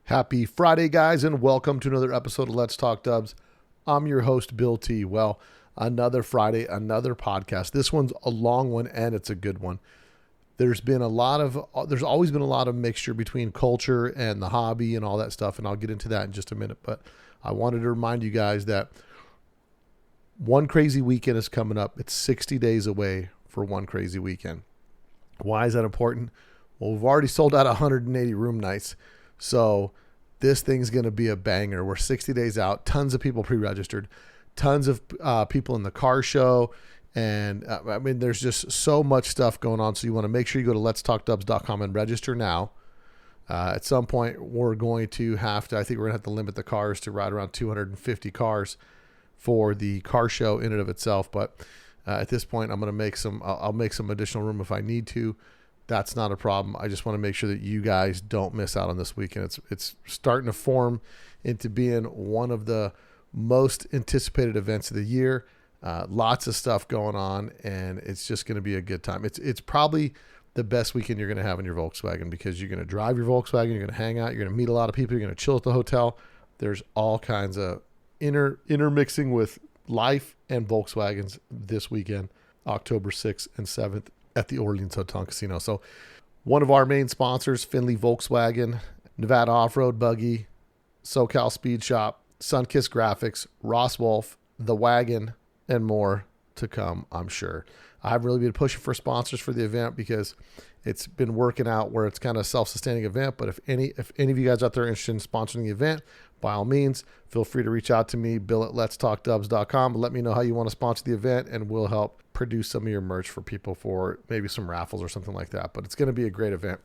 Happy Friday, guys, and welcome to another episode of Let's Talk Dubs. I'm your host, Bill T. Well, another Friday, another podcast. This one's a long one, and it's a good one. There's always been a lot of mixture between culture and the hobby and all that stuff, and I'll get into that in just a minute. But I wanted to remind you guys that One Crazy Weekend is coming up. It's 60 days away for One Crazy Weekend. Why is that important? Well, we've already sold out 180 room nights. So this thing's going to be a banger. We're 60 days out. Tons of people pre-registered. Tons of people in the car show. And there's just so much stuff going on. So you want to make sure you go to letstalkdubs.com and register now. At some point, we're going to have to, I think we're going to have to limit the cars to right around 250 cars for the car show in and of itself. But at this point, I'm going to I'll make some additional room if I need to. That's not a problem. I just want to make sure that you guys don't miss out on this weekend. It's starting to form into being one of the most anticipated events of the year. Lots of stuff going on, and it's just going to be a good time. It's probably the best weekend you're going to have in your Volkswagen because you're going to drive your Volkswagen, you're going to hang out, you're going to meet a lot of people, you're going to chill at the hotel. There's all kinds of intermixing with life and Volkswagens this weekend, October 6th and 7th. At the Orleans Hotel and Casino. So one of our main sponsors, Findlay Volkswagen, Nevada Off-Road Buggy, SoCal Speed Shop, Sunkiss Graphics, Ross Wolf, The Wagon, and more to come, I'm sure. I've really been pushing for sponsors for the event because it's been working out where it's kind of a self-sustaining event. But if any of you guys out there are interested in sponsoring the event, by all means, feel free to reach out to me, Bill at letstalkdubs.com. Let me know how you want to sponsor the event, and we'll help produce some of your merch for people for maybe some raffles or something like that. But it's going to be a great event.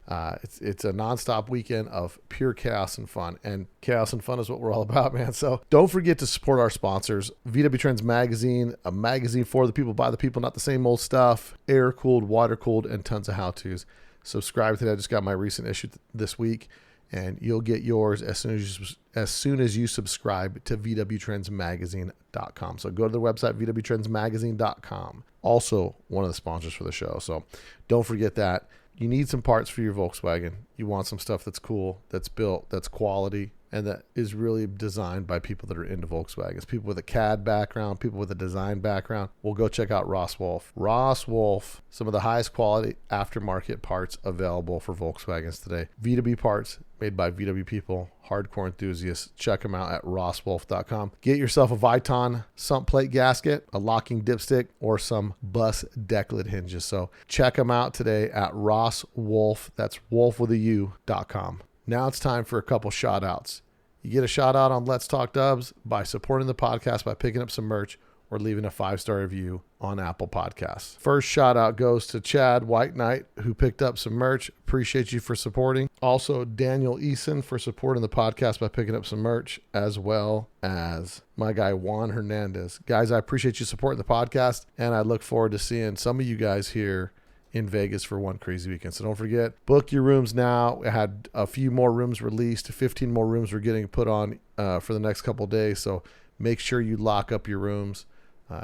It's a nonstop weekend of pure chaos and fun, and chaos and fun is what we're all about, man. So don't forget to support our sponsors. VW Trends Magazine, a magazine for the people, by the people, not the same old stuff, air-cooled, water-cooled, and tons of how-tos. Subscribe to that. I just got my recent issue this week, and you'll get yours as soon as you subscribe to VWTrendsMagazine.com. So go to the website, VWTrendsMagazine.com. Also one of the sponsors for the show. So don't forget that. You need some parts for your Volkswagen. You want some stuff that's cool, that's built, that's quality, and that is really designed by people that are into Volkswagens. People with a CAD background, people with a design background. Well, go check out Ross Wolf. Ross Wolf, some of the highest quality aftermarket parts available for Volkswagens today. VW parts made by VW people, hardcore enthusiasts. Check them out at rosswolf.com. Get yourself a Viton sump plate gasket, a locking dipstick, or some bus deck lid hinges. So check them out today at Ross Wolf. That's wolf with a U.com. Now it's time for a couple shout outs. You get a shout out on Let's Talk Dubs by supporting the podcast by picking up some merch or leaving a 5-star review on Apple Podcasts. First shout out goes to Chad White Knight, who picked up some merch. Appreciate you for supporting. Also, Daniel Eason for supporting the podcast by picking up some merch, as well as my guy Juan Hernandez. Guys, I appreciate you supporting the podcast, and I look forward to seeing some of you guys here in Vegas for One Crazy Weekend. So don't forget, book your rooms now. I had a few more rooms released. 15 more rooms were getting put on for the next couple of days. So make sure you lock up your rooms,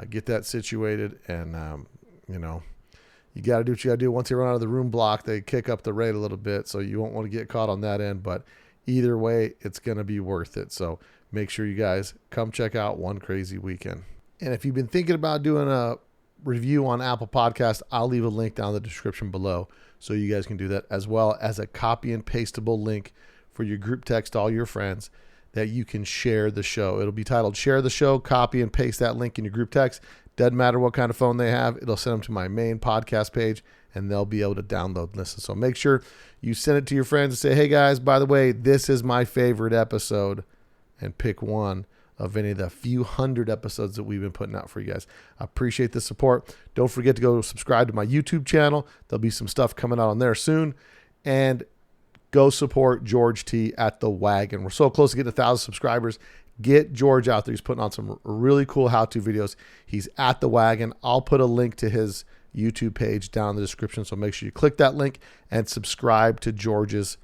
get that situated, and you got to do what you got to do. Once you run out of the room block, they kick up the rate a little bit, so you won't want to get caught on that end. But either way, it's going to be worth it. So make sure you guys come check out One Crazy Weekend. And if you've been thinking about doing a review on Apple Podcast, I'll leave a link down in the description below so you guys can do that, as well as a copy and pastable link for your group text to all your friends that you can share the show. It'll be titled Share the Show. Copy and paste that link in your group text. Doesn't matter what kind of phone they have. It'll send them to my main podcast page, and they'll be able to download and listen. So make sure you send it to your friends and say, hey guys, by the way, this is my favorite episode, and pick one of any of the few hundred episodes that we've been putting out for you guys. I appreciate the support. Don't forget to go subscribe to my YouTube channel. There'll be some stuff coming out on there soon. And go support George T at The Wagon. We're so close to getting 1,000 subscribers. Get George out there. He's putting on some really cool how-to videos. He's at The Wagon. I'll put a link to his YouTube page down in the description. So make sure you click that link and subscribe to George's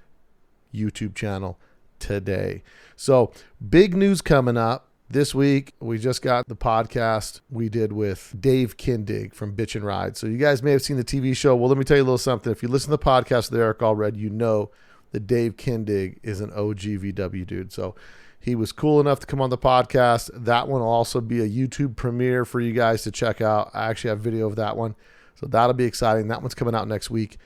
YouTube channel today. So big news coming up this week. We just got the podcast we did with Dave Kindig from Bitch and Ride. So you guys may have seen the TV show. Well, let me tell you a little something. If you listen to the podcast with Eric Allred, you know that Dave Kindig is an OG VW dude. So he was cool enough to come on the podcast. That one will also be a YouTube premiere for you guys to check out. I actually have video of that one. So that'll be exciting. That one's coming out next week.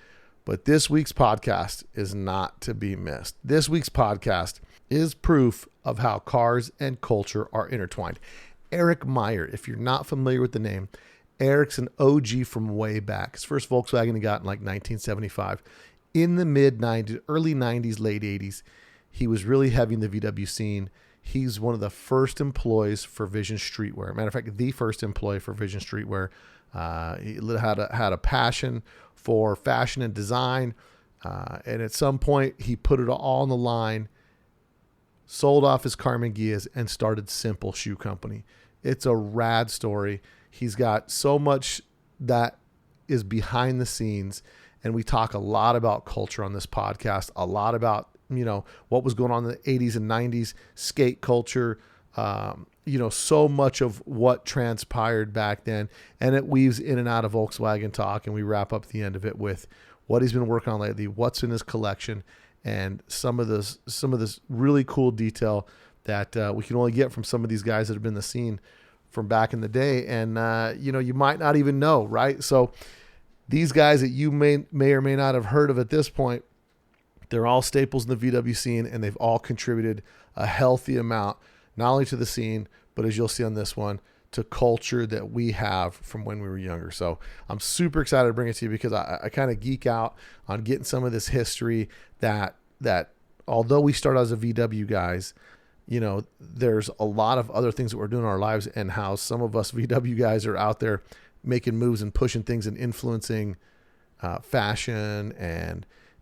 But this week's podcast is not to be missed. This week's podcast is proof of how cars and culture are intertwined. Eric Meyer, if you're not familiar with the name, Eric's an OG from way back. His first Volkswagen he got in like 1975. In the mid-90s, early 90s, late 80s, he was really heavy in the VW scene. He's one of the first employees for Vision Streetwear. Matter of fact, the first employee for Vision Streetwear. He had a passion for fashion and design. And at some point, he put it all on the line, sold off his Karmann Ghias, and started Simple Shoe Company. It's a rad story. He's got so much that is behind the scenes. And we talk a lot about culture on this podcast, a lot about, what was going on in the 80s and 90s, skate culture, so much of what transpired back then. And it weaves in and out of Volkswagen talk. And we wrap up the end of it with what he's been working on lately, what's in his collection, and some of this really cool detail that we can only get from some of these guys that have been in the scene from back in the day. And, you might not even know, right? So these guys that you may or may not have heard of at this point, they're all staples in the VW scene, and they've all contributed a healthy amount, not only to the scene, but as you'll see on this one, to culture that we have from when we were younger. So I'm super excited to bring it to you because I kind of geek out on getting some of this history that although we start as a VW guys, there's a lot of other things that we're doing in our lives, and how some of us VW guys are out there making moves and pushing things and influencing fashion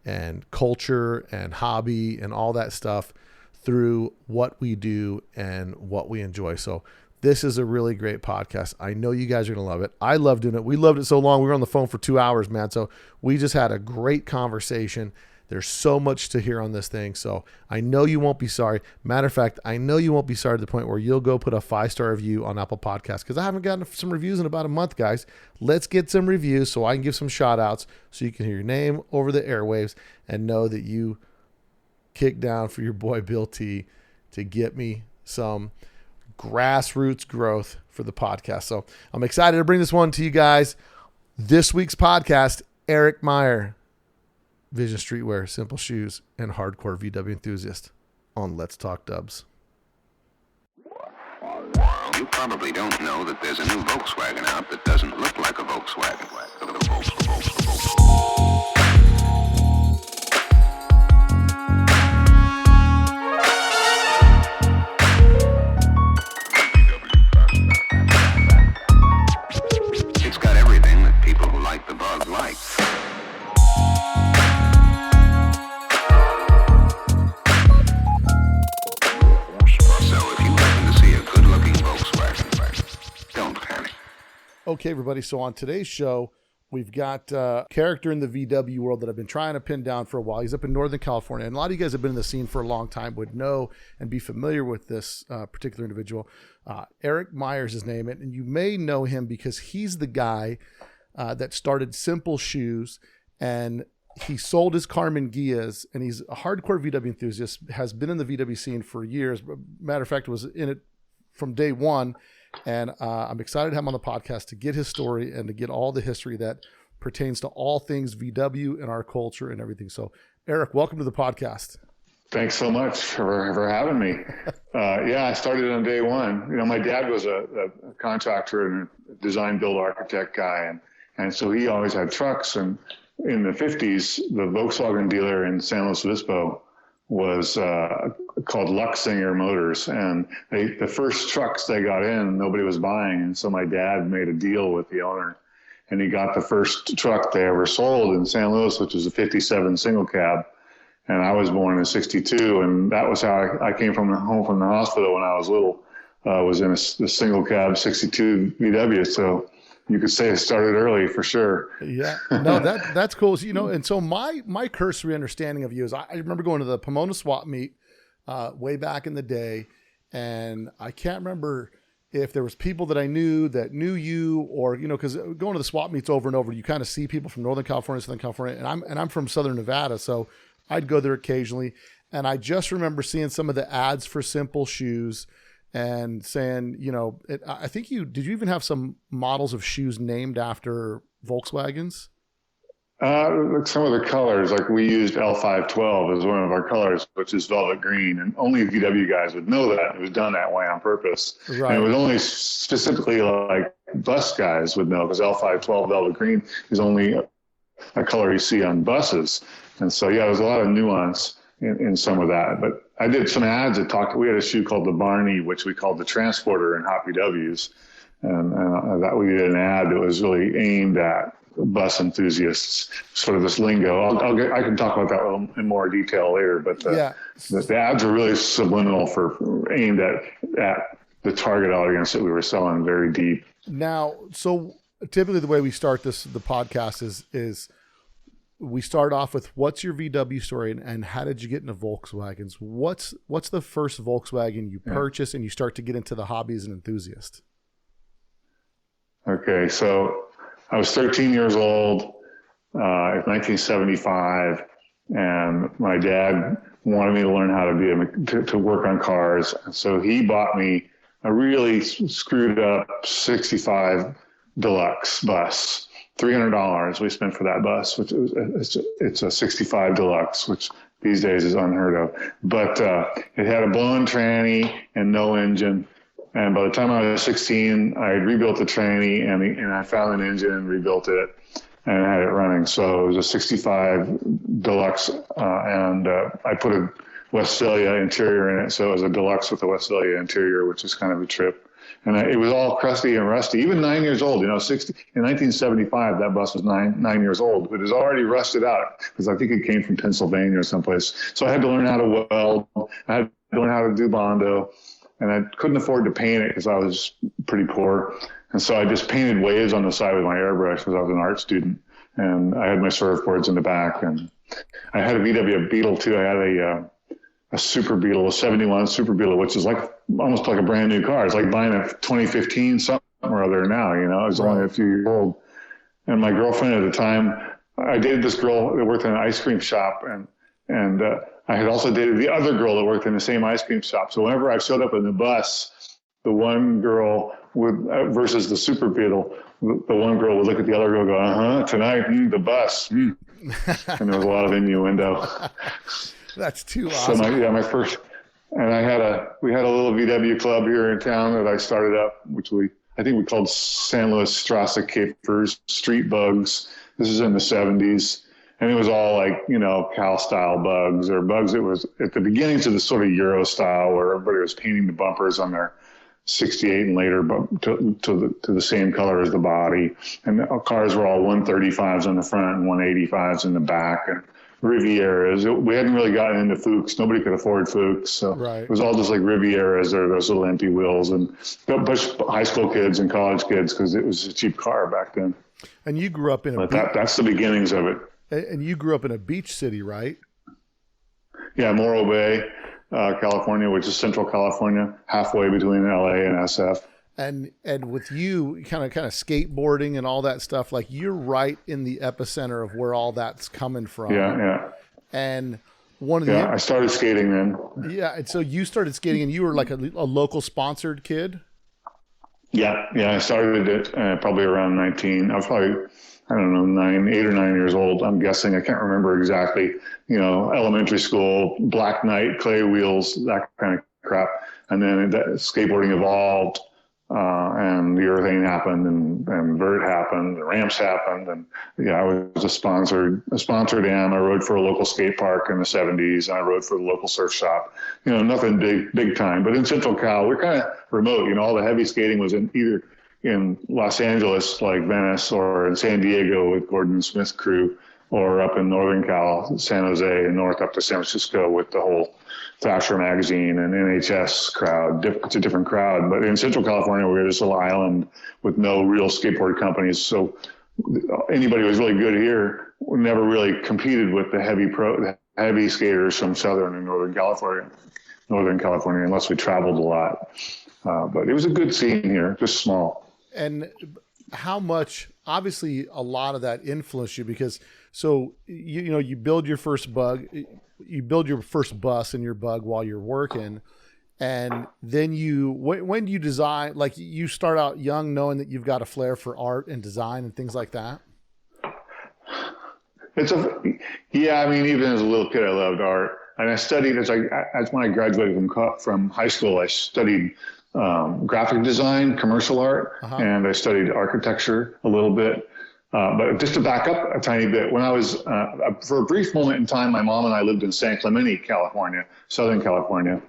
and culture and hobby and all that stuff through what we do and what we enjoy. So this is a really great podcast. I know you guys are going to love it. I love doing it. We loved it so long. We were on the phone for 2 hours, man. So we just had a great conversation. There's so much to hear on this thing. So I know you won't be sorry. Matter of fact, I know you won't be sorry to the point where you'll go put a 5-star review on Apple Podcasts, because I haven't gotten some reviews in about a month, guys. Let's get some reviews so I can give some shout outs so you can hear your name over the airwaves and know that you kicked down for your boy Bill T to get me some grassroots growth for the podcast. So I'm excited to bring this one to you guys. This week's podcast, Eric Meyer, Vision Streetwear, Simple Shoes, and hardcore VW enthusiast on Let's Talk Dubs. You probably don't know that there's a new Volkswagen out that doesn't look like a Volkswagen. It's got everything that people who like the bug like. Okay, everybody. So on today's show, we've got a character in the VW world that I've been trying to pin down for a while. He's up in Northern California, and a lot of you guys have been in the scene for a long time, would know and be familiar with this particular individual. Eric Meyer is his name, and you may know him because he's the guy that started Simple Shoes, and he sold his Karmann Ghias, and he's a hardcore VW enthusiast, has been in the VW scene for years. Matter of fact, was in it from day one. And I'm excited to have him on the podcast to get his story and to get all the history that pertains to all things VW and our culture and everything. So, Eric, welcome to the podcast. Thanks so much for having me. I started on day one. My dad was a contractor and a design build architect guy. And so he always had trucks. And in the 50s, the Volkswagen dealer in San Luis Obispo was called Luxinger Motors, and the first trucks they got in, nobody was buying, and so my dad made a deal with the owner, and he got the first truck they ever sold in San Luis, which was a 57 single cab, and I was born in 62, and that was how I came home from the hospital when I was little. Was in a single cab 62 VW, so you could say it started early for sure. Yeah, no, that's cool. So, and so my cursory understanding of you is I remember going to the Pomona swap meet way back in the day, and I can't remember if there was people that I knew that knew you, or because going to the swap meets over and over, you kind of see people from Northern California, Southern California, and I'm from Southern Nevada, so I'd go there occasionally, and I just remember seeing some of the ads for Simple shoes and saying, I think did you even have some models of shoes named after Volkswagens? Like some of the colors, like we used L512 as one of our colors, which is velvet green, and only VW guys would know that. It was done that way on purpose. Right. And it was only specifically like bus guys would know, because L512 velvet green is only a color you see on buses. And so, yeah, there's a lot of nuance in some of that. But I did some ads that talked. We had a shoe called the Barney, which we called the Transporter in Hot VWs. And that we did an ad that was really aimed at bus enthusiasts, sort of this lingo. I can talk about that in more detail later, but the ads are really subliminal aimed at the target audience that we were selling very deep. Now, so typically the way we start the podcast is we start off with what's your VW story and how did you get into Volkswagens? What's the first Volkswagen you purchased and you start to get into the hobby as an enthusiast? Okay, so I was 13 years old in 1975, and my dad wanted me to learn how to work on cars. And so he bought me a really screwed up 65 Deluxe bus. $300 we spent for that bus, which it's a 65 Deluxe, which these days is unheard of. But it had a blown tranny and no engine. And by the time I was 16, I had rebuilt the tranny and I found an engine and rebuilt it and I had it running. So it was a 65 Deluxe, and I put a Westphalia interior in it. So it was a Deluxe with a Westphalia interior, which is kind of a trip. And it was all crusty and rusty, even 9 years old. In 1975, that bus was nine years old. It was already rusted out because I think it came from Pennsylvania or someplace. So I had to learn how to weld. I had to learn how to do Bondo. And I couldn't afford to paint it because I was pretty poor. And so I just painted waves on the side with my airbrush because I was an art student. And I had my surfboards in the back. And I had a VW Beetle too. I had a Super Beetle, a 71 Super Beetle, which is almost like a brand new car. It's like buying a 2015 something or other now, It was only a few years old. And my girlfriend at the time, I dated this girl that worked in an ice cream shop. And I had also dated the other girl that worked in the same ice cream shop. So whenever I showed up in the bus, the one girl versus the Super Beetle, the one girl would look at the other girl and go, tonight, the bus. And there was a lot of innuendo. That's too awesome. So my first, and we had a little VW club here in town that I started up, which I think we called San Luis Strasse Capers, Street Bugs. This is in the 70s. And it was all Cal style bugs, or bugs that was at the beginnings of the sort of Euro style where everybody was painting the bumpers on their 68 and later to the same color as the body. And the cars were all 135s on the front and 185s in the back, and Rivieras. We hadn't really gotten into Fuchs. Nobody could afford Fuchs. So It was all just like Rivieras or those little empty wheels, and push high school kids and college kids because it was a cheap car back then. And you grew up in that's the beginnings of it. And you grew up in a beach city, right? Yeah, Morro Bay, California, which is Central California, halfway between LA and SF. And with you kind of skateboarding and all that stuff, you're right in the epicenter of where all that's coming from. Yeah. And I started skating then. Yeah, and so you started skating, and you were like a local sponsored kid. Yeah. I started it probably around 19. I was probably, I don't know, 8 or 9 years old. I'm guessing. I can't remember exactly. Elementary school, Black Knight, clay wheels, that kind of crap. And then skateboarding evolved, and the urethane happened, and vert happened, the ramps happened, and I was a sponsored am. I rode for a local skate park in the 70s, and I rode for the local surf shop. Nothing big time. But in Central Cal, we're kind of remote. All the heavy skating was either in Los Angeles, like Venice, or in San Diego with Gordon Smith's crew, or up in Northern Cal, San Jose, and north up to San Francisco with the whole Thrasher magazine and NHS crowd. It's a different crowd. But in Central California, we were this little island with no real skateboard companies. So anybody who was really good here never really competed with the heavy skaters from Southern and Northern California, unless we traveled a lot. But it was a good scene here, just small. And how much, obviously a lot of that influenced you, because So you build your first bus in your bug while you're working. And then when do you design, like you start out young knowing that you've got a flair for art and design and things like that? Yeah, I mean, even as a little kid, I loved art. And I studied as when I graduated from high school, I studied graphic design, commercial art, and I studied architecture a little bit. But just to back up a tiny bit, when I was, for a brief moment in time, my mom and I lived in San Clemente, California, Southern California.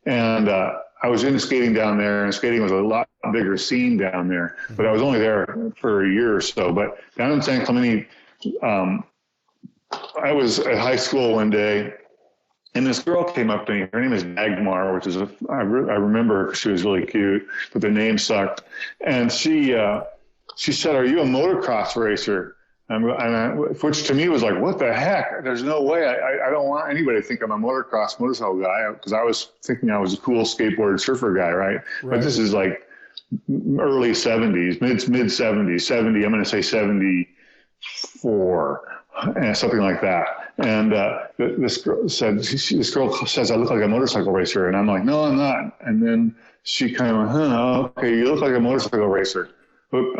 And I was into skating down there, and skating was a lot bigger scene down there. But I was only there for a year or so. But down in San Clemente, I was at high school one day, and this girl came up to me. Her name is Dagmar, which is I remember her because she was really cute, but the name sucked. And she said, "Are you a motocross racer?" Which to me was like, what the heck? There's no way. I don't want anybody to think I'm a motorcycle guy, because I was thinking I was a cool skateboard surfer guy, right? But this is like early 70s, mid 70s, 70. I'm going to say 74. And something like that. And this girl says, "I look like a motorcycle racer." And I'm like, "No, I'm not." And then she kind of went, "Okay, you look like a motorcycle racer." Oop,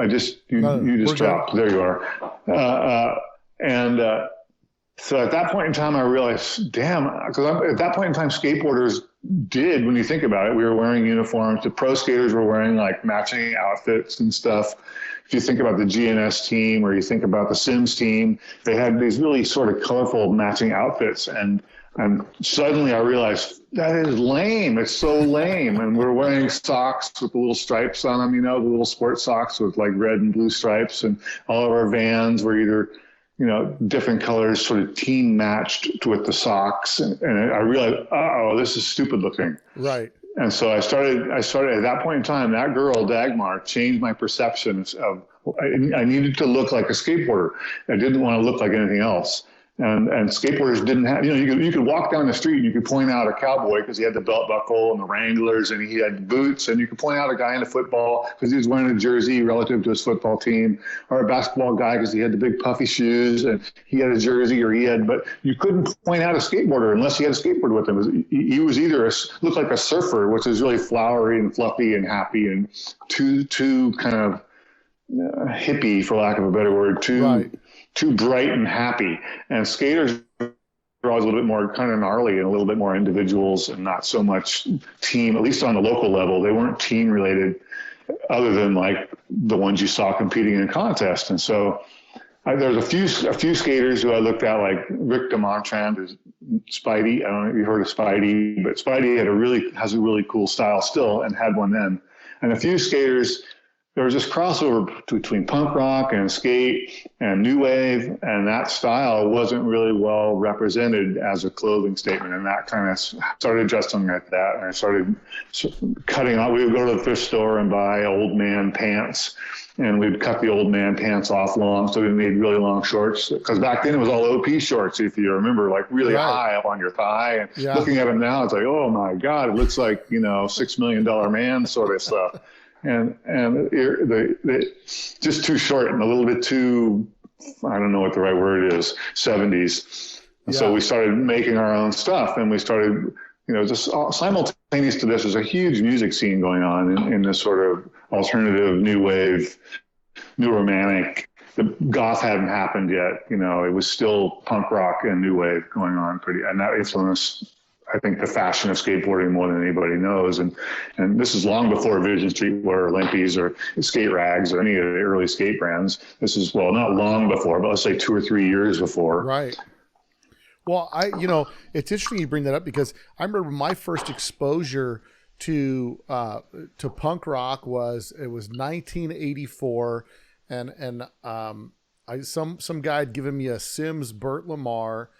you just dropped. Good. There you are. So at that point in time, I realized, damn, because at that point in time, skateboarders did, when you think about it, we were wearing uniforms. The pro skaters were wearing like matching outfits and stuff. If you think about the GNS team, or you think about the Sims team, they had these really sort of colorful matching outfits. And suddenly I realized that is lame. It's so lame. And we're wearing socks with the little stripes on them, the little sports socks with like red and blue stripes. And all of our Vans were either, different colors, sort of team matched with the socks. And I realized, this is stupid looking. Right. And so I started at that point in time, that girl, Dagmar, changed my perception of, I needed to look like a skateboarder. I didn't want to look like anything else. And skateboarders didn't have, you could walk down the street and you could point out a cowboy because he had the belt buckle and the Wranglers and he had boots, and you could point out a guy in a football because he was wearing a jersey relative to his football team, or a basketball guy because he had the big puffy shoes and he had a jersey, but you couldn't point out a skateboarder unless he had a skateboard with him. He was either looked like a surfer, which is really flowery and fluffy and happy, and too kind of hippie, for lack of a better word, too bright and happy. And skaters were always a little bit more kind of gnarly and a little bit more individuals and not so much team, at least on the local level. They weren't team related other than like the ones you saw competing in contests. And so there's a few skaters who I looked at, like Rick DeMontrand, is Spidey. I don't know if you've heard of Spidey, but Spidey has a really cool style still, and had one then. And a few skaters, there was this crossover between punk rock and skate and new wave, and that style wasn't really well represented as a clothing statement. And that kind of started adjusting at that. And I started cutting out. We would go to the thrift store and buy old man pants, and we'd cut the old man pants off long, so we made really long shorts. Because back then it was all OP shorts, if you remember, like really high up on your thigh. And looking at them now, it's like, oh my God, it looks like, $6 million man sort of stuff. And just too short and a little bit too, I don't know what the right word is, 70s. And so we started making our own stuff, and we started, just simultaneous to this, there's a huge music scene going on in this sort of alternative, new wave, new romantic. The goth hadn't happened yet. It was still punk rock and new wave going on and that influenced, I think, the fashion of skateboarding more than anybody knows. And this is long before Vision Streetwear or Olympies or Skate Rags or any of the early skate brands. This is, well, not long before, but let's say 2 or 3 years before. Right. Well, it's interesting you bring that up, because I remember my first exposure to punk rock was 1984, and some guy had given me a Sims Burt Lamar,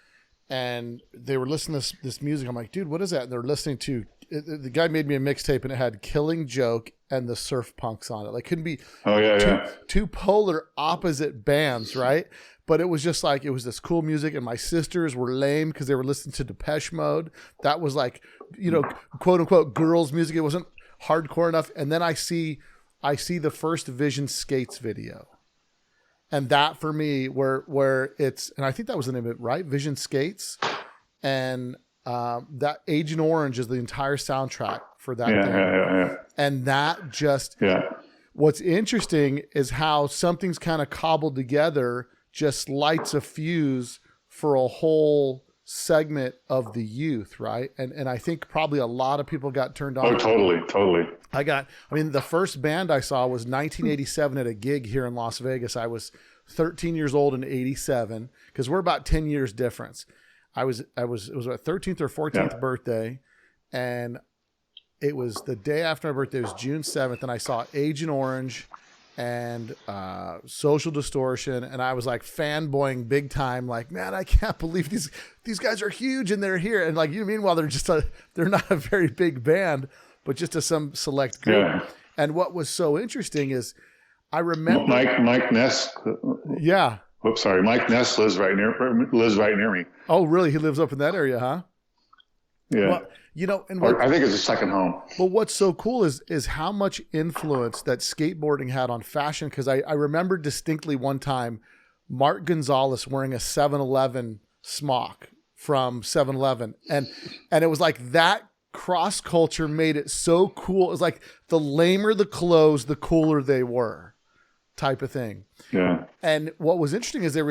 and they were listening to this music. I'm like, dude, what is that? And they're listening to the guy made me a mixtape, and it had Killing Joke and the Surf Punks on it. Like, couldn't be two polar opposite bands, right? But it was just like, it was this cool music, and my sisters were lame because they were listening to Depeche Mode. That was like, quote unquote girls music. It wasn't hardcore enough. And then I see the first Vision Skates video, And that for me, where it's, and I think that was the name of it, right? Vision Skates. And that Agent Orange is the entire soundtrack for that thing. Yeah. And that just, what's interesting is how something's kind of cobbled together just lights a fuse for a whole segment of the youth, right? And I think probably a lot of people got turned on. Oh, totally. The first band I saw was 1987 at a gig here in Las Vegas. I was 13 years old in 87 because we're about 10 years difference. It was my 13th or 14th birthday, and it was the day after my birthday. It was June 7th, and I saw Agent Orange and Social Distortion, and I was like fanboying big time. Like, man, I can't believe these guys are huge and they're here. And like, meanwhile, they're not a very big band, but just some select group. Yeah. And what was so interesting is I remember Mike Ness. Yeah. Whoops, sorry. Mike Ness lives right near me. Oh, really? He lives up in that area, huh? Yeah. Well, I think it's a second home. But what's so cool is how much influence that skateboarding had on fashion. Because I remember distinctly one time Mark Gonzalez wearing a 7-Eleven smock from 7-Eleven. And it was like that cross culture made it so cool. It was like the lamer the clothes, the cooler they were, type of thing. Yeah. And what was interesting is there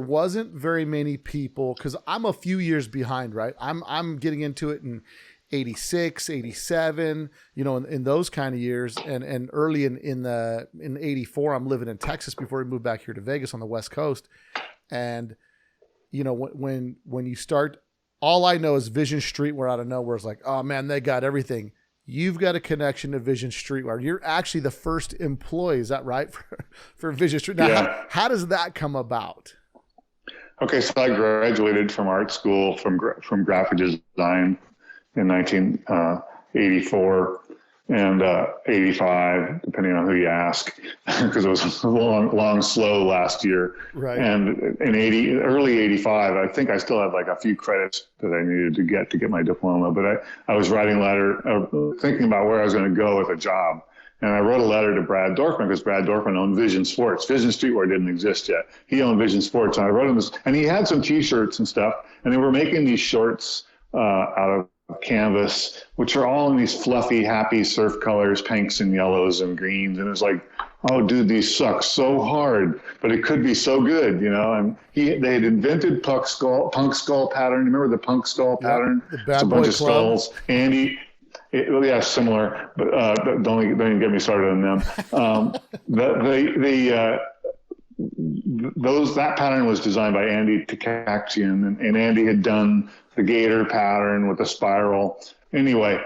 wasn't very many people, because I'm a few years behind, right? I'm getting into it in 86, 87, in those kind of years, and early in 84, I'm living in Texas before we moved back here to Vegas on the West Coast. And when you start, all I know is Vision Streetwear out of nowhere. It's like, oh man, they got everything. You've got a connection to Vision Streetwear. You're actually the first employee. Is that right? For Vision Street. Now, how does that come about? Okay. So I graduated from art school from graphic design in 1984 and 85, depending on who you ask, because it was long, slow last year. Right. And in early 85, I think I still had like a few credits that I needed to get my diploma, but I was writing a letter, thinking about where I was going to go with a job. And I wrote a letter to Brad Dorfman because Brad Dorfman owned Vision Sports. Vision Streetwear didn't exist yet. He owned Vision Sports. And I wrote him this, and he had some T-shirts and stuff, and they were making these shorts out of canvas, which are all in these fluffy, happy surf colors, pinks and yellows and greens. And it's like, oh, dude, these suck so hard, but it could be so good, And they had invented punk skull pattern. Remember the punk skull pattern? The Bad it's a Boy bunch of Club. skulls. Andy. Similar, but don't even get me started on them. That pattern was designed by Andy Takakian, and Andy had done the gator pattern with the spiral. Anyway,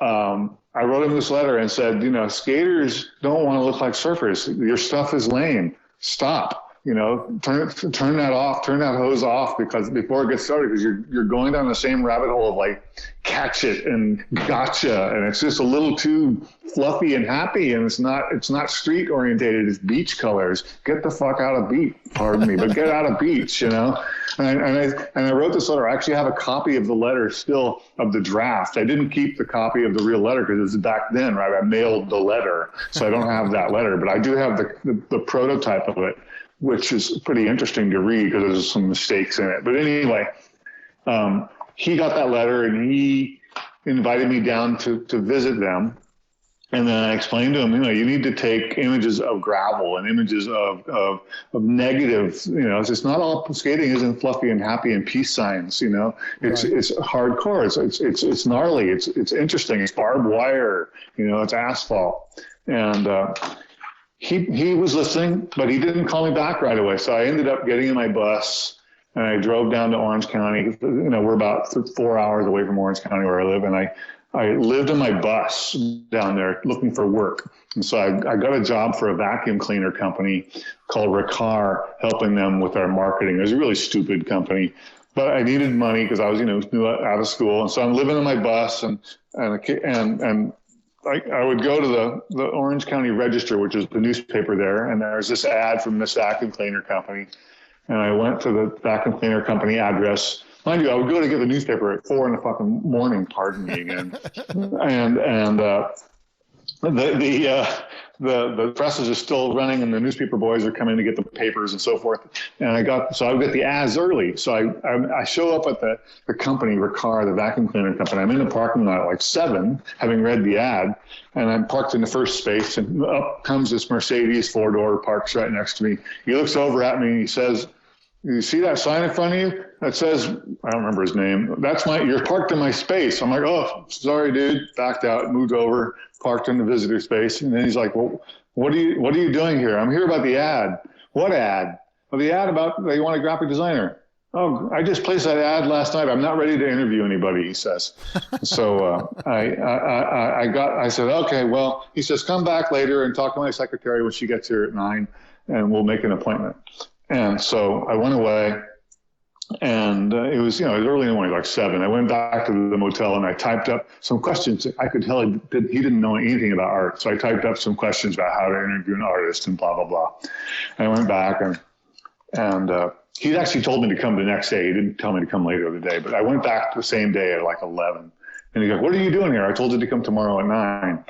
I wrote him this letter and said, skaters don't want to look like surfers. Your stuff is lame. Stop. Turn that off, turn that hose off before it gets started, because you're going down the same rabbit hole of like catch it and gotcha, and it's just a little too fluffy and happy, and it's not street orientated. It's beach colors. Get the fuck out of beach, pardon me, but get out of beach, And I wrote this letter. I actually have a copy of the letter still, of the draft. I didn't keep the copy of the real letter because it was back then, right? I mailed the letter, so I don't have that letter, but I do have the prototype of it, which is pretty interesting to read because there's some mistakes in it. But anyway, he got that letter and he invited me down to visit them. And then I explained to him, you need to take images of gravel and images of negative, it's not all skating isn't fluffy and happy and peace signs, It's hardcore. It's gnarly. It's interesting. It's barbed wire, it's asphalt. And, He was listening, but he didn't call me back right away. So I ended up getting in my bus and I drove down to Orange County. We're about 4 hours away from Orange County where I live. And I lived in my bus down there looking for work. And so I got a job for a vacuum cleaner company called Riccar, helping them with our marketing. It was a really stupid company, but I needed money because I was, new out of school. And so I'm living in my bus and I would go to the Orange County Register, which is the newspaper there, and there's this ad from this vacuum cleaner company. And I went to the vacuum cleaner company address. Mind you, I would go to get the newspaper at 4 in the fucking morning, pardon me again. and The presses are still running, and the newspaper boys are coming to get the papers and so forth. And I got the ads early. So I show up at the company, Ricard, the vacuum cleaner company. I'm in the parking lot at like 7, having read the ad, and I'm parked in the first space. And up comes this Mercedes 4-door, parks right next to me. He looks over at me and he says, "You see that sign in front of you that says," I don't remember his name, "you're parked in my space." I'm like, "Oh, sorry, dude." Backed out, moved over, parked in the visitor space. And then he's like, "Well, what are you doing here?" "I'm here about the ad." "What ad?" "Well, the ad about they want a graphic designer." "Oh, I just placed that ad last night. I'm not ready to interview anybody," he says. So I said, "Okay, well," he says, "come back later and talk to my secretary when she gets here at 9, and we'll make an appointment." And so I went away, and it was early in the morning, like 7. I went back to the motel and I typed up some questions. I could tell he didn't know anything about art. So I typed up some questions about how to interview an artist and blah, blah, blah. And I went back and he'd actually told me to come the next day. He didn't tell me to come later in the day, but I went back the same day at like 11. And he goes, "What are you doing here?" "I told you to come tomorrow at 9.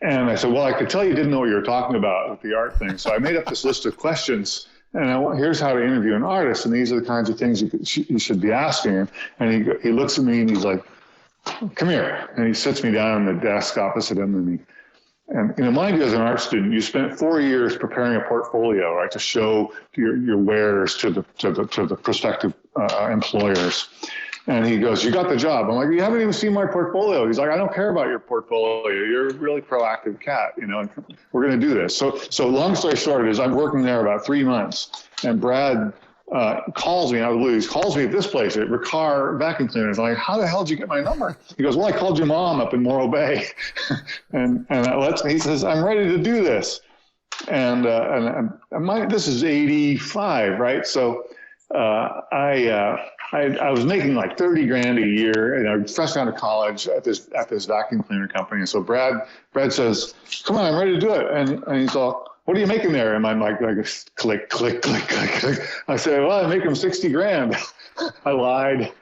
And I said, "Well, I could tell you didn't know what you were talking about with the art thing." So I made up this list of questions. And here's how to interview an artist, and these are the kinds of things you should be asking. And he looks at me and he's like, "Come here." And he sits me down on the desk opposite him. And mind you, as an art student, you spent 4 years preparing a portfolio, right, to show your wares to the prospective employers. And he goes, "You got the job." I'm like, "You haven't even seen my portfolio." He's like, "I don't care about your portfolio. You're a really proactive cat, and we're going to do this." So long story short is I'm working there about 3 months, and Brad calls me out of the blue. He calls me at this place at Ricard Vacuum Cleaners. I'm like, "How the hell did you get my number?" He goes, "Well, I called your mom up in Morro Bay." and he says, "I'm ready to do this." And this is 85, right? So I was making like 30 grand a year, and I was fresh out of college at this vacuum cleaner company. And so Brad says, "Come on, I'm ready to do it." And he's all, "What are you making there?" And I'm like click, click, click, click, click. I said, "Well, I make him 60 grand. I lied.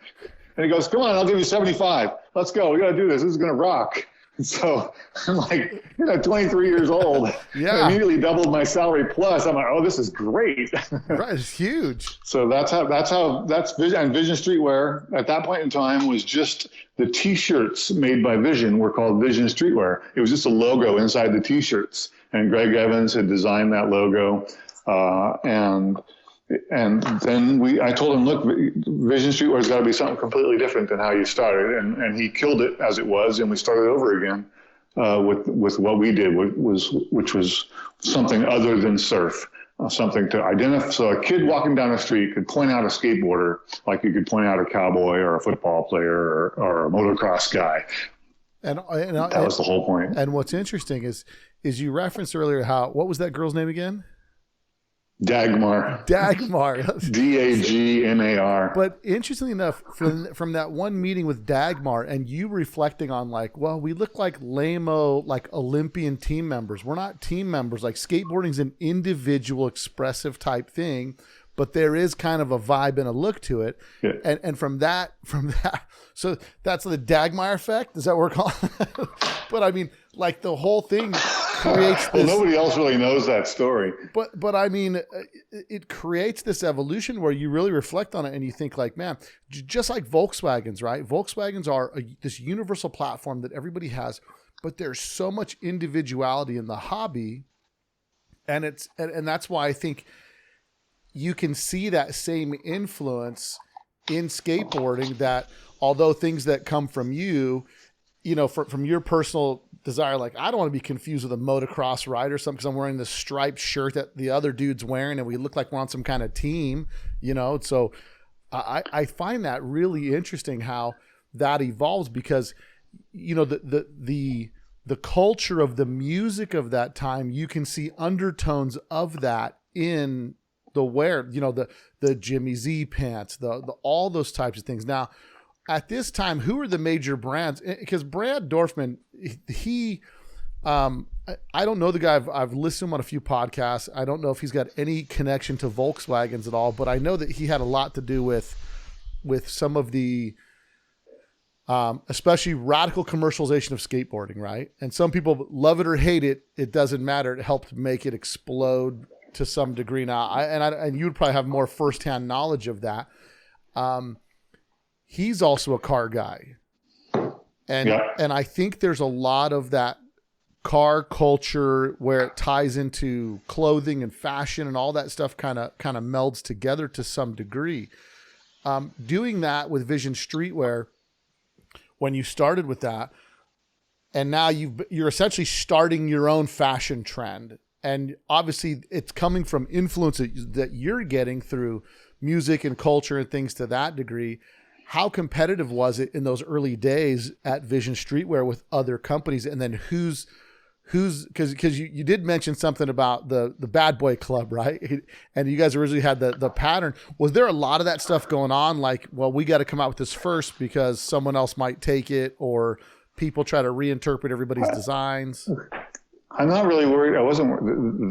And he goes, "Come on, I'll give you 75. Let's go. We got to do this. This is going to rock." And so I'm like, 23 years old. Yeah. I immediately doubled my salary plus. I'm like, "Oh, this is great." Right. It's huge. So that's Vision. And Vision Streetwear at that point in time was just the T-shirts made by Vision were called Vision Streetwear. It was just a logo inside the T-shirts. And Greg Evans had designed that logo. And then I told him, "Look, Vision Streetwear's got to be something completely different than how you started." And he killed it as it was, and we started over again with what we did, which was something other than surf, something to identify. So a kid walking down the street could point out a skateboarder like you could point out a cowboy or a football player or a motocross guy. And that was the whole point. And what's interesting is you referenced earlier what was that girl's name again? Dagmar. Dagmar. But interestingly enough, from that one meeting with Dagmar and you reflecting on like, well, we look like lame-o, like Olympian team members. We're not team members. Like skateboarding's an individual expressive type thing, but there is kind of a vibe and a look to it. Yeah. And from that, so that's the Dagmar effect. Is that what we're calling it? But I mean, like the whole thing creates this. Well, nobody else really knows that story. But I mean, it creates this evolution where you really reflect on it and you think like, man, just like Volkswagens, right? Volkswagens are this universal platform that everybody has, but there's so much individuality in the hobby. And that's why I think you can see that same influence in skateboarding, that although things that come from you, from your personal desire, like I don't want to be confused with a motocross rider or something because I'm wearing this striped shirt that the other dude's wearing and we look like we're on some kind of team, So I find that really interesting how that evolves because, the culture of the music of that time, you can see undertones of that in the wear, the Jimmy Z pants, the all those types of things. Now, at this time, who are the major brands? Because Brad Dorfman, I don't know the guy. I've listened to him on a few podcasts. I don't know if he's got any connection to Volkswagens at all, but I know that he had a lot to do with some of the especially radical commercialization of skateboarding, right? And some people love it or hate it. It doesn't matter. It helped make it explode to some degree now. And you would probably have more firsthand knowledge of that. He's also a car guy. And I think there's a lot of that car culture where it ties into clothing and fashion and all that stuff kind of melds together to some degree. Doing that with Vision Streetwear, when you started with that, and now you're essentially starting your own fashion trend. And obviously it's coming from influence that you're getting through music and culture and things to that degree. How competitive was it in those early days at Vision Streetwear with other companies? And then who's because you did mention something about the bad boy club, right? And you guys originally had the pattern. Was there a lot of that stuff going on? Like, well, we got to come out with this first because someone else might take it, or people try to reinterpret everybody's designs? I'm not really worried.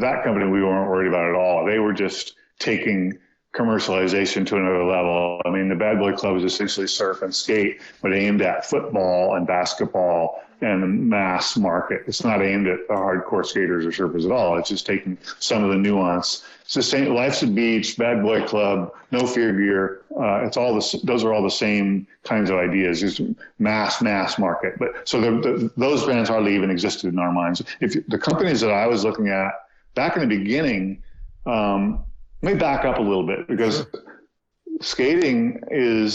That company we weren't worried about at all. They were just taking commercialization to another level. I mean, the Bad Boy Club is essentially surf and skate, but aimed at football and basketball and the mass market. It's not aimed at the hardcore skaters or surfers at all. It's just taking some of the nuance. It's the same. Life's a Beach, Bad Boy Club, No Fear Gear. It's all those are all the same kinds of ideas. Just mass market. But so those brands hardly even existed in our minds. If the companies that I was looking at back in the beginning. Let me back up a little bit, because skating and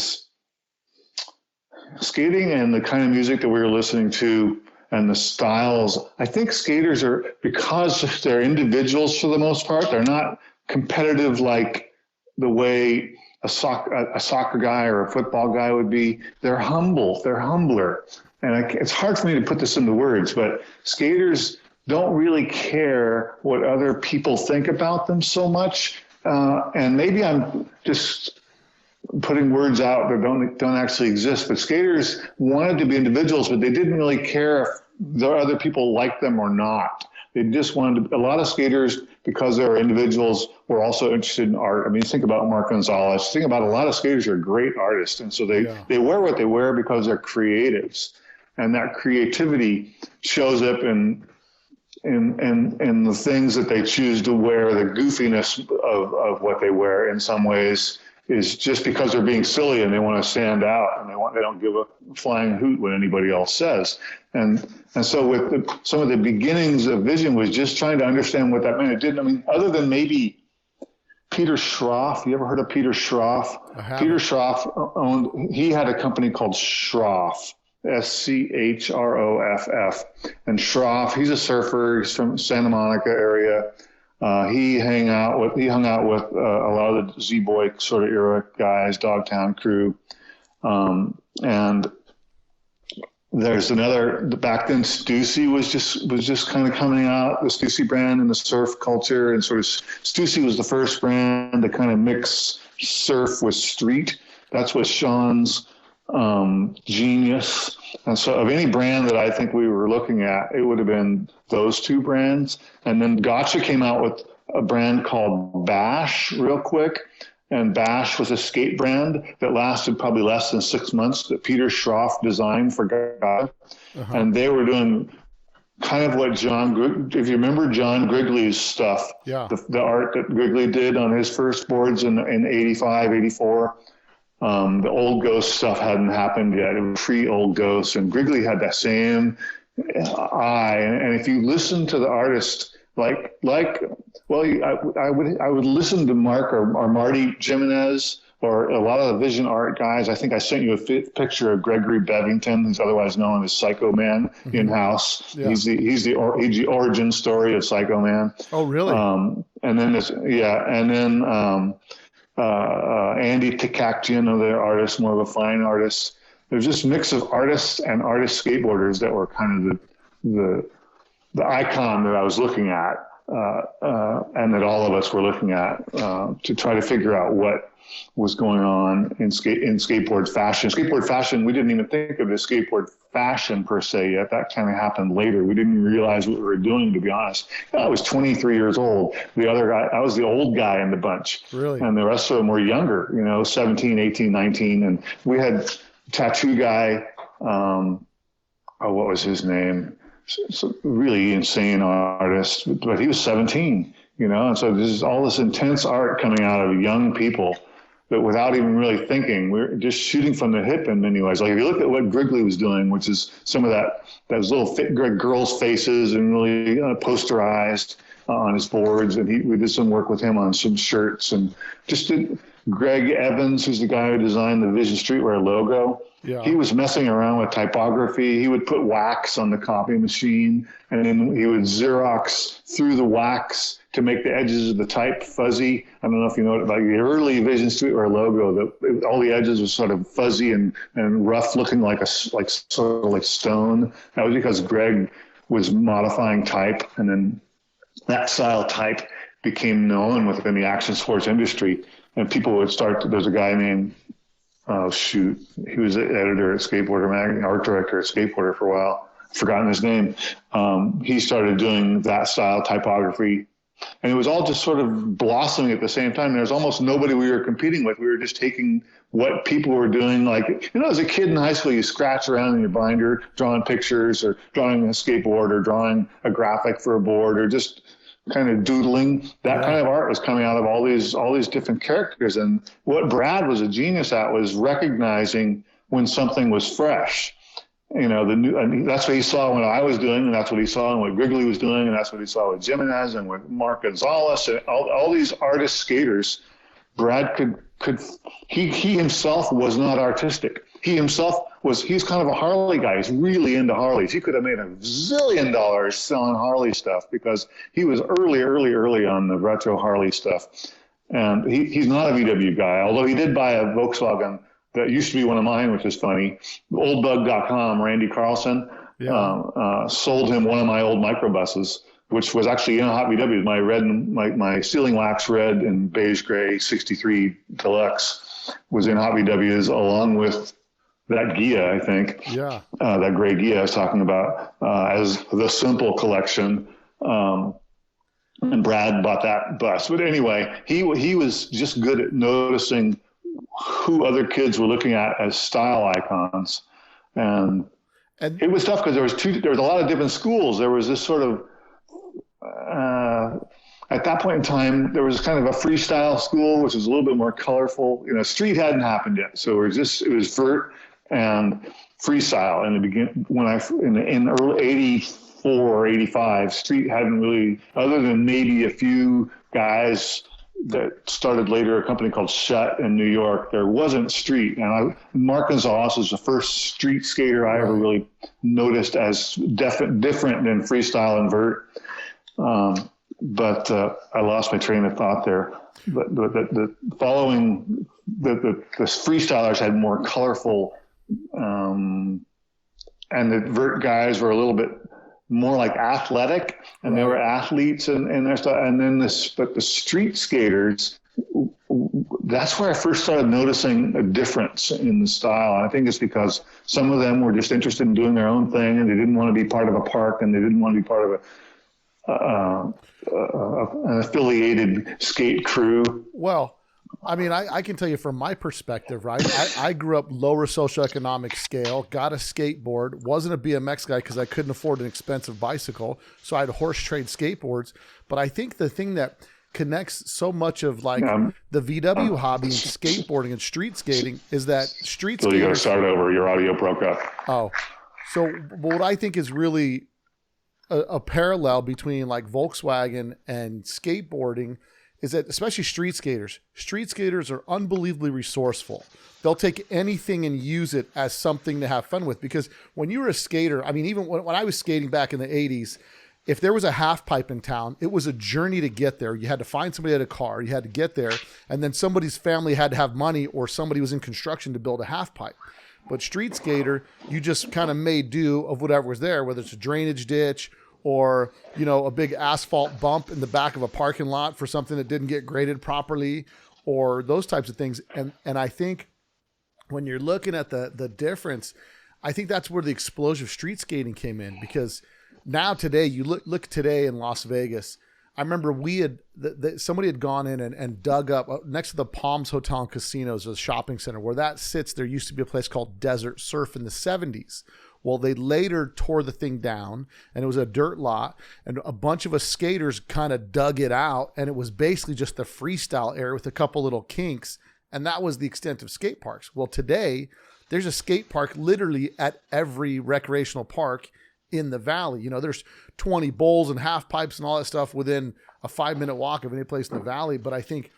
the kind of music that we were listening to and the styles, I think skaters are, because they're individuals for the most part, they're not competitive like the way a soccer guy or a football guy would be. They're humble. They're humbler. And it's hard for me to put this into words, but skaters don't really care what other people think about them so much. And maybe I'm just putting words out that don't actually exist, but skaters wanted to be individuals, but they didn't really care if the other people liked them or not. They just wanted to, a lot of skaters, because they were individuals, were also interested in art. I mean, think about Mark Gonzalez. Think about a lot of skaters are great artists. And so they wear what they wear because they're creatives. And that creativity shows up in the things that they choose to wear. The goofiness of what they wear in some ways is just because they're being silly and they want to stand out, and they don't give a flying hoot what anybody else says. And so with some of the beginnings of Vision was just trying to understand what that meant. It didn't, I mean, other than maybe Peter Schroff. You ever heard of Peter Schroff? Peter Schroff he had a company called Schroff. Schroff. And Schroff, he's a surfer. He's from Santa Monica area. He hung out with a lot of the Z-Boy sort of era guys, Dogtown crew. And there's another, back then Stussy was just kind of coming out, the Stussy brand in the surf culture. And sort of Stussy was the first brand to kind of mix surf with street. That's what Sean's genius. And so of any brand that I think we were looking at, it would have been those two brands. And then Gotcha came out with a brand called Bash real quick. And Bash was a skate brand that lasted probably less than 6 months that Peter Schroff designed for Gotcha. And they were doing kind of what if you remember John Grigley's stuff, the art that Grigley did on his first boards in 85, 84. The Old Ghost stuff hadn't happened yet. It was pre-Old Ghost, and Grigley had that same eye. And if you listen to the artist, I would listen to Mark or Marty Jimenez or a lot of the Vision art guys. I think I sent you a picture of Gregory Bevington, who's otherwise known as Psycho Man in-house. Yeah. He's the origin story of Psycho Man. Oh, really? Andy Tikakjian, the artist, more of a fine artist. There's just a mix of artists and artist skateboarders that were kind of the icon that I was looking at, and that all of us were looking at to try to figure out what was going on in skateboard fashion. Skateboard fashion, we didn't even think of the skateboard fashion per se yet. That kind of happened later. We didn't realize what we were doing, to be honest. I was 23 years old. The other guy, I was the old guy in the bunch. Really? And the rest of them were younger, 17, 18, 19. And we had tattoo guy What was his name? Really insane artist, but he was 17, and so there's all this intense art coming out of young people that without even really thinking, we're just shooting from the hip in many ways. Like if you look at what Grigley was doing, which is some of those little girls' faces and really posterized on his boards, and we did some work with him on some shirts, and just did Greg Evans, who's the guy who designed the Vision Streetwear logo. Yeah. He was messing around with typography. He would put wax on the copy machine, and then he would Xerox through the wax to make the edges of the type fuzzy. I don't know if you know, like the early Vision Streetwear logo, all the edges were sort of fuzzy and rough, looking like sort of like stone. That was because Greg was modifying type, and then that style type became known within the action sports industry, and people would start. There's a guy named he was the editor at Skateboarder magazine, art director at Skateboarder for a while. I've forgotten his name. He started doing that style typography, and it was all just sort of blossoming at the same time. There was almost nobody we were competing with. We were just taking what people were doing. Like, as a kid in high school, you scratch around in your binder, drawing pictures or drawing a skateboard or drawing a graphic for a board or just kind of doodling. That kind of art was coming out of all these different characters. And what Brad was a genius at was recognizing when something was fresh. That's what he saw when I was doing, and that's what he saw and what Grigley was doing, and that's what he saw with Jimenez and with Mark Gonzalez and all these artist skaters. Brad he himself was not artistic. He's kind of a Harley guy. He's really into Harleys. He could have made $1 zillion selling Harley stuff because he was early on the retro Harley stuff. And he's not a VW guy, although he did buy a Volkswagen that used to be one of mine, which is funny. Oldbug.com, Randy Carlson, sold him one of my old microbuses, which was actually in a Hot VW. My sealing wax red and beige gray 63 Deluxe was in Hot VWs along with that Ghia, I think. Yeah. That gray Ghia I was talking about as the Simple collection. And Brad bought that bus. But anyway, he was just good at noticing who other kids were looking at as style icons. And it was tough because there was a lot of different schools. There was this sort of, at that point in time, there was kind of a freestyle school, which was a little bit more colorful. Street hadn't happened yet. So it was vert and freestyle in the beginning. In early 84 or 85, street hadn't really, other than maybe a few guys that started later, a company called Shut in New York, there wasn't street. And Mark Gonzalez was the first street skater I ever really noticed as different than freestyle and vert. But I lost my train of thought there. But the following, the freestylers had more colorful, and the vert guys were a little bit more like athletic, and they were athletes and their stuff. And then but the street skaters, that's where I first started noticing a difference in the style. And I think it's because some of them were just interested in doing their own thing, and they didn't want to be part of a park, and they didn't want to be part of an affiliated skate crew. Well, I mean, I can tell you from my perspective, right? I grew up lower socioeconomic scale, got a skateboard, wasn't a BMX guy because I couldn't afford an expensive bicycle. So I had horse trade skateboards. But I think the thing that connects so much of the VW hobby and skateboarding and street skating is that street skaters. So you got to start over. Your audio broke up. Oh, so what I think is really a parallel between like Volkswagen and skateboarding is that especially street skaters are unbelievably resourceful. They'll take anything and use it as something to have fun with. Because when you were a skater, I mean, even when I was skating back in the 80s, if there was a half pipe in town, it was a journey to get there. You had to find somebody that had a car, you had to get there, and then somebody's family had to have money or somebody was in construction to build a half pipe. But street skater, you just kind of made do of whatever was there, whether it's a drainage ditch or, a big asphalt bump in the back of a parking lot for something that didn't get graded properly, or those types of things. And I think when you're looking at the difference, I think that's where the explosion of street skating came in, because now today, you look today in Las Vegas, I remember somebody had gone in and dug up next to the Palms Hotel and Casinos, a shopping center where that sits. There used to be a place called Desert Surf in the 70s. Well, they later tore the thing down, and it was a dirt lot, and a bunch of us skaters kind of dug it out, and it was basically just a freestyle area with a couple little kinks, and that was the extent of skate parks. Well, today there's a skate park literally at every recreational park in the valley. You know, there's 20 bowls and half pipes and all that stuff within a 5-minute walk of any place in the valley. But I think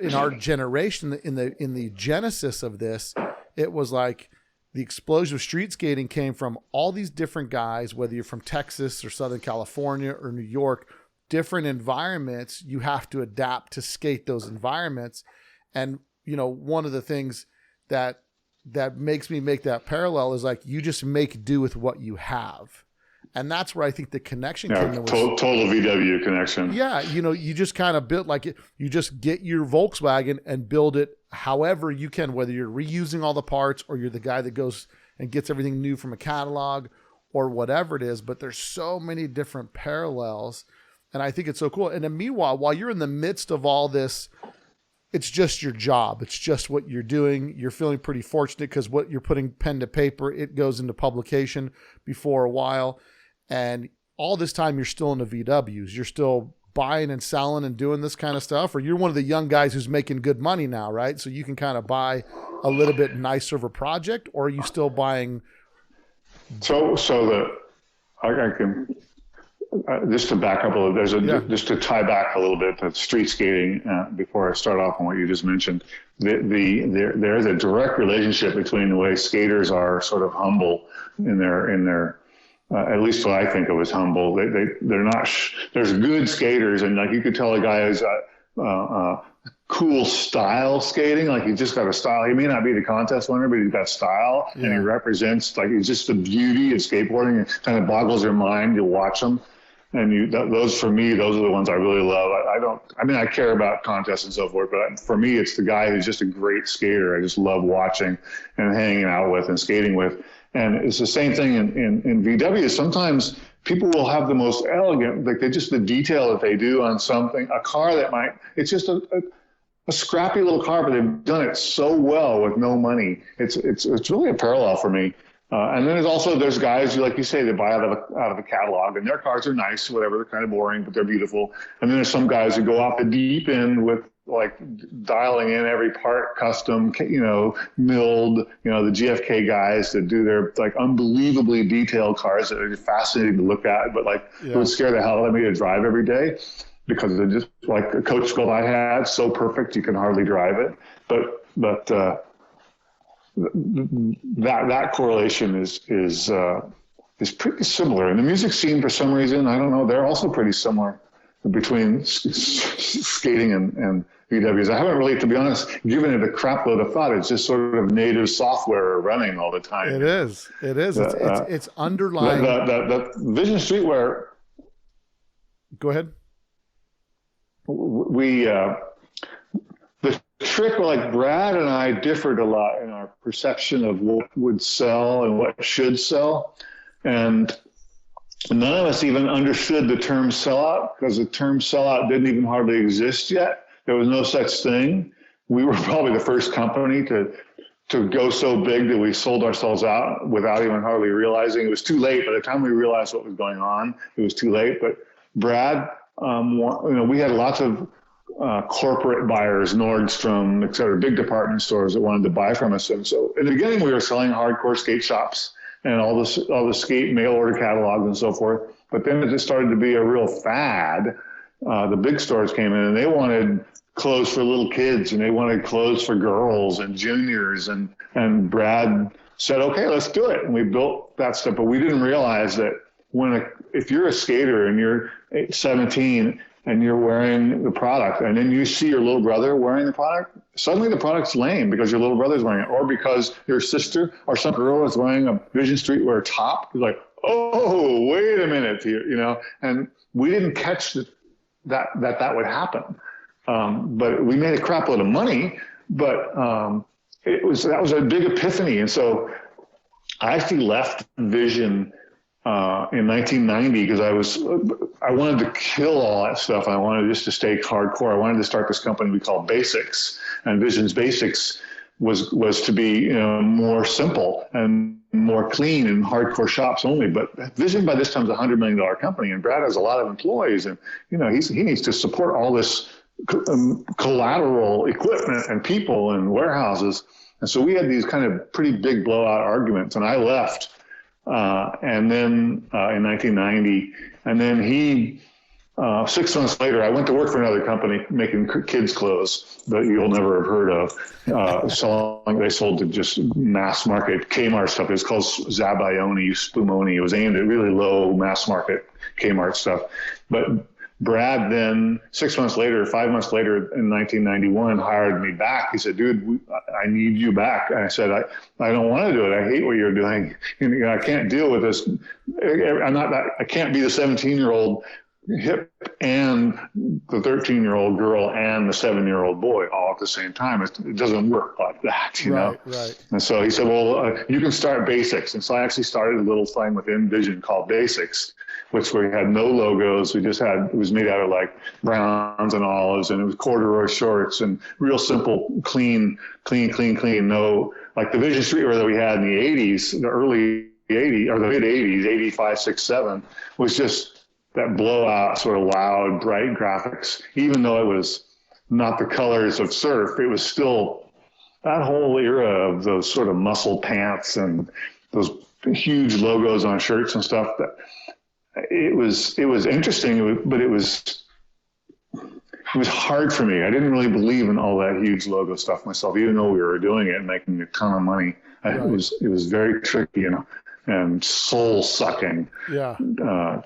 in our generation, in the genesis of this, it was like the explosion of street skating came from all these different guys, whether you're from Texas or Southern California or New York, different environments. You have to adapt to skate those environments. And, you know, one of the things that makes me make that parallel is like, you just make do with what you have. And that's where I think the connection came. Total VW connection. Yeah. You know, you just kind of built you just get your Volkswagen and build it however you can, whether you're reusing all the parts or you're the guy that goes and gets everything new from a catalog or whatever it is. But there's so many different parallels. And I think it's so cool. And then meanwhile, while you're in the midst of all this, it's just your job. It's just what you're doing. You're feeling pretty fortunate because what you're putting pen to paper, it goes into publication before a while. And all this time you're still in the VWs. You're still buying and selling and doing this kind of stuff, or you're one of the young guys who's making good money now, right? So you can kind of buy a little bit nicer of a project, or are you still buying? I can, just to back up a little, just to tie back a little bit to street skating before I start off on what you just mentioned. There's a direct relationship between the way skaters are sort of humble in their at least what I think of as humble. They're not. There's good skaters, and like you could tell a guy who's cool style skating. Like he's just got a style. He may not be the contest winner, but he's got style, and he represents like it's just the beauty of skateboarding. It kind of boggles your mind. You watch them. And those for me, those are the ones I really love. I care about contests and so forth, but for me, it's the guy who's just a great skater. I just love watching and hanging out with and skating with. And it's the same thing in VW. Sometimes people will have the most elegant, like the detail that they do on something, a car it's just a scrappy little car, but they've done it so well with no money. It's really a parallel for me. And then there's guys, like you say, that buy out of a catalog, and their cars are nice, whatever. They're kind of boring, but they're beautiful. And then there's some guys who go off the deep end with like dialing in every part custom, milled, the GFK guys that do their like unbelievably detailed cars that are fascinating to look at, but it would scare the hell out of me to drive every day because they're just like the coach build I had, so perfect you can hardly drive it. But that correlation is pretty similar. And the music scene, for some reason, I don't know, they're also pretty similar between skating and VWs. I haven't really, to be honest, given it a crap load of thought. It's just sort of native software running all the time. It is. It's underlying. The Vision Streetwear. Go ahead. The trick, like Brad and I differed a lot in our perception of what would sell and what should sell. And none of us even understood the term sellout because the term sellout didn't even hardly exist yet. There was no such thing. We were probably the first company to go so big that we sold ourselves out without even hardly realizing. It was too late. By the time we realized what was going on, it was too late. But Brad, we had lots of corporate buyers, Nordstrom, et cetera, big department stores that wanted to buy from us. And so in the beginning, we were selling hardcore skate shops and all the skate mail order catalogs and so forth. But then it just started to be a real fad. The big stores came in and they wanted clothes for little kids and they wanted clothes for girls and juniors. And Brad said, okay, let's do it. And we built that stuff. But we didn't realize that if you're a skater and you're 17 and you're wearing the product and then you see your little brother wearing the product, suddenly the product's lame because your little brother's wearing it, or because your sister or some girl is wearing a Vision Streetwear top. It's like, oh, wait a minute here, and we didn't catch that would happen. But we made a crap load of money, but that was a big epiphany. And so I actually left Vision in 1990 because I wanted to kill all that stuff. I wanted just to stay hardcore. I wanted to start this company we called Basics, and Vision's Basics was to be more simple and more clean and hardcore shops only. But Vision by this time is a $100 million company, and Brad has a lot of employees, and he needs to support all this collateral equipment and people and warehouses. And so we had these kind of pretty big blowout arguments, and I left. And then in 1990, and then he, 6 months later, I went to work for another company making kids' clothes that you'll never have heard of. They sold to just mass market Kmart stuff. It was called Zabayoni, Spumoni. It was aimed at really low mass market Kmart stuff. But Brad then 6 months later, 5 months later in 1991 hired me back. He said, dude, I need you back. And I said, I don't want to do it. I hate what you're doing. I can't deal with this. I can't be the 17-year-old hip and the 13-year-old girl and the 7-year-old boy all at the same time. It doesn't work like that, you know? Right. And so he said, well, you can start Basics. And so I actually started a little thing within Vision called Basics, which we had no logos. It was made out of like browns and olives, and it was corduroy shorts and real simple, clean. No, like the Vision streetwear that we had in the 80s, the early 80s or the mid 80s, 85, 6, 7, was just that blowout, sort of loud, bright graphics. Even though it was not the colors of surf, it was still that whole era of those sort of muscle pants and those huge logos on shirts and stuff. That it was interesting, but it was hard for me. I didn't really believe in all that huge logo stuff myself, even though we were doing it and making a ton of money. Right. It was very tricky, and soul sucking to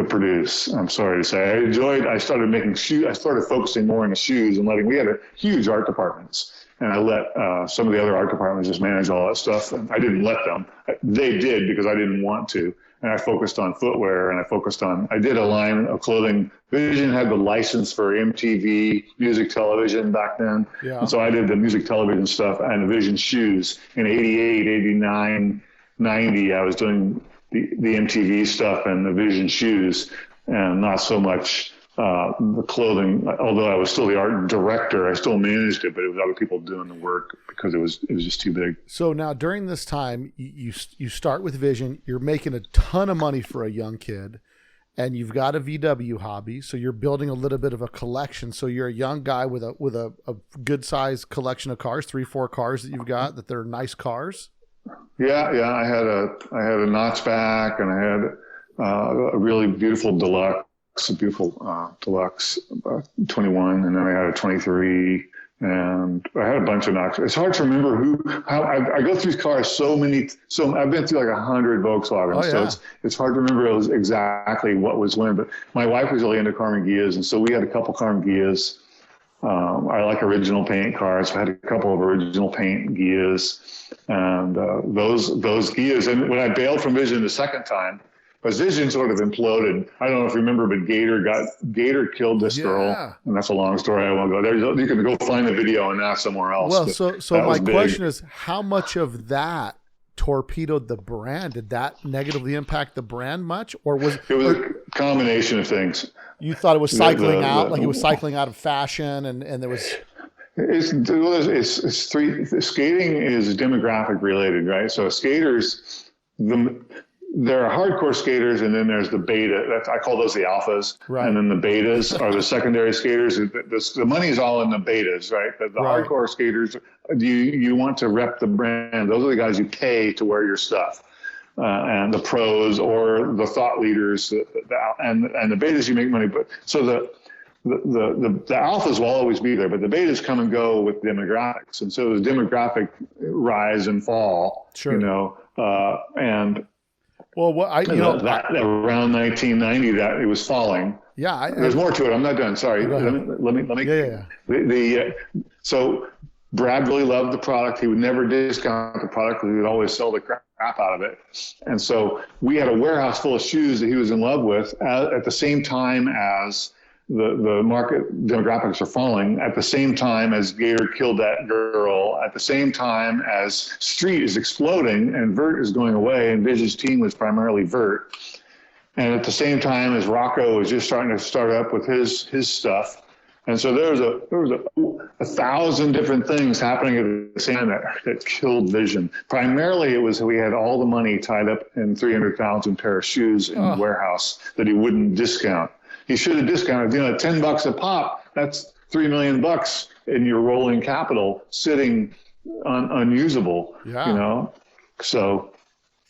produce. I'm sorry to say. I started making shoes. I started focusing more on the shoes and we had a huge art departments, and I let some of the other art departments just manage all that stuff. And I didn't let them. They did because I didn't want to. And I focused on footwear, and I did a line of clothing. Vision had the license for MTV music television back then. Yeah. And so I did the music television stuff and the Vision shoes in 88, 89, 90. I was doing the MTV stuff and the Vision shoes, and not so much the clothing. Although I was still the art director, I still managed it, but it was other people doing the work because it was just too big. So now during this time, you start with Vision. You're making a ton of money for a young kid, and you've got a VW hobby. So you're building a little bit of a collection. So you're a young guy with a good sized collection of cars, 3-4 cars that you've got that they're nice cars. Yeah. I had a notchback, and I had a really beautiful deluxe. A beautiful deluxe 21, and then I had a 23, and I had a bunch of notches. It's hard to remember how I go through cars so I've been through like 100 Volkswagens, so it's hard to remember exactly what was when. But my wife was really into Karmann Ghias, and so we had a couple Karmann Ghias. I like original paint cars. So I had a couple of original paint Ghias, and those Ghias. And when I bailed from Vision the second time, but Vision sort of imploded. I don't know if you remember, but Gator killed this girl, and that's a long story. I won't go there. You can go find the video on that somewhere else. Well, so my question is, how much of that torpedoed the brand? Did that negatively impact the brand much, or was it was a combination of things? You thought it was cycling out, like it was cycling out of fashion, and there was. It's three. Skating is demographic related, right? So skaters, there are hardcore skaters, and then there's the beta. I call those the alphas. Right. And then the betas are the secondary skaters. The money is all in the betas, right? The hardcore skaters, you want to rep the brand. Those are the guys you pay to wear your stuff. And the pros or the thought leaders, and the betas you make money. But so the alphas will always be there, but the betas come and go with demographics. And so the demographic rise and fall, and well, that around 1990, that it was falling. Yeah, there's more to it. I'm not done. Sorry. Let me. Yeah. So Brad really loved the product. He would never discount the product. He would always sell the crap out of it. And so we had a warehouse full of shoes that he was in love with at the same time as the market demographics are falling at the same time as Gator killed that girl, at the same time as Street is exploding and Vert is going away, and Vision's team was primarily Vert, and at the same time as Rocco was just starting to start up with his stuff. And so there was a 1,000 different things happening at the same time that killed Vision. Primarily, it was we had all the money tied up in 300,000 pair of shoes in the warehouse that he wouldn't discount. He should have discounted, $10 a pop. That's $3 million in your rolling capital sitting unusable. Yeah. So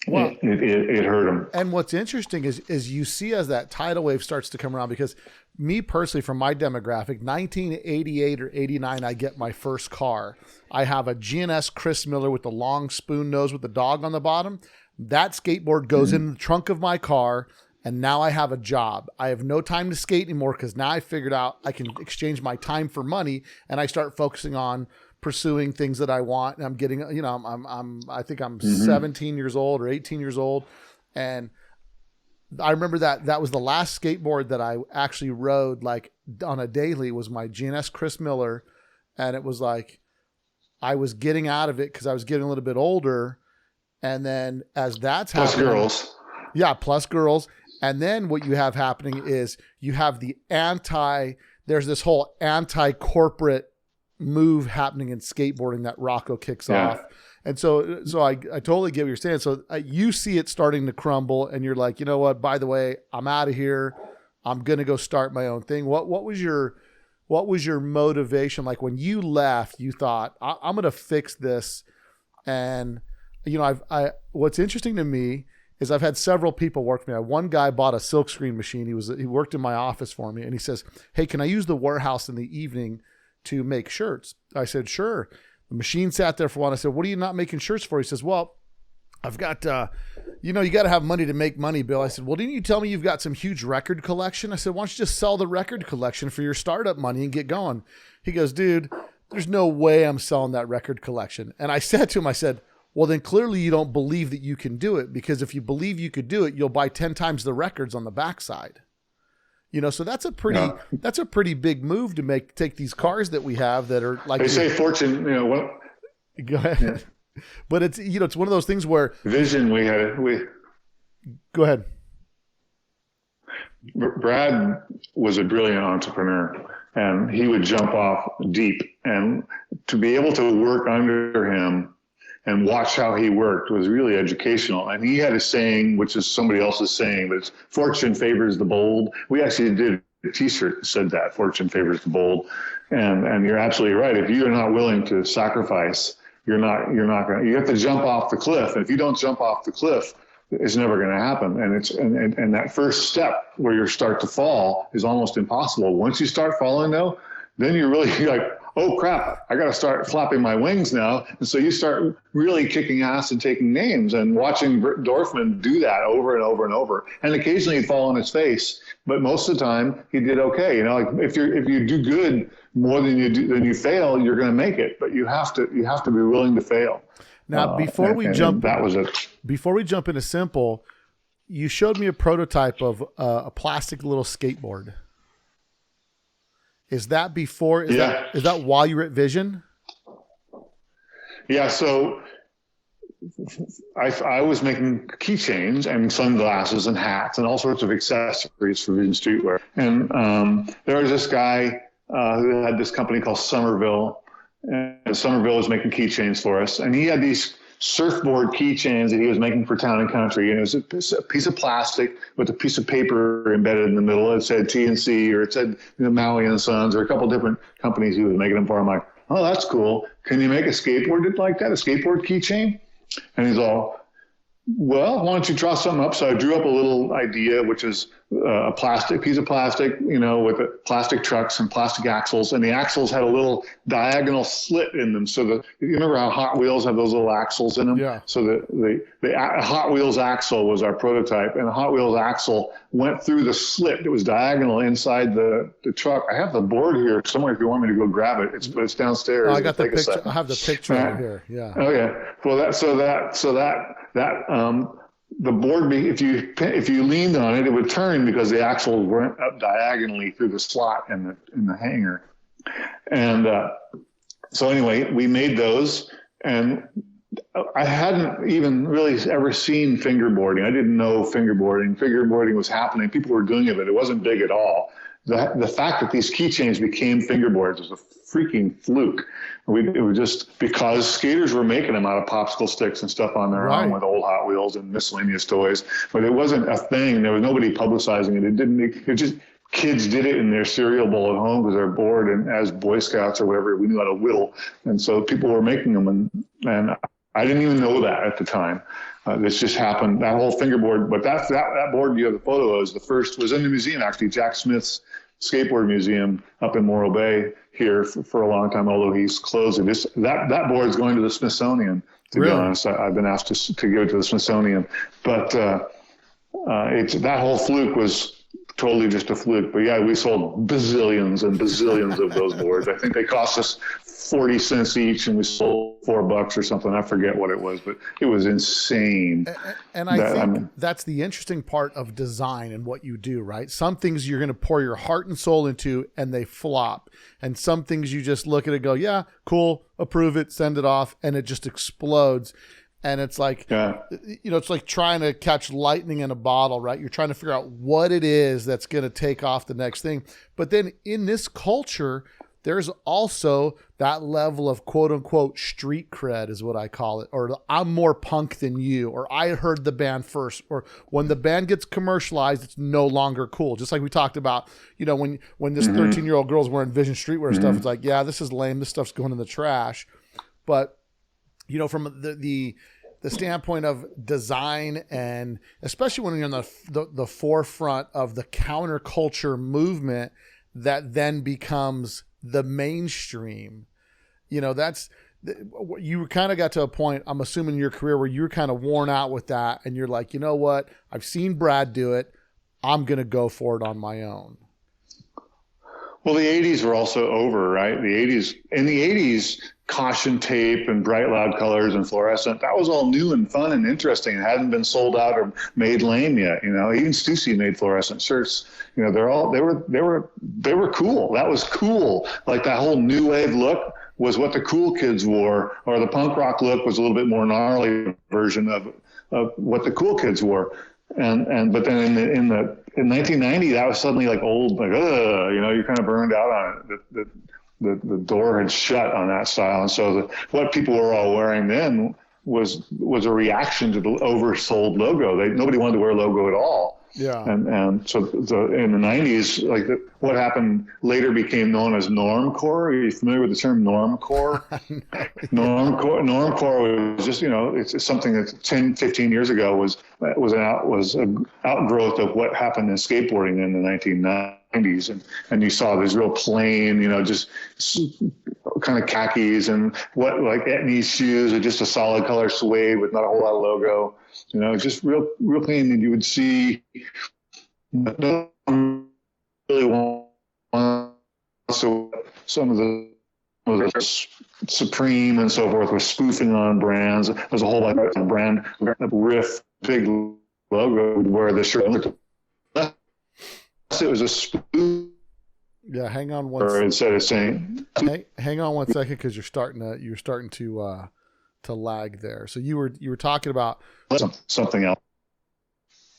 well, it hurt him. And what's interesting is you see as that tidal wave starts to come around, because me personally, from my demographic, 1988 or 89, I get my first car. I have a G&S Chris Miller with the long spoon nose with the dog on the bottom. That skateboard goes in the trunk of my car, and now I have a job. I have no time to skate anymore because now I figured out I can exchange my time for money, and I start focusing on pursuing things that I want. And I'm getting, I think I'm 17 years old or 18 years old. And I remember that was the last skateboard that I actually rode like on a daily, was my G&S Chris Miller. And it was like, I was getting out of it because I was getting a little bit older. And then as that's plus happening, girls. Yeah. Plus girls. And then what you have happening is you have there's this whole anti-corporate move happening in skateboarding that Rocco kicks off. And so I totally get what you're saying. So you see it starting to crumble, and you're like, you know what, by the way, I'm out of here. I'm going to go start my own thing. What was your motivation? Like when you left, you thought, I'm going to fix this. And what's interesting to me is I've had several people work for me. One guy bought a silkscreen machine. He worked in my office for me, and he says, hey, can I use the warehouse in the evening to make shirts? I said, sure. The machine sat there for a while. I said, what are you not making shirts for? He says, well, I've got, you got to have money to make money, Bill. I said, well, didn't you tell me you've got some huge record collection? I said, why don't you just sell the record collection for your startup money and get going? He goes, dude, there's no way I'm selling that record collection. And I said to him, well, then clearly you don't believe that you can do it, because if you believe you could do it, you'll buy 10 times the records on the backside. So that's a pretty big move to take these cars that we have that are like, they say fortune, what? Go ahead. Yeah. But it's, it's one of those things where Vision, go ahead. Brad was a brilliant entrepreneur, and he would jump off deep, and to be able to work under him and watch how he worked was really educational. And he had a saying, which is somebody else's saying, but it's fortune favors the bold. We actually did a t-shirt that said that, fortune favors the bold. And you're absolutely right. If you're not willing to sacrifice, you're not going to, you have to jump off the cliff. And if you don't jump off the cliff, it's never going to happen. And that first step where you start to fall is almost impossible. Once you start falling though, then you're really like, oh crap, I got to start flapping my wings now. And so you start really kicking ass and taking names, and watching Dorfman do that over and over and over. And occasionally he'd fall on his face, but most of the time he did okay. Like if you do good more than you fail, you're going to make it, but you have to be willing to fail. Now, before we jump into Simple, you showed me a prototype of a plastic little skateboard. Is that before? Is that while you were at Vision? Yeah. So I was making keychains and sunglasses and hats and all sorts of accessories for Vision Streetwear. And there was this guy who had this company called Somerville, and Somerville was making keychains for us. And he had these surfboard keychains that he was making for Town and Country, and it was a piece of plastic with a piece of paper embedded in the middle. It said TNC, or it said Maui and Sons, or a couple different companies he was making them for. I'm like, oh, that's cool. Can you make a skateboard like that, a skateboard keychain? And he's all, well, why don't you draw something up? So I drew up a little idea, which is a piece of plastic, with plastic trucks and plastic axles. And the axles had a little diagonal slit in them. So you remember how Hot Wheels have those little axles in them? Yeah. So the Hot Wheels axle was our prototype. And the Hot Wheels axle went through the slit. It was diagonal inside the truck. I have the board here somewhere if you want me to go grab it. It's downstairs. Oh, I got the picture. I have the picture right here. Yeah. Okay. Well, the board, if you leaned on it, it would turn because the axles weren't up diagonally through the slot in the hanger. And so anyway, we made those, and I hadn't even really ever seen fingerboarding. I didn't know fingerboarding. Fingerboarding was happening. People were doing it, but it wasn't big at all. The fact that these keychains became fingerboards was a freaking fluke. It was just because skaters were making them out of popsicle sticks and stuff on their own with old Hot Wheels and miscellaneous toys, but it wasn't a thing. There was nobody publicizing it. It just kids did it in their cereal bowl at home because they're bored, and as Boy Scouts or whatever, we knew how to whittle, and so people were making them, and I didn't even know that at the time. This just happened. That whole fingerboard, but that board you have the photo of, was in the museum actually, Jack Smith's skateboard museum up in Morro Bay here for a long time, although he's closed it. That board's going to the Smithsonian, to be honest. I've been asked to give it to the Smithsonian, but that whole fluke was totally just a fluke. But yeah, we sold bazillions and bazillions of those boards. I think they cost us 40 cents each, and we sold $4 or something. I forget what it was, but it was insane. And I think that's the interesting part of design and what you do, right? Some things you're going to pour your heart and soul into and they flop. And some things you just look at it and go, yeah, cool, approve it, send it off, and it just explodes. And it's like, it's like trying to catch lightning in a bottle, right? You're trying to figure out what it is that's going to take off the next thing. But then in this culture, there's also that level of quote unquote street cred is what I call it, or I'm more punk than you, or I heard the band first, or when the band gets commercialized, it's no longer cool. Just like we talked about, when this 13-year-old girl's wearing Vision Streetwear stuff, it's like, yeah, this is lame. This stuff's going in the trash. But, from the standpoint of design, and especially when you're on the forefront of the counterculture movement that then becomes the mainstream, that's, you kind of got to a point, I'm assuming in your career, where you were kind of worn out with that, and you're like, you know what, I've seen Brad do it, I'm going to go for it on my own. Well, the 80s were also over, right? In the 80s, caution tape and bright loud colors and fluorescent, that was all new and fun and interesting. It hadn't been sold out or made lame yet. Even Stussy made fluorescent shirts. They were cool. That was cool. Like that whole new wave look was what the cool kids wore, or the punk rock look was a little bit more gnarly version of what the cool kids wore. But then in 1990, that was suddenly like old, like, you're kind of burned out on it. The door had shut on that style. And so what people were all wearing then was a reaction to the oversold logo. Nobody wanted to wear a logo at all. Yeah. And so in the 90s, what happened later became known as normcore. Are you familiar with the term normcore? Normcore was just, it's something that 10, 15 years ago was an outgrowth of what happened in skateboarding in the 1990s. And you saw this real plain, just kind of khakis and like Etnies shoes, or just a solid color suede with not a whole lot of logo. Just real clean, and you would see no one really wants so some of the Supreme and so forth was spoofing on brands. There's a whole lot of brand riff, big logo where the shirt looked. It was a spoof. Yeah, hang on one. Or instead of saying, hang on one second, because you're starting to lag there. So you were talking about something else.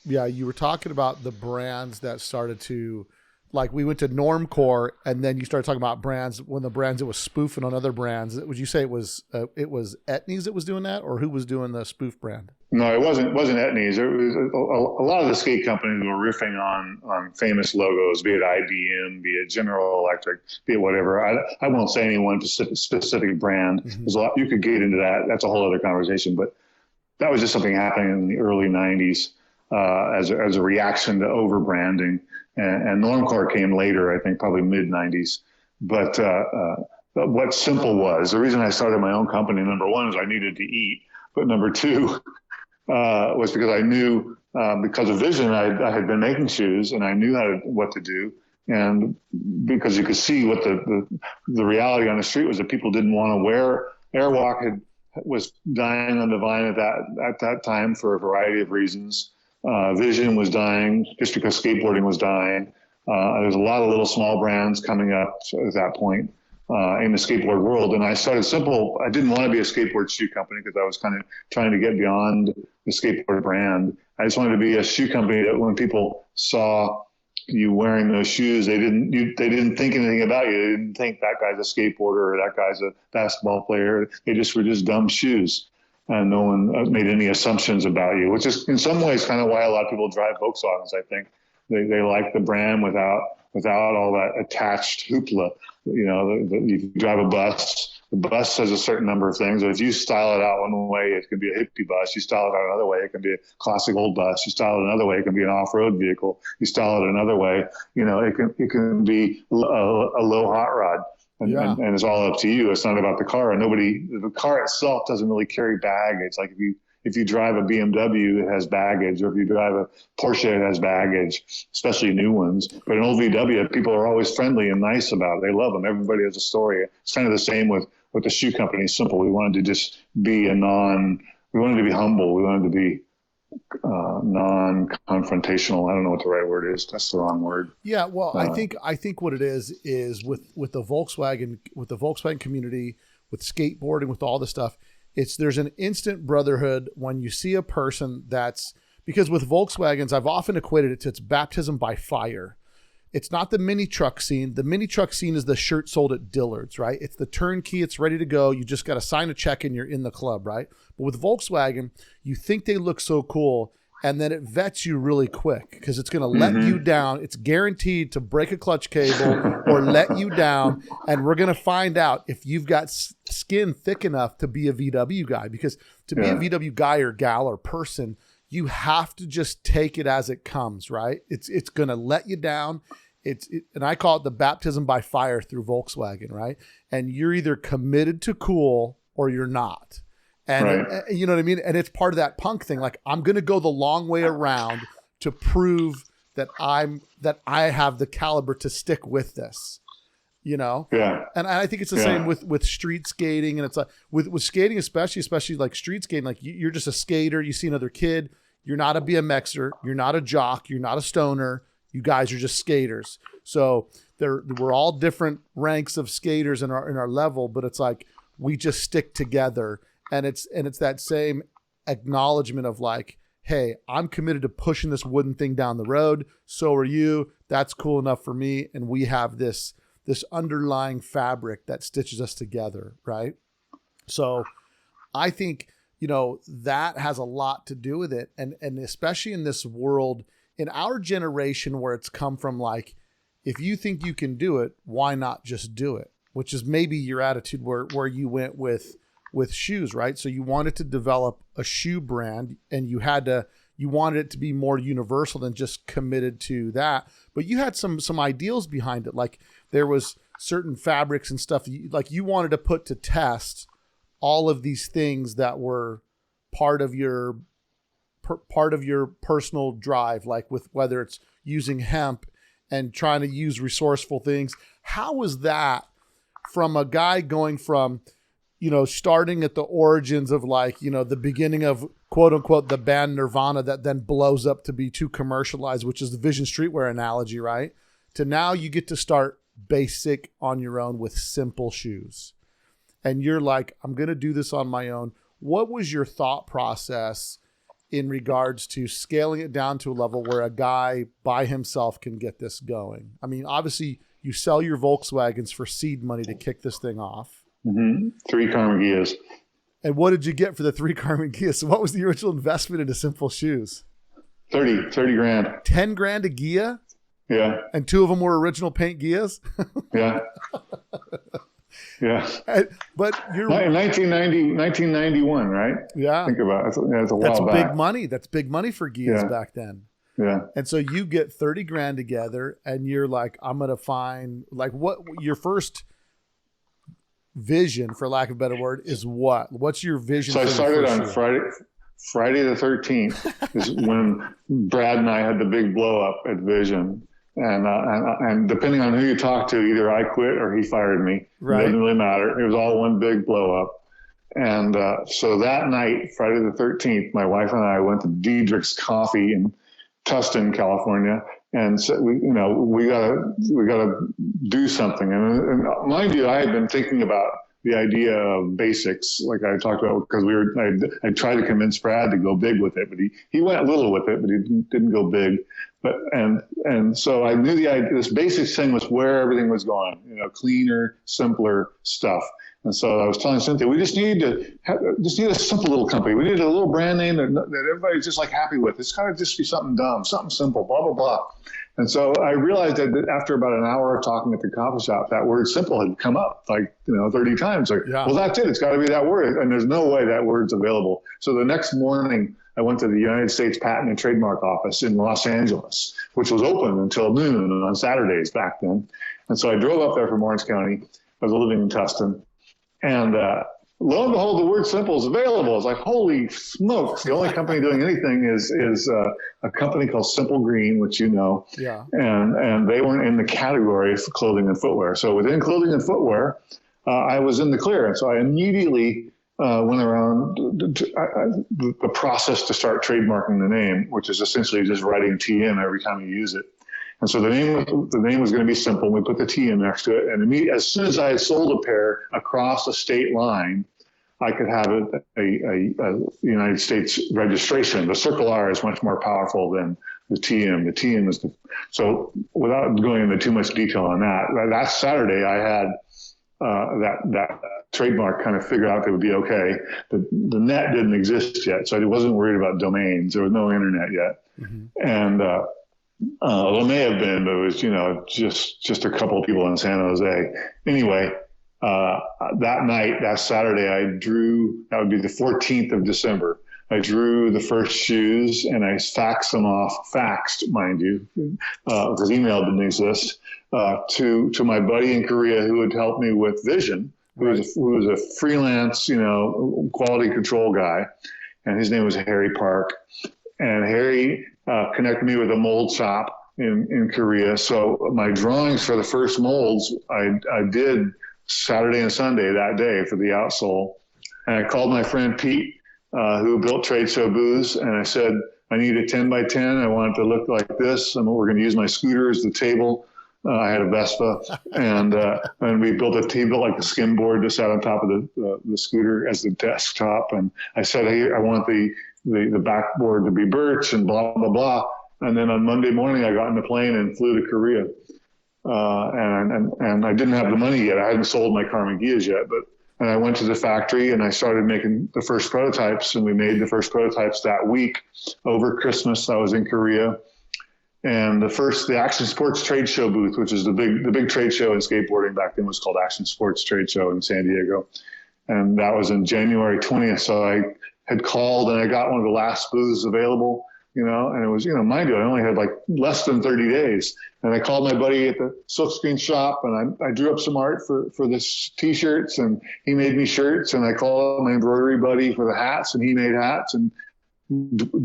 Yeah, you were talking about the brands that started to, like, we went to normcore, and then you started talking about brands, when the brands that was spoofing on other brands. Would you say it was Etnies that was doing that, or who was doing the spoof brand? No, it wasn't Etnies. It was a lot of the skate companies were riffing on famous logos, be it IBM, be it General Electric, be it whatever. I won't say any one specific brand. Mm-hmm. There's a lot, you could get into that. That's a whole other conversation. But that was just something happening in the early 90s as a reaction to over branding. And normcore came later, I think probably mid 90s. But what Simple was, the reason I started my own company, number one, is I needed to eat. But number two was because I knew, because of vision, I had been making shoes, and I knew what to do. And because you could see what the reality on the street was, that people didn't want to wear. Airwalk was dying on the vine at that time for a variety of reasons. Vision was dying just because skateboarding was dying. There's a lot of little small brands coming up at that point in the skateboard world. And I started simple. I didn't want to be a skateboard shoe company because I was kind of trying to get beyond the skateboard brand. I just wanted to be a shoe company that when people saw you wearing those shoes, they didn't think anything about you. They didn't think that guy's a skateboarder or that guy's a basketball player. They just were just dumb shoes. And no one made any assumptions about you, which is in some ways kind of why a lot of people drive Volkswagens. I think they like the brand without all that attached hoopla. You know, you drive a bus. The bus has a certain number of things. If you style it out one way, it can be a hippie bus. You style it out another way, it can be a classic old bus. You style it another way, it can be an off-road vehicle. You style it another way, you know, it can be a low hot rod. And it's all up to you. It's not about the car. The car itself doesn't really carry baggage. Like if you drive a BMW, it has baggage, or if you drive a Porsche, it has baggage, especially new ones. But an old VW, people are always friendly and nice about it. They love them. Everybody has a story. It's kind of the same with the shoe company. Simple. We wanted to just be we wanted to be humble. We wanted to be non-confrontational. I don't know what the right word is. That's the wrong word. Yeah. Well, I think what it is with the Volkswagen community, with skateboarding, with all this stuff, there's an instant brotherhood when you see a person because with Volkswagens, I've often equated it to it's baptism by fire. It's not the mini truck scene. The mini truck scene is the shirt sold at Dillard's, right? It's the turnkey. It's ready to go. You just got to sign a check and you're in the club, right? But with Volkswagen, you think they look so cool, and then it vets you really quick because it's going to let you down. It's guaranteed to break a clutch cable or let you down, and we're going to find out if you've got skin thick enough to be a VW guy. Because to be a VW guy or gal or person, you have to just take it as it comes, right? It's going to let you down. And I call it the baptism by fire through Volkswagen, right? And you're either committed to cool or you're not. And you know what I mean? And it's part of that punk thing. Like, I'm going to go the long way around to prove that I have the caliber to stick with this, you know? Yeah. And I think it's the same with street skating. And it's like with skating, especially like street skating, like you're just a skater. You see another kid. You're not a BMXer. You're not a jock. You're not a stoner. You guys are just skaters. So we're all different ranks of skaters in our level, but it's like, we just stick together. And it's that same acknowledgement of like, hey, I'm committed to pushing this wooden thing down the road. So are you. That's cool enough for me. And we have this underlying fabric that stitches us together, right? So I think, you know, that has a lot to do with it. And especially in this world, in our generation, where it's come from like, if you think you can do it, why not just do it? Which is maybe your attitude where you went with shoes, right? So you wanted to develop a shoe brand, and you wanted it to be more universal than just committed to that. But you had some ideals behind it. Like there was certain fabrics and stuff you wanted to put to test all of these things that were part of your personal drive, like with whether it's using hemp and trying to use resourceful things. How was that from a guy going from, you know, starting at the origins of like, you know, the beginning of quote unquote the band Nirvana that then blows up to be too commercialized, which is the Vision Streetwear analogy, right? To now you get to start basic on your own with simple shoes. And you're like, I'm going to do this on my own. What was your thought process in regards to scaling it down to a level where a guy by himself can get this going? I mean, obviously you sell your Volkswagens for seed money to kick this thing off. Mm-hmm. 3 Karmann Ghias. And what did you get for the 3 Karmann Ghias? So what was the original investment into simple shoes? 30 grand. 10 grand a Ghia? Yeah. And 2 of them were original paint Ghias? Yeah. Yeah. But you're 1991, right? Yeah. Think about it. That's a while back. That's big money. That's big money for Ghias back then. Yeah. And so you get 30 grand together, and you're like, I'm going to find like what your first vision, for lack of a better word, is what? What's your vision? So I started on Friday the 13th is when Brad and I had the big blow up at Vision. And depending on who you talk to, either I quit or he fired me. Right. It didn't really matter. It was all one big blow up. And so that night, Friday the 13th, my wife and I went to Diedrich's Coffee in Tustin, California, and said, we gotta do something. And mind you, I had been thinking about the idea of basics, like I talked about, because I tried to convince Brad to go big with it, but he went little with it, but he didn't go big. But and so I knew the idea. This basics thing was where everything was going, cleaner, simpler stuff. And so I was telling Cynthia, we just need a simple little company. We need a little brand name that everybody's just like happy with. It's got to just be something dumb, something simple, blah, blah, blah. And so I realized that after about an hour of talking at the coffee shop, that word simple had come up 30 times. Well, that's it. It's got to be that word. And there's no way that word's available. So the next morning, I went to the United States Patent and Trademark Office in Los Angeles, which was open until noon on Saturdays back then. And so I drove up there from Orange County. I was living in Tustin. And lo and behold, the word simple is available. It's like, holy smokes. The only company doing anything is a company called Simple Green, which Yeah. And they weren't in the category for clothing and footwear. So within clothing and footwear, I was in the clear. And so I immediately went around the process to start trademarking the name, which is essentially just writing TM every time you use it. And so the name was going to be simple. We put the T in next to it. And as soon as I had sold a pair across a state line, I could have a United States registration. The Circle R is much more powerful than the TM. The TM is so without going into too much detail on that Saturday I had that trademark kind of figured out that it would be okay. The net didn't exist yet, so I wasn't worried about domains. There was no internet yet. Mm-hmm. And well, it may have been, but it was, just a couple of people in San Jose. Anyway, that night, that Saturday, I drew, that would be the 14th of December. I drew the first shoes and I faxed, mind you, because email didn't exist, to my buddy in Korea who had helped me with Vision, who was a freelance, quality control guy. And his name was Harry Park. And Harry connected me with a mold shop in Korea. So my drawings for the first molds, I did Saturday and Sunday that day for the outsole. And I called my friend Pete, who built Trade Show Booths, and I said, I need a 10 by 10. I want it to look like this. And we're going to use my scooter as the table. I had a Vespa, and we built like the skim board that sat on top of the scooter as the desktop. And I said, hey, I want the backboard to be birch and blah, blah, blah. And then on Monday morning, I got in the plane and flew to Korea. And I didn't have the money yet. I hadn't sold my Karmann Ghias yet, and I went to the factory and I started making the first prototypes, and we made the first prototypes that week. Over Christmas, I was in Korea. And the Action Sports Trade Show booth, which is the big trade show in skateboarding back then, was called Action Sports Trade Show in San Diego. And that was in January 20th. So I had called and I got one of the last booths available, and it was, mind you, I only had like less than 30 days. And I called my buddy at the silkscreen shop and I drew up some art for this t-shirts, and he made me shirts. And I called my embroidery buddy for the hats, and he made hats. And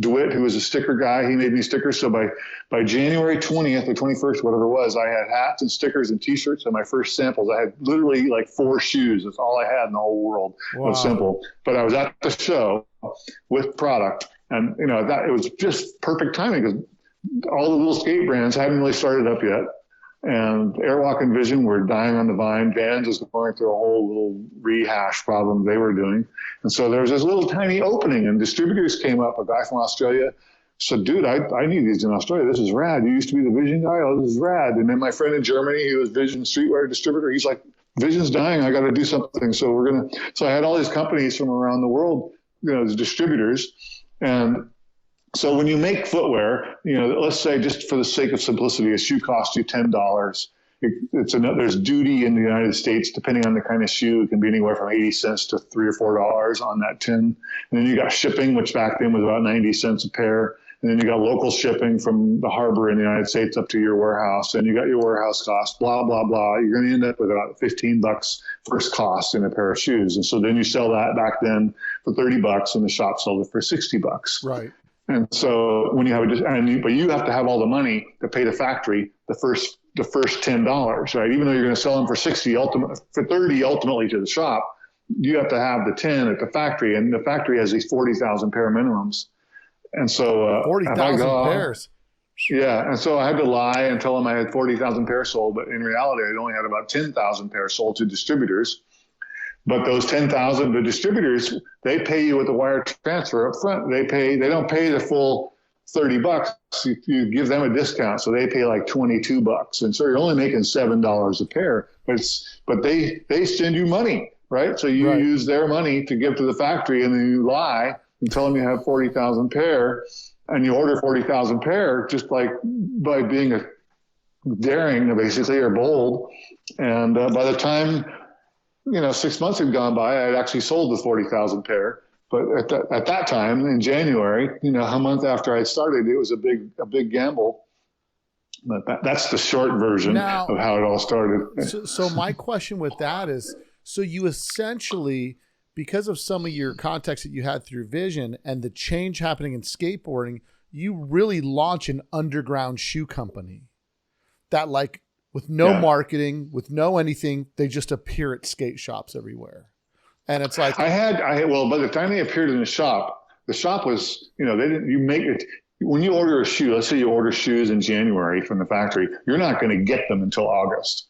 DeWitt, who was a sticker guy, he made me stickers. So by January 20th or 21st, whatever it was, I had hats and stickers and t-shirts and my first samples. I had literally like 4 shoes. That's all I had in the whole world. Wow. Was simple. But I was at the show with product, and that it was just perfect timing because all the little skate brands hadn't really started up yet. And Airwalk and Vision were dying on the vine. Vans was going through a whole little rehash problem they were doing. And so there was this little tiny opening, and distributors came up. A guy from Australia said, dude, I need these in Australia. This is rad. You used to be the Vision guy? Oh, this is rad. And then my friend in Germany, who was Vision streetwear distributor, he's like, Vision's dying. I got to do something. So I had all these companies from around the world, as distributors. And so when you make footwear, let's say just for the sake of simplicity, a shoe costs you $10. There's duty in the United States, depending on the kind of shoe. It can be anywhere from 80 cents to $3 or $4 on that tin. And then you got shipping, which back then was about 90 cents a pair. And then you got local shipping from the harbor in the United States up to your warehouse. And you got your warehouse cost, blah, blah, blah. You're going to end up with about $15 first cost in a pair of shoes. And so then you sell that back then for $30, and the shop sold it for $60. Right. And so when you have but you have to have all the money to pay the factory the first $10, right? Even though you're going to sell them for $30 ultimately to the shop, you have to have the 10 at the factory, and the factory has these 40,000 pair minimums. And so 40,000 pairs. Yeah. And so I had to lie and tell them I had 40,000 pairs sold, but in reality, I only had about 10,000 pairs sold to distributors. But those 10,000, the distributors, they pay you with a wire transfer up front. They don't pay the full $30. You give them a discount, so they pay like $22, and so you're only making $7 a pair. But they send you money, right? So you use their money to give to the factory, and then you lie and tell them you have 40,000 pair, and you order 40,000 pair just by being daring, basically, or bold. And by the time 6 months had gone by, I had actually sold the 40,000 pair. But at that time in January, a month after I started, it was a big gamble. But that's the short version of how it all started. So my question with that is, so you essentially, because of some of your contacts that you had through Vision and the change happening in skateboarding, you really launch an underground shoe company that, like, with no marketing, with no anything, they just appear at skate shops everywhere. And it's like, well, by the time they appeared in the shop was, they didn't, you make it, when you order a shoe, let's say you order shoes in January from the factory, you're not going to get them until August.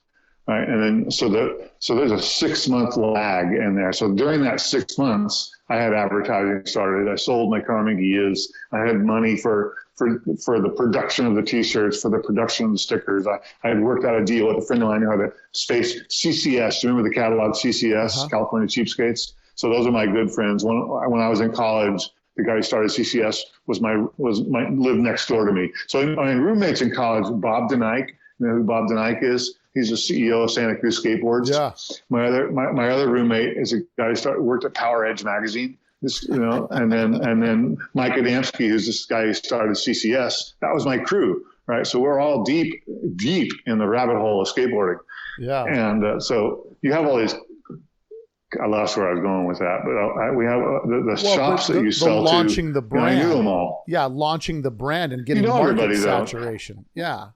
Right. And then, so there's a 6 month lag in there. So during that 6 months, I had advertising started. I sold my Karmann Ghias. I had money for the production of the t-shirts, for the production of the stickers. I had worked out a deal with a friend of mine who had a space CCS. Do you remember the catalog CCS, California Cheapskates? So those are my good friends. When I was in college, the guy who started CCS lived next door to me. So my roommates in college, Bob DeNike, you know who Bob DeNike is? He's the CEO of Santa Cruz Skateboards. Yeah. My other roommate is a guy who worked at Power Edge magazine. And then Mike Adamski, who's this guy who started CCS. That was my crew, right? So we're all deep in the rabbit hole of skateboarding. Yeah. And so you have all these. I lost where I was going with that, but we have the shops that you sell to. Launching the brand. I knew them all. Yeah, launching the brand and getting market saturation. Yeah.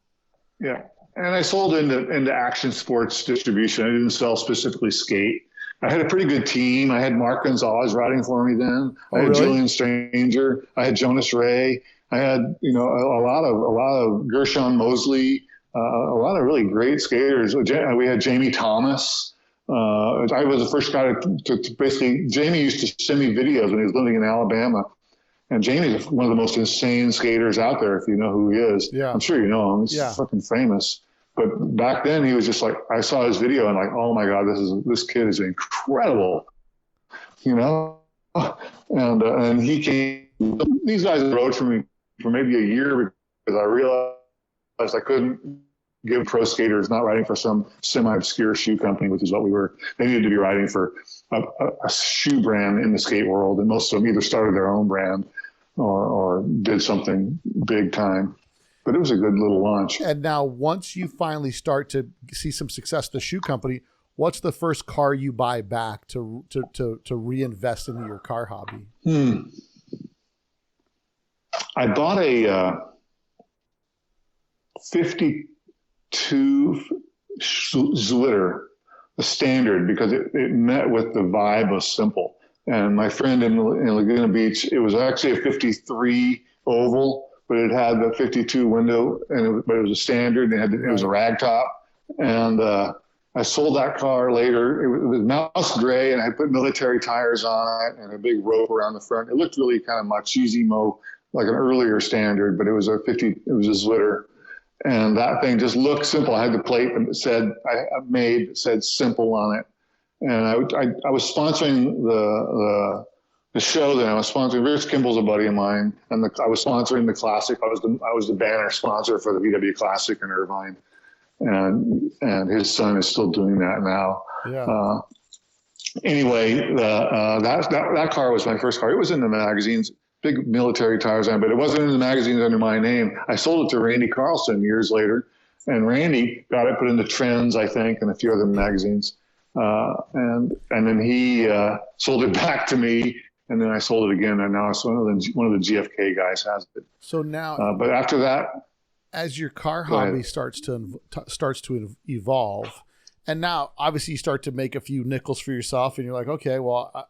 Yeah. And I sold into action sports distribution. I didn't sell specifically skate. I had a pretty good team. I had Mark Gonzalez riding for me then. I had Julian Stranger. I had Jonas Ray. I had, a lot of Gershon Mosley, a lot of really great skaters. We had Jamie Thomas. I was the first guy to basically, Jamie used to send me videos when he was living in Alabama. And Jamie's one of the most insane skaters out there, if you know who he is. Yeah. I'm sure you know him. He's fucking famous. But back then he was just like, I saw his video and like, oh my God, this kid is incredible. And he came, these guys rode for me for maybe a year because I realized I couldn't give pro skaters not riding for some semi-obscure shoe company, which is what we were. They needed to be riding for a shoe brand in the skate world. And most of them either started their own brand or did something big time. But it was a good little launch. And now once you finally start to see some success at the shoe company, what's the first car you buy back to reinvest into your car hobby? I bought a 52 Zwitter, a standard, because it met with the vibe of simple. And my friend in Laguna Beach, it was actually a 53 oval, but it had the 52 window, but it was a standard. It was a rag top. And I sold that car later. It was mouse gray, and I put military tires on it and a big rope around the front. It looked really kind of machismo, like an earlier standard, but it was a Zwitter. And that thing just looked simple. I had the plate that said said simple on it. And I was sponsoring the show that I was sponsoring. Rich Kimball's a buddy of mine, and I was sponsoring the Classic. I was the banner sponsor for the VW Classic in Irvine, and his son is still doing that now. Yeah. Anyway, that car was my first car. It was in the magazines, big military tires on, but it wasn't in the magazines under my name. I sold it to Randy Carlson years later, and Randy got it put into Trends, I think, and a few other magazines. And then he sold it back to me, and then I sold it again, and now it's one of the GFK guys has it. So now, but after that, as your car hobby starts to evolve, And now obviously you start to make a few nickels for yourself and you're like, okay, well,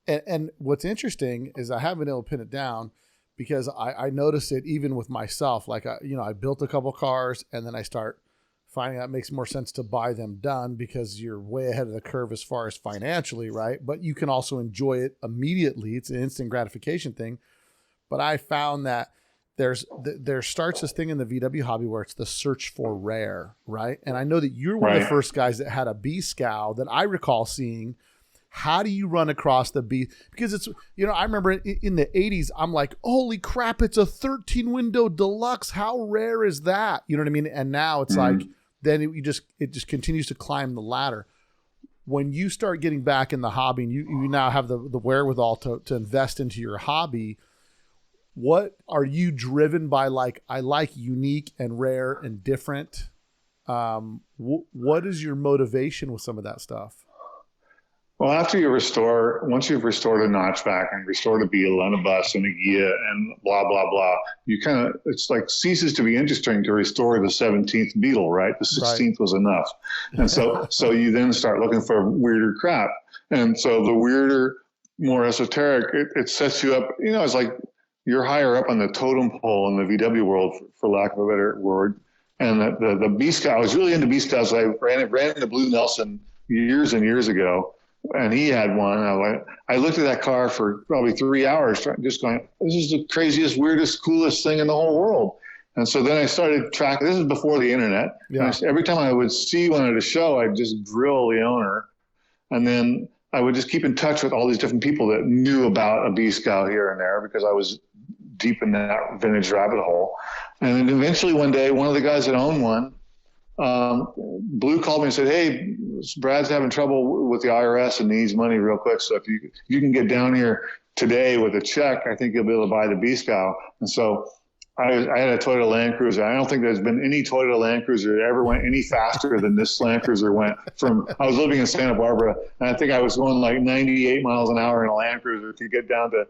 and what's interesting is I haven't been able to pin it down because I noticed it even with myself. Like, I built a couple cars and then I start finding out it makes more sense to buy them done because you're way ahead of the curve as far as financially, right? But you can also enjoy it immediately. It's an instant gratification thing. But I found that there starts this thing in the VW hobby where it's the search for rare, right? And I know that you're one of the first guys that had a B-Scow that I recall seeing. How do you run across the B? Because it's, I remember in the 80s, I'm like, holy crap, it's a 13 window deluxe. How rare is that? You know what I mean? And now it's like, then it just continues to climb the ladder. When you start getting back in the hobby and you now have the wherewithal to invest into your hobby, what are you driven by? Like, I like unique and rare and different. What is your motivation with some of that stuff? Well, once you've restored a notchback and restored a Beetle and a bus and a Ghia and blah, blah, blah, it's like ceases to be interesting to restore the 17th Beetle, right? The 16th was enough. And so you then start looking for weirder crap. And so the weirder, more esoteric, it sets you up, it's like you're higher up on the totem pole in the VW world, for lack of a better word. And the B-Scow, I was really into B-Scows. I ran into Blue Nelson years and years ago. And he had one. I looked at that car for probably 3 hours, just going, this is the craziest, weirdest, coolest thing in the whole world. And so then I started tracking. This is before the internet. Yeah. Every time I would see one at a show, I'd just drill the owner. And then I would just keep in touch with all these different people that knew about a B-Scow here and there because I was deep in that vintage rabbit hole. And then eventually one day, one of the guys that owned one, Blue called me and said, hey, Brad's having trouble with the IRS and needs money real quick. So if you can get down here today with a check, I think you'll be able to buy the B-Scow. And so I had a Toyota Land Cruiser. I don't think there's been any Toyota Land Cruiser that ever went any faster than this Land Cruiser went I was living in Santa Barbara, and I think I was going like 98 miles an hour in a Land Cruiser to get down to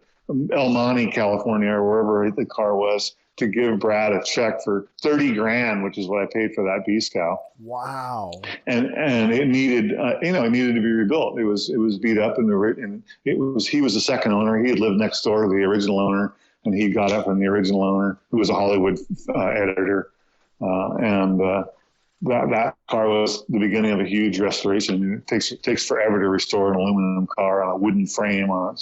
El Monte, California, or wherever the car was, to give Brad a check for $30,000, which is what I paid for that B-Scow. Wow. And it needed, it needed to be rebuilt. It was beat up and he was the second owner. He had lived next door to the original owner, and he got up from the original owner, who was a Hollywood editor. That car was the beginning of a huge restoration. It takes forever to restore an aluminum car on a wooden frame, on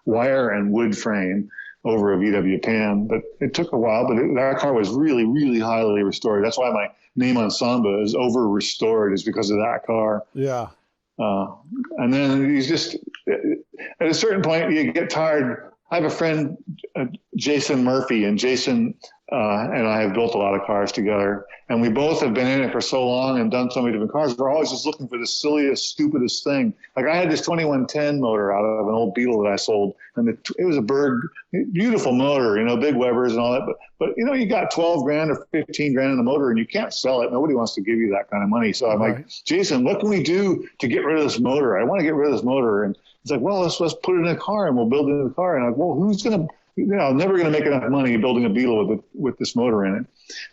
wire and wood frame over a VW pan. But it took a while, but that car was really, really highly restored. That's why my name on Samba is Over Restored, is because of that car. Yeah. And then you just, at a certain point, you get tired. I have a friend, Jason Murphy, and Jason and I have built a lot of cars together, and we both have been in it for so long and done so many different cars. We're always just looking for the silliest, stupidest thing. Like I had this 2110 motor out of an old Beetle that I sold, and it was a Berg, beautiful motor, big Webers and all that. But you got $12,000 or $15,000 in the motor, and you can't sell it. Nobody wants to give you that kind of money. So I'm like, Jason, what can we do to get rid of this motor? I want to get rid of this motor. And he's like, well, let's put it in a car and we'll build it in the car. And I'm like, well, who's going to, I'm never going to make enough money building a Beetle with this motor in it.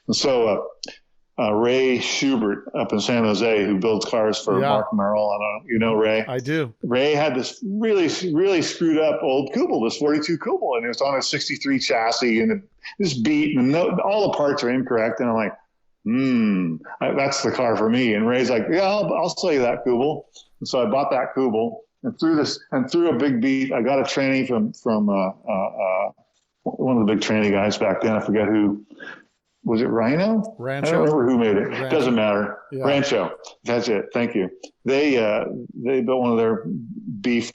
And so Ray Schubert up in San Jose, who builds cars for Mark Merrill. I don't know, Ray? I do. Ray had this really, really screwed up old Kubel, this 42 Kubel, and it was on a 63 chassis, and it was beat, and all the parts are incorrect. And I'm like, that's the car for me. And Ray's like, yeah, I'll sell you that Kubel. And so I bought that Kubel. And through a big beat, I got a tranny from one of the big tranny guys back then. I forget who. Was it Rancho? I don't remember who made it. Rancho. Doesn't matter. Yeah. Rancho. That's it. Thank you. They built one of their beef,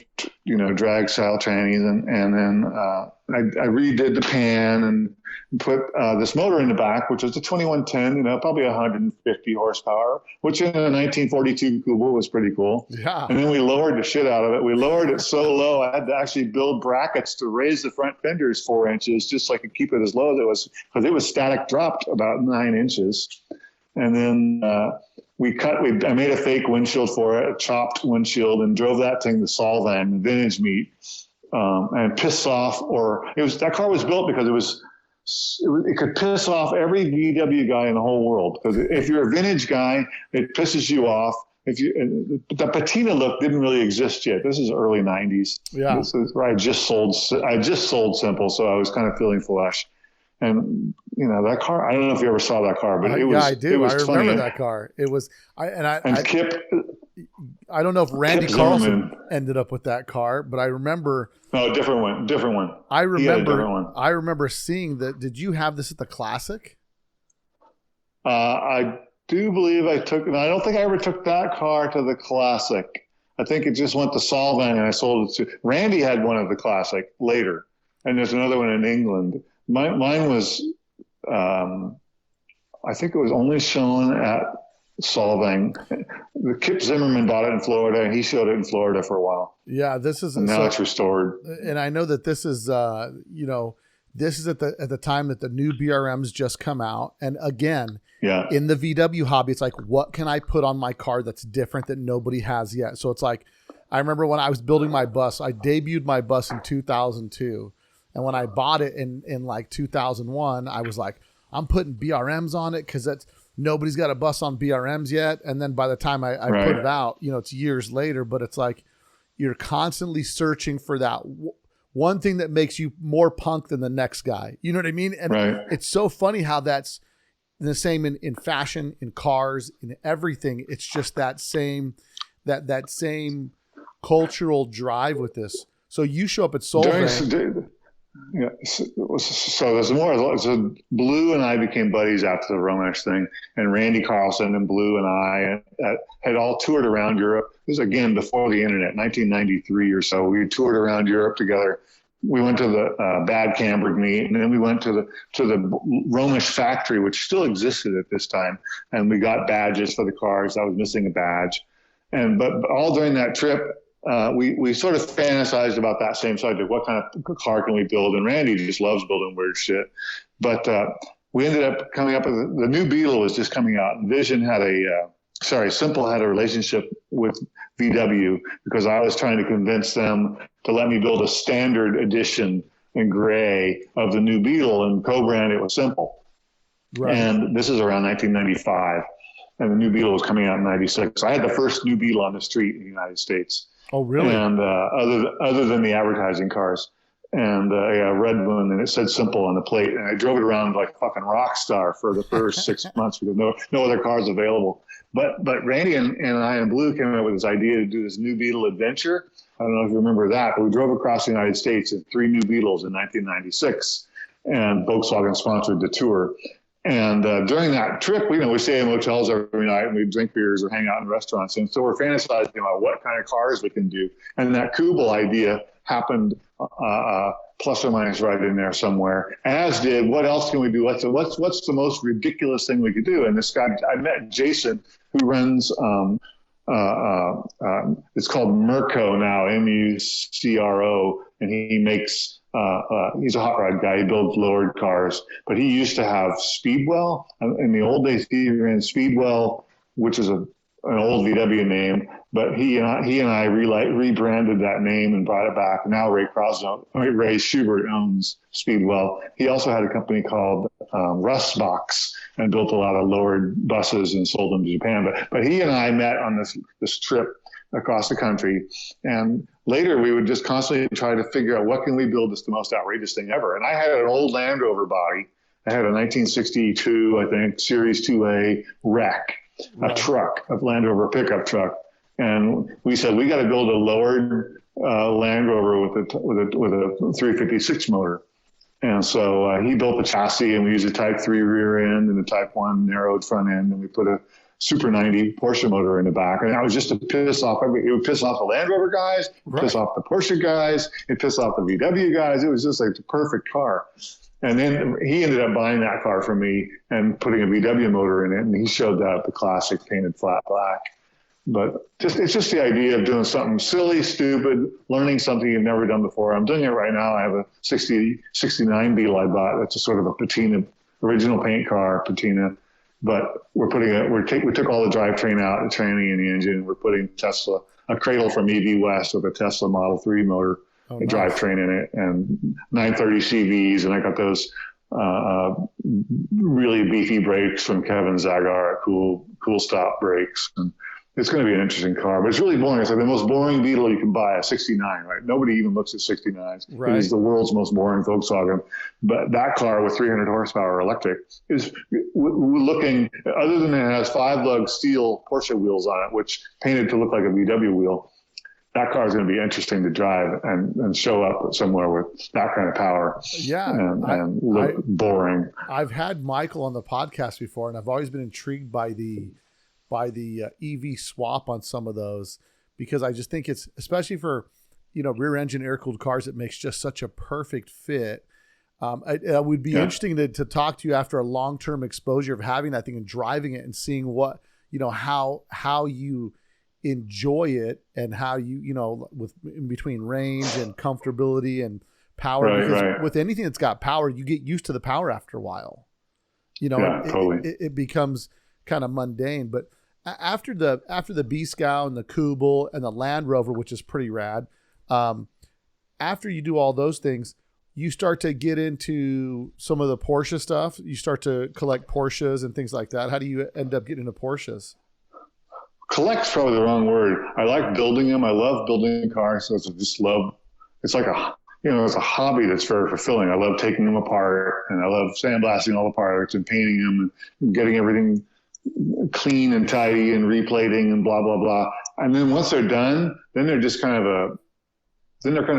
drag style trannies, and then I redid the pan and put this motor in the back, which was a 2110, probably 150 horsepower, which in a 1942 Kubel was pretty cool. Yeah. And then we lowered the shit out of it. We lowered it so low, I had to actually build brackets to raise the front fenders 4 inches just so I could keep it as low as it was, because it was static dropped about 9 inches. And then I made a fake windshield for it, a chopped windshield, and drove that thing to Solvang, the vintage meet, and pissed off. That car was built because it was it could piss off every VW guy in the whole world. Because if you're a vintage guy, it pisses you off. The patina look didn't really exist yet. This is early '90s. Yeah, this is where I just sold simple, so I was kind of feeling flush. And that car, I don't know if you ever saw that car, but it was. Yeah, I do. I remember funny. that car. It was. Kip. I don't know if Randy Kip Carlson Zimmerman ended up with that car, but I remember. No, different one. I remember. He had a different one. I remember seeing that. Did you have this at the Classic? I do believe I took. And I don't think I ever took that car to the Classic. I think it just went to Solvang, and I sold it to Randy. Had one of the Classic later, and there's another one in England. Mine was. I think it was only shown at Solvang. Kip Zimmerman bought it in Florida, and he showed it in Florida for a while. Yeah, this is now it's restored. And I know that this is, this is at the time that the new BRMs just come out. And again, in the VW hobby, it's like, what can I put on my car that's different that nobody has yet? So it's like, I remember when I was building my bus, I debuted my bus in 2002. And when I bought it in like 2001, I was like, I'm putting BRMs on it because nobody's got a bus on BRMs yet. And then by the time I put it out, it's years later, but it's like you're constantly searching for that one thing that makes you more punk than the next guy. You know what I mean? And it's so funny how that's the same in fashion, in cars, in everything. It's just that same cultural drive with this. So you show up at Solvang. Yeah, so there's more. So Blue and I became buddies after the Romesh thing, and Randy Carlson and Blue and I had all toured around Europe. This is again before the internet, 1993 or so. We toured around Europe together. We went to the Bad Camberg meet, and then we went to the Romesh factory, which still existed at this time, and we got badges for the cars. I was missing a badge, but all during that trip. We sort of fantasized about that same subject. What kind of car can we build? And Randy just loves building weird shit. But we ended up coming up with the new Beetle was just coming out. Simple had a relationship with VW because I was trying to convince them to let me build a standard edition in gray of the new Beetle and co-brand it with Simple. Right. And this is around 1995. And the new Beetle was coming out in 96. I had the first new Beetle on the street in the United States. Oh, really? And other than the advertising cars, and a red one, and it said Simple on the plate. And I drove it around like a fucking rock star for the first 6 months because no other cars available. But Randy and I and Blue came up with this idea to do this new Beetle adventure. I don't know if you remember that, but we drove across the United States in 3 new Beetles in 1996, and Volkswagen sponsored the tour. And during that trip, we stay in hotels every night and we drink beers or hang out in restaurants. And so we're fantasizing about what kind of cars we can do. And that Kubel idea happened plus or minus right in there somewhere, as did what else can we do? What's the most ridiculous thing we could do? And this guy, I met Jason, who runs, it's called Merco now, Mucro, and he makes, he's a hot rod guy. He builds lowered cars, but he used to have Speedwell. In the old days, he ran Speedwell, which is an old VW name, but he and I rebranded that name and brought it back. Now Ray Schubert owns Speedwell. He also had a company called Rustbox and built a lot of lowered buses and sold them to Japan. But he and I met on this trip across the country, and later we would just constantly try to figure out what can we build that's the most outrageous thing ever. And I had an old Land Rover body. I had a 1962, I think, Series 2A wreck, a truck, a Land Rover pickup truck. And we said, we got to build a lowered Land Rover with a 356 motor. And so he built the chassis, and we used a Type 3 rear end and a Type 1 narrowed front end, and we put a Super 90 Porsche motor in the back. And that was just to piss off it would piss off the Land Rover guys, piss off the Porsche guys, it pissed off the VW guys. It was just like the perfect car. And then he ended up buying that car from me and putting a VW motor in it, and he showed that at the Classic painted flat black. But it's just the idea of doing something silly, stupid, learning something you've never done before. I'm doing it right now. I have a 69 Beetle I bought. That's a sort of a patina, original paint car patina. But we took all the drivetrain out, the tranny and the engine, and we're putting a cradle from EV West with a Tesla Model 3 motor, drivetrain in it, and 930 CVs, and I got those really beefy brakes from Kevin Zagar, cool stop brakes. And it's going to be an interesting car, but it's really boring. It's like the most boring Beetle you can buy, a 69, right? Nobody even looks at 69s. Right. It is the world's most boring Volkswagen. But that car with 300 horsepower electric is looking, other than it has 5-lug steel Porsche wheels on it, which painted to look like a VW wheel. That car is going to be interesting to drive and show up somewhere with that kind of power. Yeah. And look boring. I've had Michael on the podcast before, and I've always been intrigued by the EV swap on some of those, because I just think it's, especially for, rear engine air cooled cars, it makes just such a perfect fit. It would be interesting to talk to you after a long-term exposure of having that thing and driving it and seeing what, how you enjoy it and how you, with in between range and comfortability and power. Right. With anything that's got power, you get used to the power after a while. Totally. It becomes kind of mundane. But after the B-Scow and the Kubel and the Land Rover, which is pretty rad, after you do all those things, you start to get into some of the Porsche stuff. You start to collect Porsches and things like that. How do you end up getting into Porsches? Collect's probably the wrong word. I like building them. I love building cars. So it's like it's a hobby that's very fulfilling. I love taking them apart, and I love sandblasting all the parts and painting them and getting everything clean and tidy and replating and blah, blah, blah. And then once they're done, then they're just kind of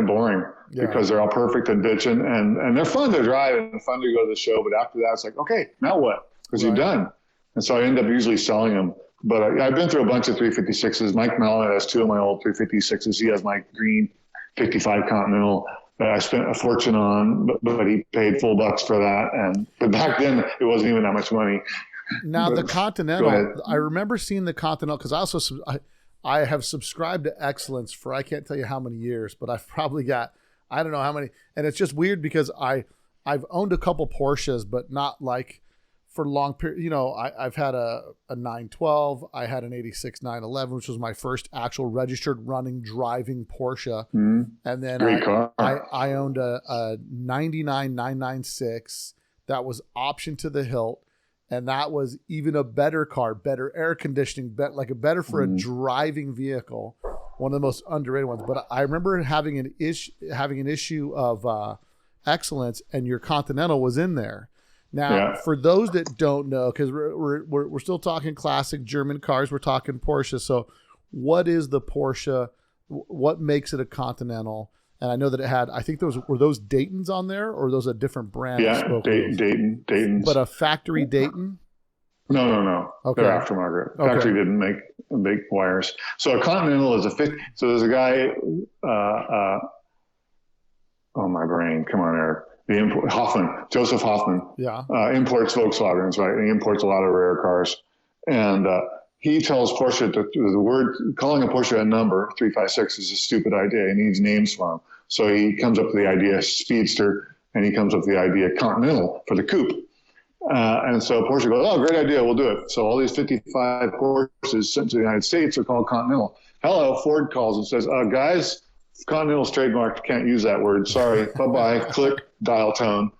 boring because they're all perfect and bitching and they're fun to drive and fun to go to the show. But after that, it's like, okay, now what? Because you're done. And so I end up usually selling them. But I've been through a bunch of 356s. Mike Mellon has 2 of my old 356s. He has my green 55 Continental that I spent a fortune on, but he paid full bucks for that. But back then, it wasn't even that much money. Now, the Continental, I remember seeing the Continental because I have subscribed to Excellence for I can't tell you how many years, but I've probably got, I don't know how many. And it's just weird because I've owned a couple Porsches, but not like for long period. I've had a 912. I had an 86 911, which was my first actual registered running driving Porsche. Mm-hmm. And then I owned a 99 996 that was optioned to the hilt. And that was even a better car, better air conditioning, better for a driving vehicle. One of the most underrated ones. But I remember having an issue of Excellence, and your Continental was in there. Now, for those that don't know, because we're still talking classic German cars, we're talking Porsche. So, what is the Porsche? What makes it a Continental? And I know that it had, I think were those Daytons on there, or those a different brand? Yeah, Daytons. But a factory Dayton? No. Okay. They're aftermarket. Factory didn't make wires. So a Continental is so there's a guy, oh my brain, come on, Eric. Joseph Hoffman, imports Volkswagens, right? And he imports a lot of rare cars. And he tells Porsche that the word, calling a Porsche a number, 356, is a stupid idea. He needs names for them. So he comes up with the idea Speedster, and he comes up with the idea Continental for the coupe. And so Porsche goes, oh, great idea, we'll do it. So all these 55 Porsches sent to the United States are called Continental. Hello, Ford calls and says, guys, Continental's trademarked, can't use that word. Sorry, bye-bye, click, dial tone.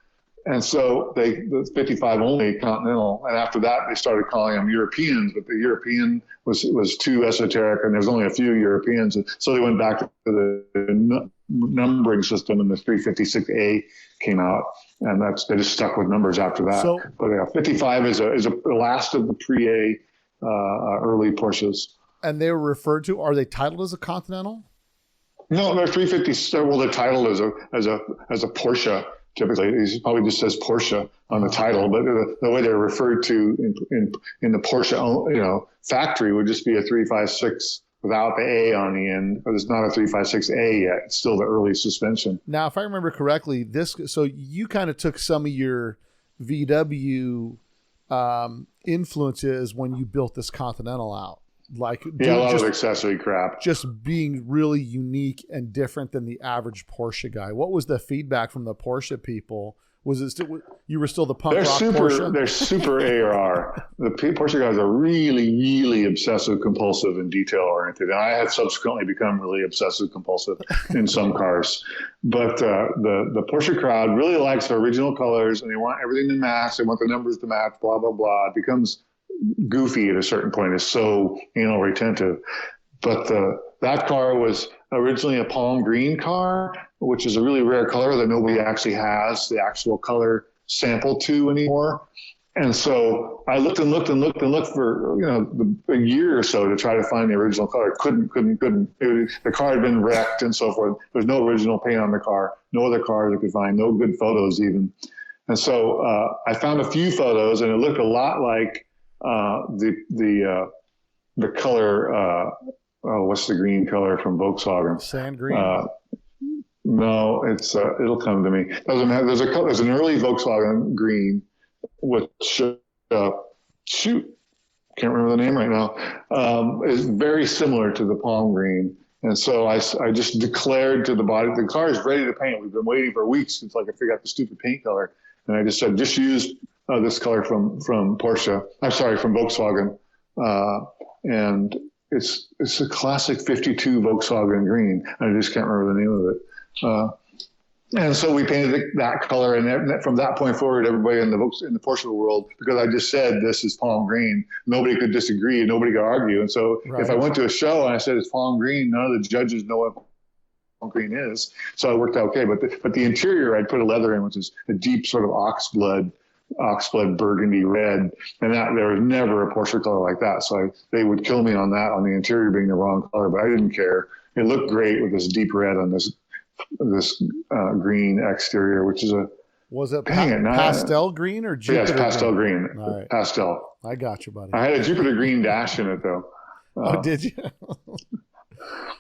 And so the 55 only Continental. And after that, they started calling them Europeans, but the European was too esoteric, and there's only a few Europeans. So they went back to the numbering system, and the 356A came out, and they just stuck with numbers after that. So, but 55 is the last of the pre-A early Porsches. And they were referred to, are they titled as a Continental? No, they're 350. Well, they're titled as a Porsche. Typically, it probably just says Porsche on the title, but the way they're referred to in the Porsche, factory would just be a 356 without the A on the end. But it's not a 356A yet. It's still the early suspension. Now, if I remember correctly, so you kind of took some of your VW influences when you built this Continental out. Like a lot of accessory crap. Just being really unique and different than the average Porsche guy. What was the feedback from the Porsche people Was it still, you were still the punk They're rock super. Porsche? They're super ARR. The Porsche guys are really, really obsessive, compulsive, and detail oriented. And I had subsequently become really obsessive, compulsive in some cars. But the Porsche crowd really likes the original colors, and they want everything to match. They want the numbers to match. Blah blah blah. It becomes goofy at a certain point. It's so anal retentive. But that car was originally a palm green car, which is a really rare color that nobody actually has the actual color sample to anymore. And so I looked for, a year or so to try to find the original color. Couldn't. The car had been wrecked and so forth. There's no original paint on the car, no other cars I could find, no good photos even. And so I found a few photos, and it looked a lot like the color, what's the green color from Volkswagen? Sand green. No, it's it'll come to me. Doesn't have. There's an early Volkswagen green, which can't remember the name right now. Is very similar to the palm green, and so I just declared to the body, the car is ready to paint. We've been waiting for weeks since I could figure out the stupid paint color, and I just said just use this color from Porsche. I'm sorry, from Volkswagen, and it's a classic 52 Volkswagen green. I just can't remember the name of it. And so we painted that color, and from that point forward, everybody in the Porsche world, because I just said this is palm green, nobody could disagree, nobody could argue. And so if I went to a show and I said it's palm green, none of the judges know what palm green is. So it worked out okay. But the interior, I'd put a leather in, which is a deep sort of oxblood burgundy red, and that there was never a Porsche color like that. So they would kill me on that, on the interior being the wrong color, but I didn't care. It looked great with this deep red on this green exterior, which is was it pastel green or Jupiter? Yes, pastel green. All right. Pastel. I got you, buddy. I had a Jupiter green dash in it though. Oh, did you?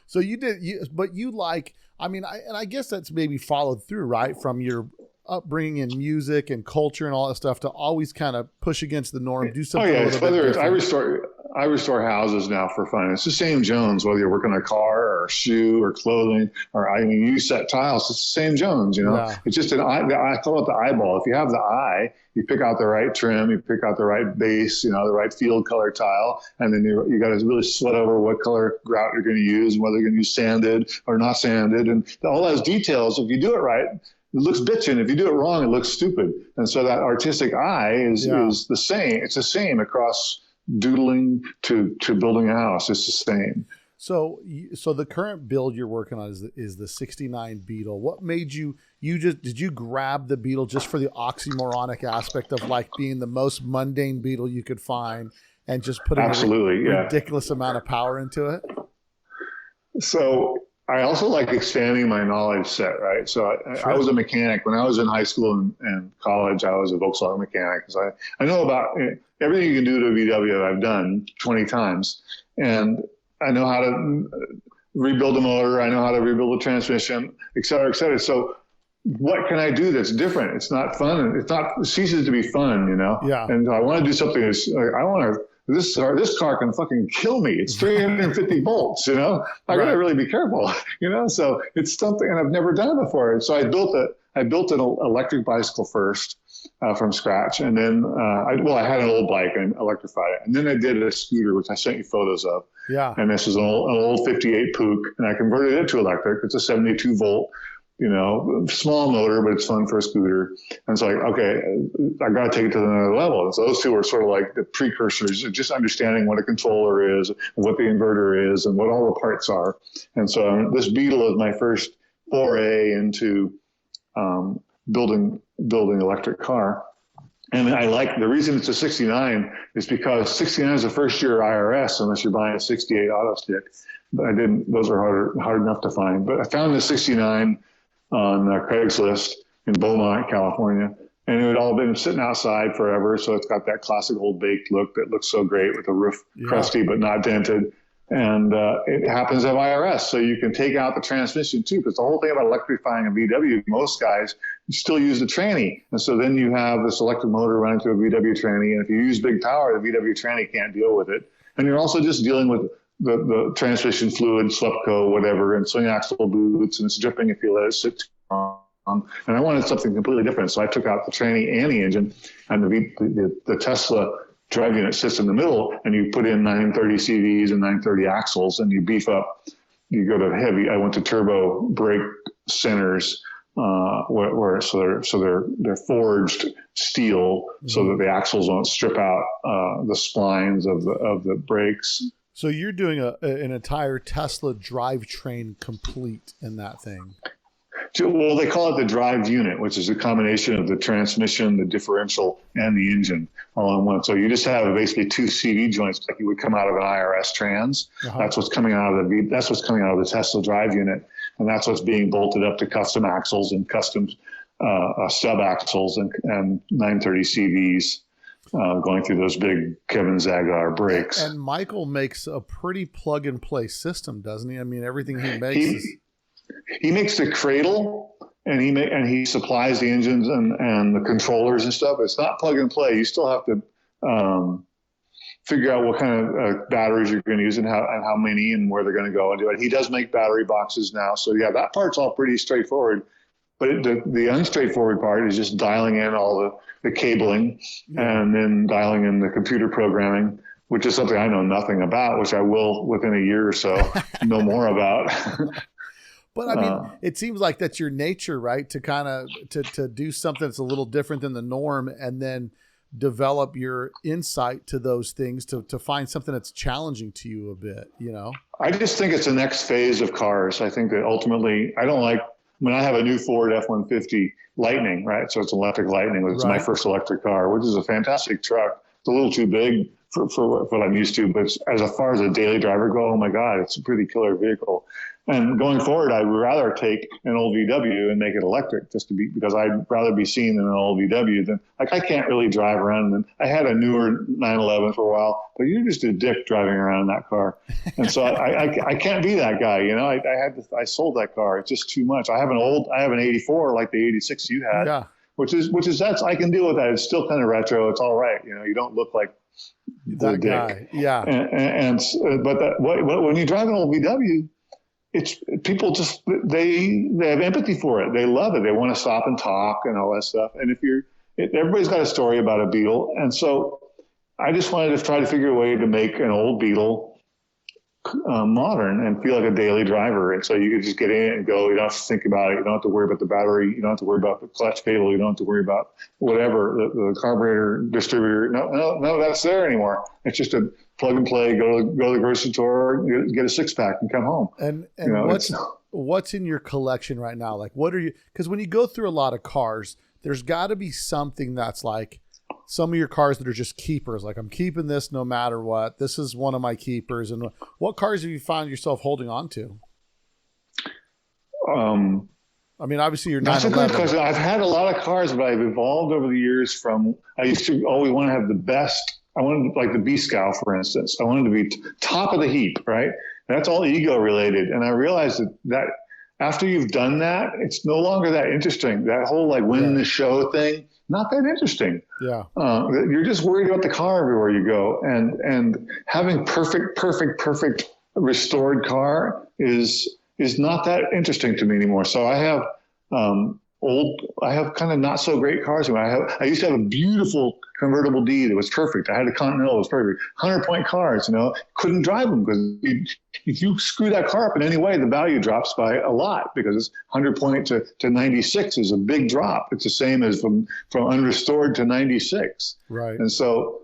So you did, but you like, I guess that's maybe followed through, right? From your upbringing in music and culture and all that stuff to always kind of push against the norm, do something. Oh yeah, I restore houses now for fun. It's the same Jones, whether you're working on a car or a shoe or clothing, or you set tiles. It's the same Jones, Yeah. It's just I call it the eyeball. If you have the eye, you pick out the right trim, you pick out the right base, the right field color tile, and then you got to really sweat over what color grout you're going to use, and whether you're going to use sanded or not sanded, and all those details. If you do it right, it looks bitchin'. If you do it wrong, it looks stupid. And so that artistic eye is the same. It's the same across doodling to building a house. It's the same. So the current build you're working on is the 69 Beetle. What made did you grab the Beetle just for the oxymoronic aspect of like being the most mundane Beetle you could find and just putting ridiculous amount of power into it? So I also like expanding my knowledge set, right? So I was a mechanic. When I was in high school and college, I was a Volkswagen mechanic. So I know about everything you can do to a VW I've done 20 times. And I know how to rebuild a motor. I know how to rebuild a transmission, et cetera, et cetera. So what can I do that's different? It's not fun. It ceases to be fun, Yeah. And I want to do something this car can fucking kill me. It's 350 volts, I gotta really be careful, so it's something, and I've never done it before. So I built an electric bicycle first from scratch. And then, I had an old bike and electrified it. And then I did a scooter, which I sent you photos of. Yeah. And this is an old 58 Puch, and I converted it to electric. It's a 72 volt, small motor, but it's fun for a scooter. And it's like, okay, I got to take it to another level. And so those two are sort of like the precursors of just understanding what a controller is, what the inverter is, and what all the parts are. And so this Beetle is my first foray into building electric car. And I like the reason it's a 69 is because 69 is the first year IRS, unless you're buying a 68 auto stick. But those are hard enough to find. But I found the 69 on Craigslist in Beaumont, California. And it had all been sitting outside forever. So it's got that classic old baked look that looks so great with the roof crusty but not dented. And it happens at IRS. So you can take out the transmission too, because the whole thing about electrifying a VW, most guys still use the tranny. And so then you have this electric motor running through a VW tranny. And if you use big power, the VW tranny can't deal with it. And you're also just dealing with the transmission fluid, Slepco, whatever, and swing axle boots, and it's dripping if you let it sit too long. and I wanted something completely different. So I took out the tranny and the engine, and the Tesla drive unit sits in the middle, and you put in 930 CVs and 930 axles, and you beef up. You go to heavy. I went to turbo brake centers, they're forged steel, so that the axles won't strip out the splines of the brakes. So you're doing an entire Tesla drivetrain complete in that thing. Well, they call it the drive unit, which is a combination of the transmission, the differential, and the engine all in one. So you just have basically two CV joints like you would come out of an IRS trans. Uh-huh. That's what's coming out of the Tesla drive unit, and that's what's being bolted up to custom axles and custom sub axles and 930 CVs. Going through those big Kevin Zagar brakes. And Michael makes a pretty plug and play system, doesn't he? I mean, everything he makes he makes the cradle, and he supplies the engines and the controllers and stuff. It's not plug and play. You still have to figure out what kind of batteries you're going to use and how many and where they're going to go and do it. He does make battery boxes now, so yeah, that part's all pretty straightforward. But the unstraightforward part is just dialing in all the cabling and then dialing in the computer programming, which is something I know nothing about, which I will within a year or so know more about. But I mean, it seems like that's your nature, right? To kind of to do something that's a little different than the norm, and then develop your insight to those things to find something that's challenging to you a bit, you know? I just think it's the next phase of cars. I think that ultimately, I have a new Ford F-150 Lightning, right? So it's electric Lightning. It's my first electric car, which is a fantastic truck. It's a little too big for what I'm used to, but as far as a daily driver go, oh my God, it's a pretty killer vehicle. And going forward, I would rather take an old VW and make it electric because I'd rather be seen in an old VW than I can't really drive around. And I had a newer 911 for a while, but you're just a dick driving around in that car. And so I can't be that guy. You know, I sold that car. It's just too much. I have an 84 like the 86 you had, which is I can deal with that. It's still kind of retro. It's all right. You know, you don't look like that guy. Yeah. But when you drive an old VW, it's people just they have empathy for it. They love it. They want to stop and talk and all that stuff. And everybody's got a story about a Beetle, and so I just wanted to try to figure a way to make an old Beetle modern and feel like a daily driver. And so you could just get in and go. You don't have to think about it. You don't have to worry about the battery. You don't have to worry about the clutch cable. You don't have to worry about whatever the carburetor distributor. No, that's there anymore. It's just a plug and play. Go to the grocery store, get a 6-pack, and come home. And what's in your collection right now? Like, what are you? Because when you go through a lot of cars, there's got to be something that's like some of your cars that are just keepers. Like, I'm keeping this no matter what. This is one of my keepers. And what cars have you found yourself holding on to? I mean, obviously you're not. That's a good question. I've had a lot of cars, but I've evolved over the years from. I used to always want to have the best. I wanted like the B-Scow, for instance. I wanted to be top of the heap, right? That's all ego related. And I realized that after you've done that, it's no longer that interesting. That whole like win the show thing, not that interesting. Yeah. You're just worried about the car everywhere you go. And having perfect restored car is not that interesting to me anymore. So I have I have kind of not so great cars. I used to have a beautiful convertible D that was perfect. I had a Continental that was perfect. 100-point cars, couldn't drive them because if you screw that car up in any way, the value drops by a lot because it's 100-point to 96 is a big drop. It's the same as from unrestored to 96. Right. And so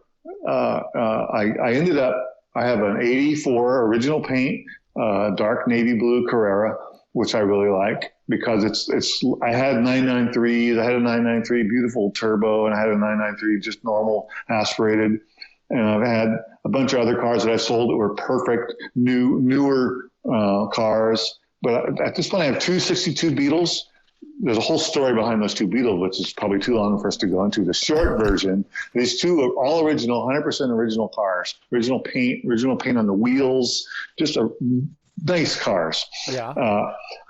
I ended up, I have an 84 original paint, dark navy blue Carrera, which I really like because I had 993s. I had a 993 beautiful turbo, and I had a 993 just normal aspirated. And I've had a bunch of other cars that I sold that were perfect, newer cars. But at this point, I have two 62 Beetles. There's a whole story behind those two Beetles, which is probably too long for us to go into. The short version, these two are all original, 100% original cars, original paint on the wheels, just nice cars. Yeah.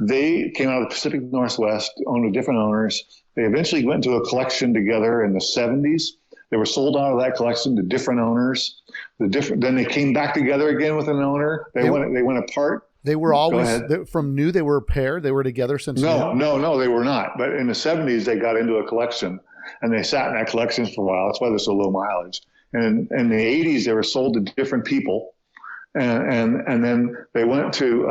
They came out of the Pacific Northwest, owned with different owners. They eventually went into a collection together in the 70s. They were sold out of that collection to different owners. Then they came back together again with an owner. They went apart. They were Go always ahead. from new. They were a pair. They were together since No, they were not. But in the 70s, they got into a collection, and they sat in that collection for a while. That's why they're so low mileage. And in the 80s, they were sold to different people, and then they went to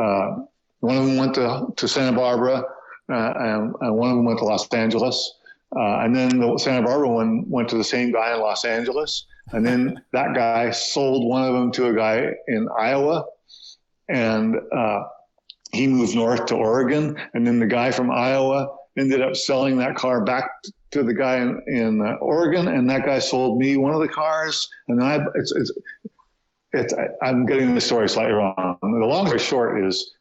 one of them went to Santa Barbara, and one of them went to Los Angeles, and then the Santa Barbara one went to the same guy in Los Angeles, and then that guy sold one of them to a guy in Iowa, and he moved north to Oregon, and then the guy from Iowa ended up selling that car back to the guy in Oregon, and that guy sold me one of the cars, and then I'm getting the story slightly wrong. The long story short is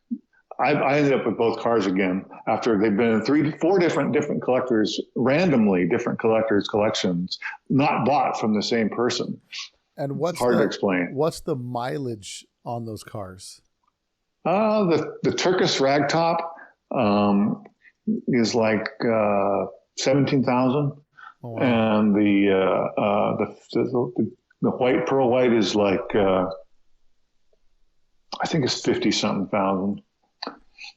I ended up with both cars again after they've been in 4 different collectors, randomly different collectors' collections, not bought from the same person. And what's hard to explain? What's the mileage on those cars? The Turkish ragtop is like 17,000, oh, wow. And the white pearl white is like I think it's 50-something thousand.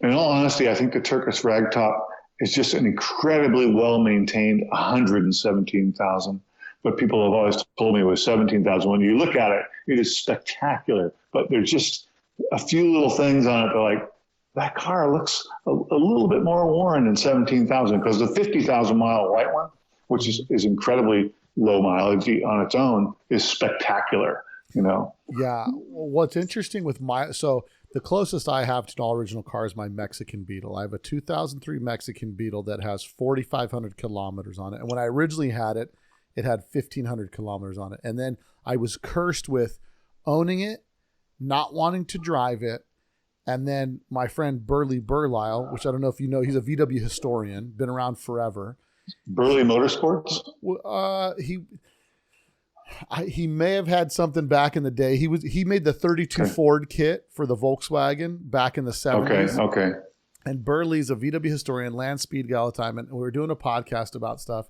In all honesty, I think the Turkish ragtop is just an incredibly well-maintained 117,000. But people have always told me it was 17,000. When you look at it, it is spectacular. But there's just a few little things on it that like, that car looks a little bit more worn than 17,000, because the 50,000 mile white one, which is incredibly low mileage on its own, is spectacular, you know? Yeah. What's interesting with so the closest I have to an all original car is my Mexican Beetle. I have a 2003 Mexican Beetle that has 4,500 kilometers on it. And when I originally had it, it had 1,500 kilometers on it. And then I was cursed with owning it, not wanting to drive it. And then my friend Burley Burlisle, which I don't know if you know, he's a VW historian, been around forever. Burley Motorsports? He may have had something back in the day. He made the 32 Ford kit for the Volkswagen back in the 70s. Okay. And Burley's a VW historian, land speed guy all the time. And we were doing a podcast about stuff.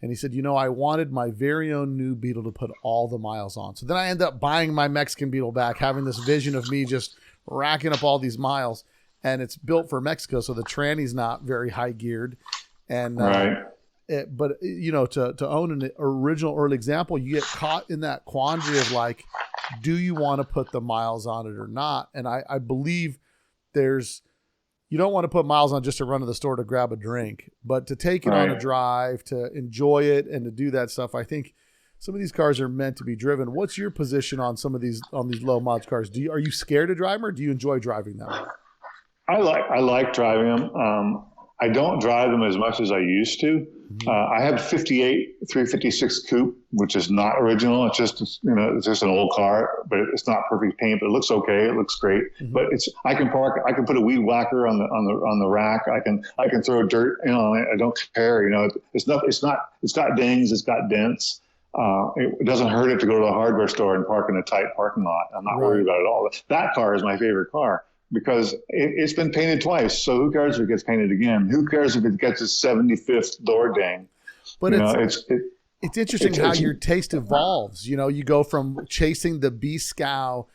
And he said, I wanted my very own new Beetle to put all the miles on. So then I ended up buying my Mexican Beetle back, having this vision of me just racking up all these miles. And it's built for Mexico, so the tranny's not very high geared. And right. But to own an original early example, you get caught in that quandary of like, do you want to put the miles on it or not? And I believe you don't want to put miles on just to run to the store to grab a drink, but to take it on a drive, to enjoy it, and to do that stuff. I think some of these cars are meant to be driven. What's your position on some of these low mileage cars? Are you scared to drive them, or do you enjoy driving them? I like driving them. I don't drive them as much as I used to. I have 58 356 coupe, which is not original. It's just an old car, but it's not perfect paint, but it looks okay. It looks great. Mm-hmm. But I can put a weed whacker on the rack. I can throw dirt on it. I don't care. It's got dings. It's got dents. It doesn't hurt it to go to the hardware store and park in a tight parking lot. I'm not worried about it at all. That car is my favorite car, because it's been painted twice. So who cares if it gets painted again? Who cares if it gets its 75th door ding? But it's interesting how your taste evolves. You go from chasing the B-Scow,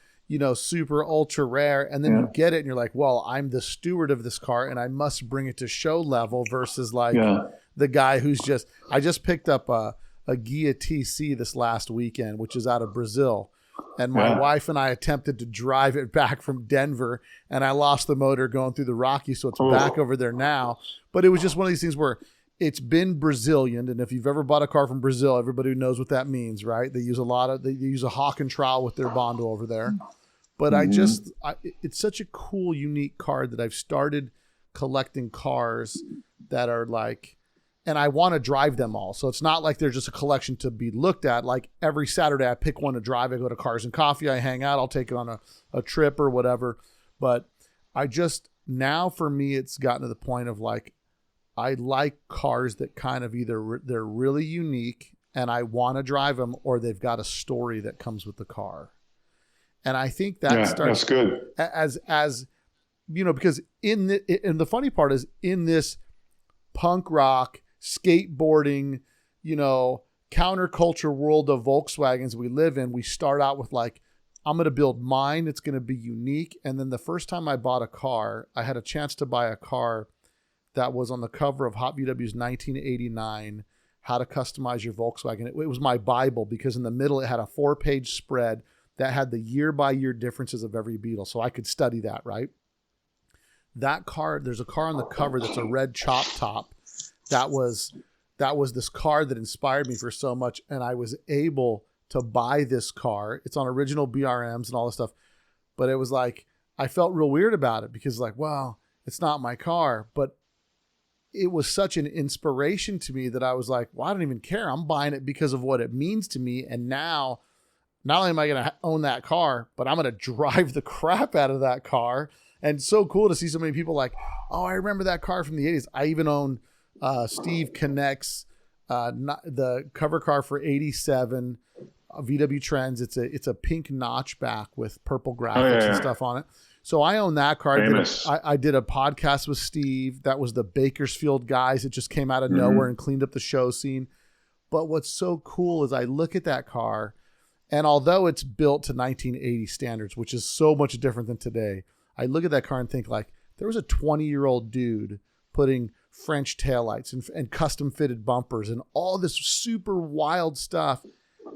super ultra rare, and then you get it and you're like, well, I'm the steward of this car and I must bring it to show level, versus the guy I just picked up a Ghia TC this last weekend, which is out of Brazil. And my wife and I attempted to drive it back from Denver, and I lost the motor going through the Rockies, so it's back over there now. But it was just one of these things where it's been Brazilian, and if you've ever bought a car from Brazil, everybody knows what that means, right? They use a Hawk and Trowel with their Bondo over there. But it's such a cool, unique car that I've started collecting cars that are like, and I want to drive them all. So it's not like they're just a collection to be looked at. Like every Saturday I pick one to drive. I go to Cars and Coffee. I hang out. I'll take it on a trip or whatever. But now for me, it's gotten to the point of like, I like cars that kind of either they're really unique and I want to drive them, or they've got a story that comes with the car. And I think that starts that's good. As because and the funny part is, in this punk rock, skateboarding, counterculture world of Volkswagens we live in, we start out with like, I'm going to build mine. It's going to be unique. And then the first time I bought a car, I had a chance to buy a car that was on the cover of Hot VW's 1989, How to Customize Your Volkswagen. It was my Bible, because in the middle, it had a 4-page spread that had the year-by-year differences of every Beetle. So I could study that, right? That car, there's a car on the cover that's a red chop top. That was this car that inspired me for so much. And I was able to buy this car. It's on original BRMs and all this stuff. But it was like, I felt real weird about it, because like, well, it's not my car. But it was such an inspiration to me that I was like, well, I don't even care. I'm buying it because of what it means to me. And now, not only am I going to own that car, but I'm going to drive the crap out of that car. And so cool to see so many people like, oh, I remember that car from the 80s. I even own Steve Connect's the cover car for 87 VW Trends. It's a pink notchback with purple graphics and stuff on it. So I own that car. I did a podcast with Steve. That was the Bakersfield guys. It just came out of nowhere and cleaned up the show scene. But what's so cool is I look at that car, and although it's built to 1980 standards, which is so much different than today, I look at that car and think like, there was a 20-year-old dude putting French taillights and custom fitted bumpers and all this super wild stuff.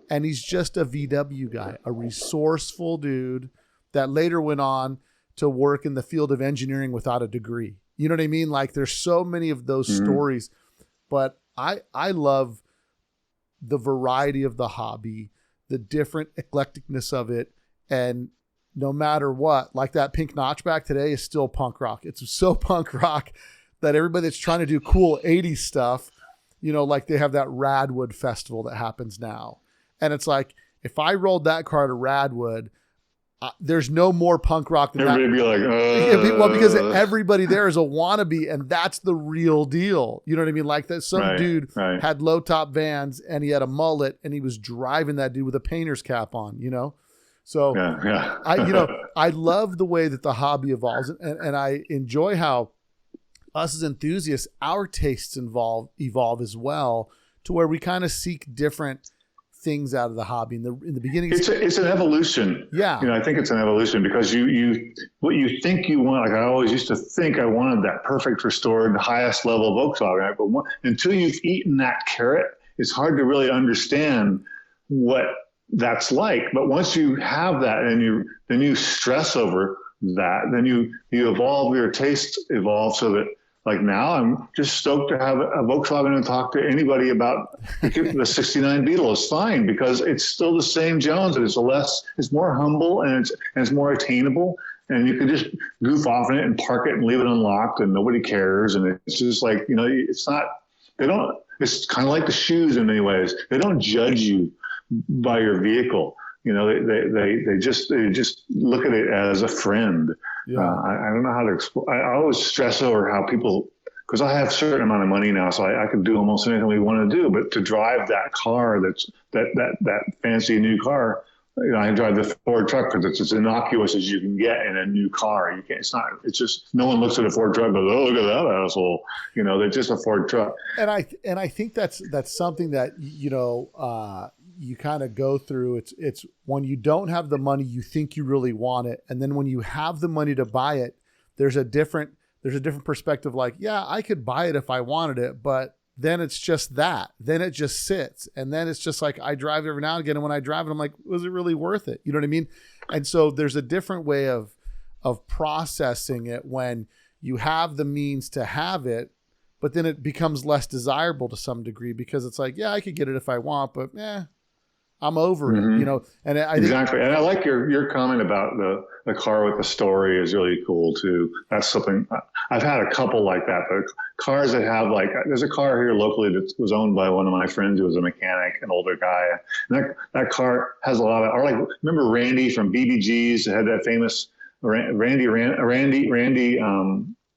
And he's just a VW guy, a resourceful dude that later went on to work in the field of engineering without a degree. You know what I mean? Like, there's so many of those stories, but I love the variety of the hobby, the different eclecticness of it. And no matter what, like that pink notchback today is still punk rock. It's so punk rock that everybody that's trying to do cool 80s stuff, you know, like they have that Radwood festival that happens now. And it's like, if I rolled that car to Radwood, there's no more punk rock than everybody that. Be like, well, because everybody there is a wannabe, and that's the real deal. You know what I mean? Like that some dude had low top Vans and he had a mullet and he was driving that dude with a painter's cap on, you know? So I love the way that the hobby evolves, and I enjoy how us as enthusiasts, our tastes evolve as well, to where we kind of seek different things out of the hobby. In the beginning, it's an evolution. Yeah, you know, I think it's an evolution, because you what you think you want. Like I always used to think I wanted that perfect restored highest level Volkswagen, right? But until you've eaten that carrot, it's hard to really understand what that's like. But once you have that, and then you stress over that, then you evolve, your taste evolve, so that like now I'm just stoked to have a Volkswagen and talk to anybody about the 69 Beetle. Is fine, because it's still the same Jones, and it's more humble, and it's more attainable, and you can just goof off in it and park it and leave it unlocked and nobody cares. And it's just like, you know, it's kind of like the shoes in many ways. They don't judge you by your vehicle. You know, they just look at it as a friend. Yeah. I don't know how to explain. I always stress over how people, because I have a certain amount of money now, so I can do almost anything we want to do. But to drive that car, that fancy new car, you know, I drive the Ford truck because it's as innocuous as you can get in a new car. You can't. It's just no one looks at a Ford truck and goes, "Oh, look at that asshole." You know, they're just a Ford truck. And I think that's something that, you know, you kind of go through. It's when you don't have the money, you think you really want it. And then when you have the money to buy it, there's a different perspective. Like, yeah, I could buy it if I wanted it, but then it's just that. Then it just sits. And then it's just like, I drive it every now and again. And when I drive it, I'm like, was it really worth it? You know what I mean? And so there's a different way of processing it when you have the means to have it, but then it becomes less desirable to some degree, because it's like, yeah, I could get it if I want, but I'm over it, you know. And I think, exactly. And I like your comment about the car with the story is really cool too. That's something I've had a couple like that, but cars that have like, there's a car here locally that was owned by one of my friends who was a mechanic, an older guy. And that car has a lot of, or like, remember Randy from BBG's had that famous Randy,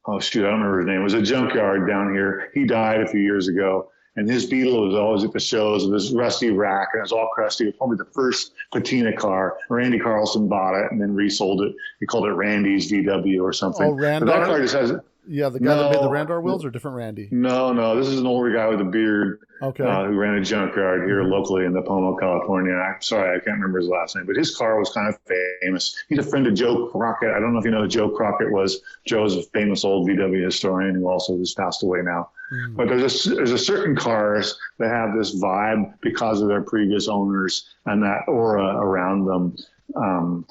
oh shoot, I don't remember his name. It was a junkyard down here. He died a few years ago. And his Beetle was always at the shows with this rusty rack, and it was all crusty. It was probably the first patina car. Randy Carlson bought it and then resold it. He called it Randy's VW or something. Oh, Randar? But that car just has... Yeah, the guy that made the Randar wheels, or different Randy? No. This is an older guy with a beard. Okay. Who ran a junkyard here locally in the Pomo, California. I'm sorry, I can't remember his last name, but his car was kind of famous. He's a friend of Joe Crockett. I don't know if you know who Joe Crockett was. Joe's a famous old VW historian who also has passed away now. But there's a certain cars that have this vibe because of their previous owners, and that aura around them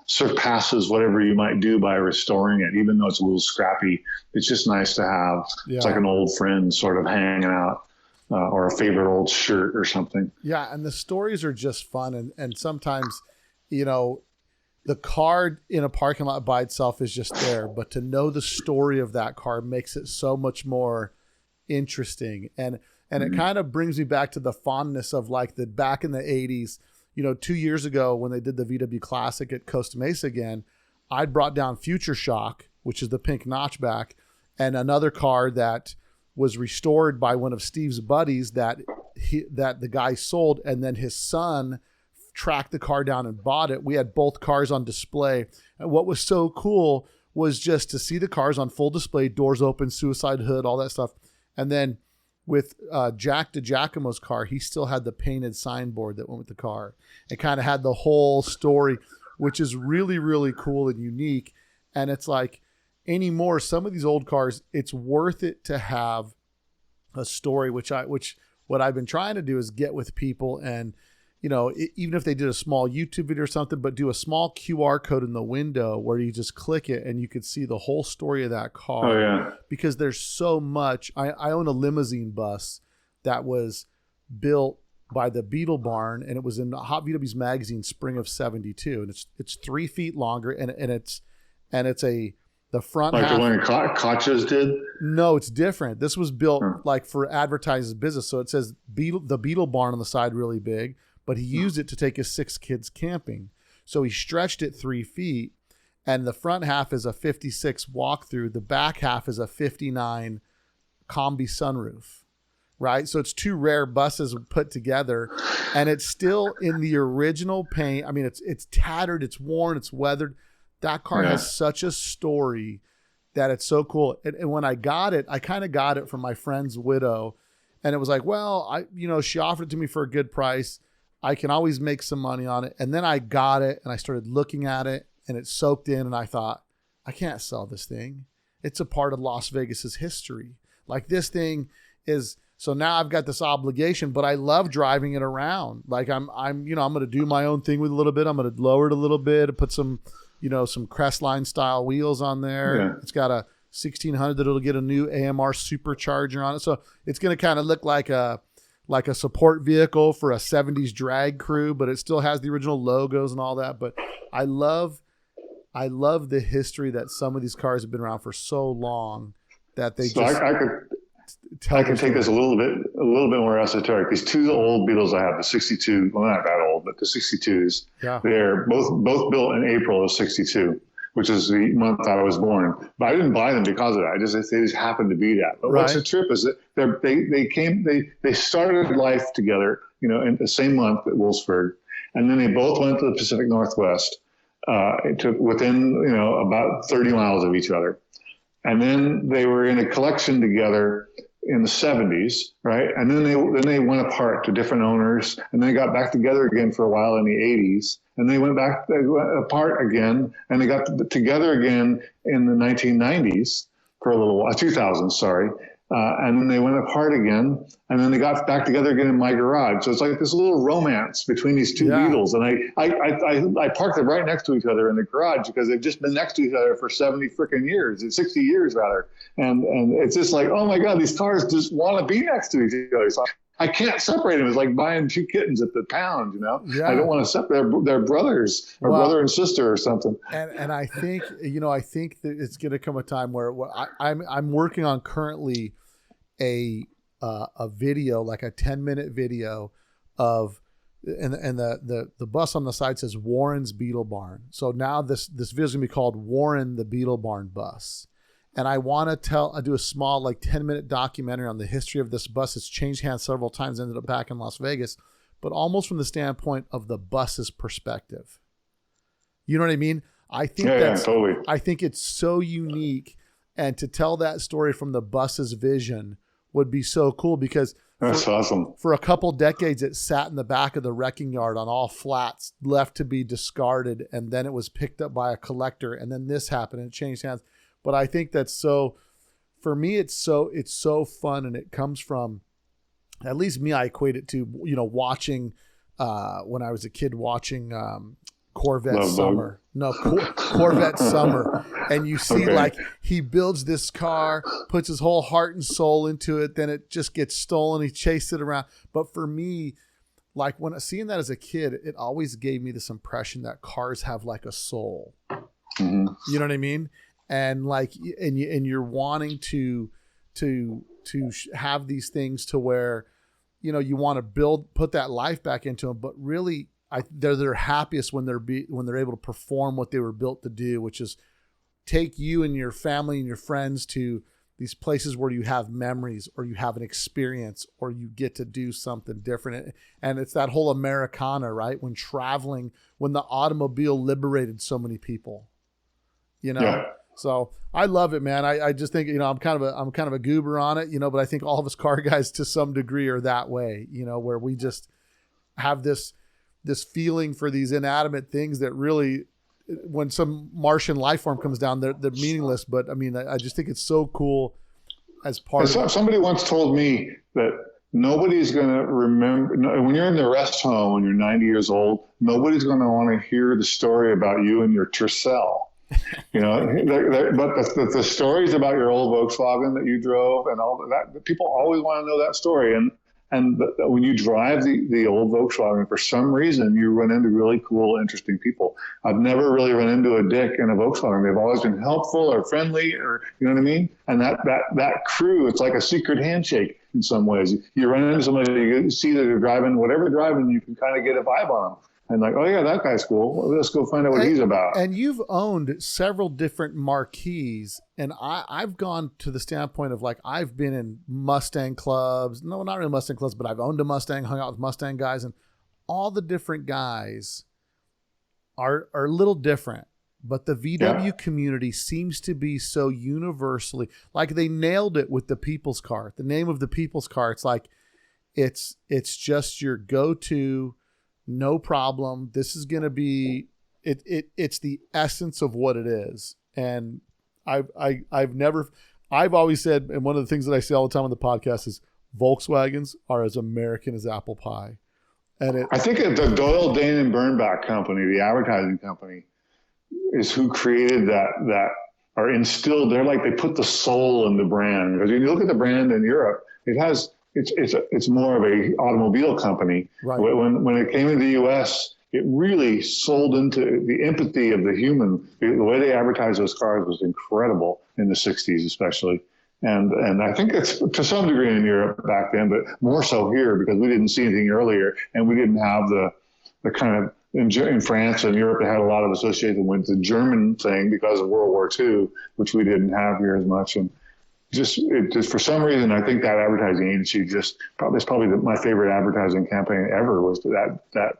surpasses whatever you might do by restoring it, even though it's a little scrappy. It's just nice to have. Yeah. It's like an old friend sort of hanging out, or a favorite old shirt or something. Yeah, and the stories are just fun, and sometimes, you know, the car in a parking lot by itself is just there, but to know the story of that car makes it so much more interesting. And it kind of brings me back to the fondness of like the back in the 80s, you know, 2 years ago when they did the VW Classic at Costa Mesa again, I brought down Future Shock, which is the pink notchback, and another car that was restored by one of Steve's buddies that the guy sold, and then his son tracked the car down and bought it. We had both cars on display. And what was so cool was just to see the cars on full display, doors open, suicide hood, all that stuff. And then with Jack DiGiacomo's car, he still had the painted signboard that went with the car. It kind of had the whole story, which is really, really cool and unique. And it's like anymore, some of these old cars, it's worth it to have a story, which what I've been trying to do is get with people and, you know, even if they did a small YouTube video or something, but do a small QR code in the window where you just click it and you could see the whole story of that car. Oh, yeah. Because there's so much. I own a limousine bus that was built by the Beetle Barn, and it was in Hot VW's magazine spring of '72, and it's 3 feet longer, and it's the front like half, the one Koch's did. No, it's different. This was built like for advertising business, so it says the Beetle Barn on the side really big. But he used it to take his 6 kids camping. So he stretched it 3 feet, and the front half is a 56 walkthrough. The back half is a 59 combi sunroof, right? So it's 2 rare buses put together, and it's still in the original paint. I mean, it's tattered, it's worn, it's weathered. That car has such a story that it's so cool. And when I got it, I kind of got it from my friend's widow, and it was like, well, she offered it to me for a good price. I can always make some money on it. And then I got it and I started looking at it and it soaked in, and I thought, I can't sell this thing. It's a part of Las Vegas's history. Like this thing is, so now I've got this obligation, but I love driving it around. Like I'm going to do my own thing with a little bit. I'm going to lower it a little bit, put some Crestline style wheels on there. Yeah. It's got a 1600 that it'll get a new AMR supercharger on it. So it's going to kind of look like a support vehicle for a 70s drag crew, but it still has the original logos and all that. But I love the history that some of these cars have been around for so long that they I can take this a little bit more esoteric. These 2 old Beetles I have, the 62, well, not that old, but the 62s, they're both built in April of 62. Which is the month I was born. But I didn't buy them because of that. They just happened to be that. But what's the trip is that they started life together, in the same month at Wolfsburg, and then they both went to the Pacific Northwest, within about 30 miles of each other, and then they were in a collection together in the 70s, right? And then they went apart to different owners, and they got back together again for a while in the 80s. And they went apart again, and they got together again in the 1990s for a little while, 2000, sorry. And then they went apart again, and then they got back together again in my garage. So it's like this little romance between these 2 Beetles. And I parked them right next to each other in the garage because they've just been next to each other for 70 freaking years, 60 years rather. And it's just like, oh my God, these cars just want to be next to each other. So I can't separate them. It's like buying 2 kittens at the pound, Yeah. I don't want to separate their brothers or brother and sister or something. And I think, I think that it's going to come a time where I'm working on currently a video, like a 10-minute video of, and the bus on the side says Warren's Beetle Barn. So now this video is going to be called Warren the Beetle Barn Bus. And I want to do a small, 10-minute documentary on the history of this bus. It's changed hands several times, ended up back in Las Vegas, but almost from the standpoint of the bus's perspective. You know what I mean? I think totally. I think it's so unique, and to tell that story from the bus's vision would be so cool because That's awesome. For a couple decades, it sat in the back of the wrecking yard on all flats, left to be discarded. And then it was picked up by a collector. And then this happened and it changed hands. But I think that's so, for me, it's so fun. And it comes from, at least me, I equate it to, watching, when I was a kid, watching Corvette Love Summer. No, Corvette Summer. And you see like he builds this car, puts his whole heart and soul into it. Then it just gets stolen. He chased it around. But for me, like when seeing that as a kid, it always gave me this impression that cars have like a soul. Mm-hmm. You know what I mean? And like, and you're wanting to have these things to where, you want to put that life back into them, but really they're their happiest when they're able to perform what they were built to do, which is take you and your family and your friends to these places where you have memories or you have an experience or you get to do something different. And it's that whole Americana, right? When traveling, when the automobile liberated so many people, Yeah. So I love it, man. I just think, I'm kind of a goober on it, but I think all of us car guys to some degree are that way, where we just have this feeling for these inanimate things that really, when some Martian life form comes down, they're meaningless. But I mean, I just think it's so cool as part of it. Somebody once told me that nobody's going to remember, when you're in the rest home, when you're 90 years old, nobody's going to want to hear the story about you and your Tercel. But the stories about your old Volkswagen that you drove and all that, people always want to know that story. And when you drive the old Volkswagen, for some reason, you run into really cool, interesting people. I've never really run into a dick in a Volkswagen. They've always been helpful or friendly, or you know what I mean? And that crew, it's like a secret handshake in some ways. You run into somebody, you see that they're driving, whatever they're driving, you can kind of get a vibe on them. And like, oh yeah, that guy's cool. Well, let's go find out what he's about. And you've owned several different marquees, and I've gone to the standpoint of like, I've been in Mustang clubs. No, not really Mustang clubs, but I've owned a Mustang, hung out with Mustang guys, and all the different guys are a little different. But the VW community seems to be so universally, like they nailed it with the people's car. The name of the people's car, it's like, it's just your go-to. No problem. This is going to be it's the essence of what it is. And I've always said, and one of the things that I say all the time on the podcast is Volkswagens are as American as apple pie. And I think the Doyle, Dane and Bernbach company, the advertising company, is who created that or instilled. They're like, they put the soul in the brand. Because when you look at the brand in Europe, it's more of a automobile company. Right. When it came into the U.S., it really sold into the empathy of the human. The way they advertised those cars was incredible in the 60s, especially. And I think it's to some degree in Europe back then, but more so here because we didn't see anything earlier, and we didn't have the kind of in France and Europe, they had a lot of association with the German thing because of World War II, which we didn't have here as much. And just for some reason, I think that advertising agency it's probably my favorite advertising campaign ever was that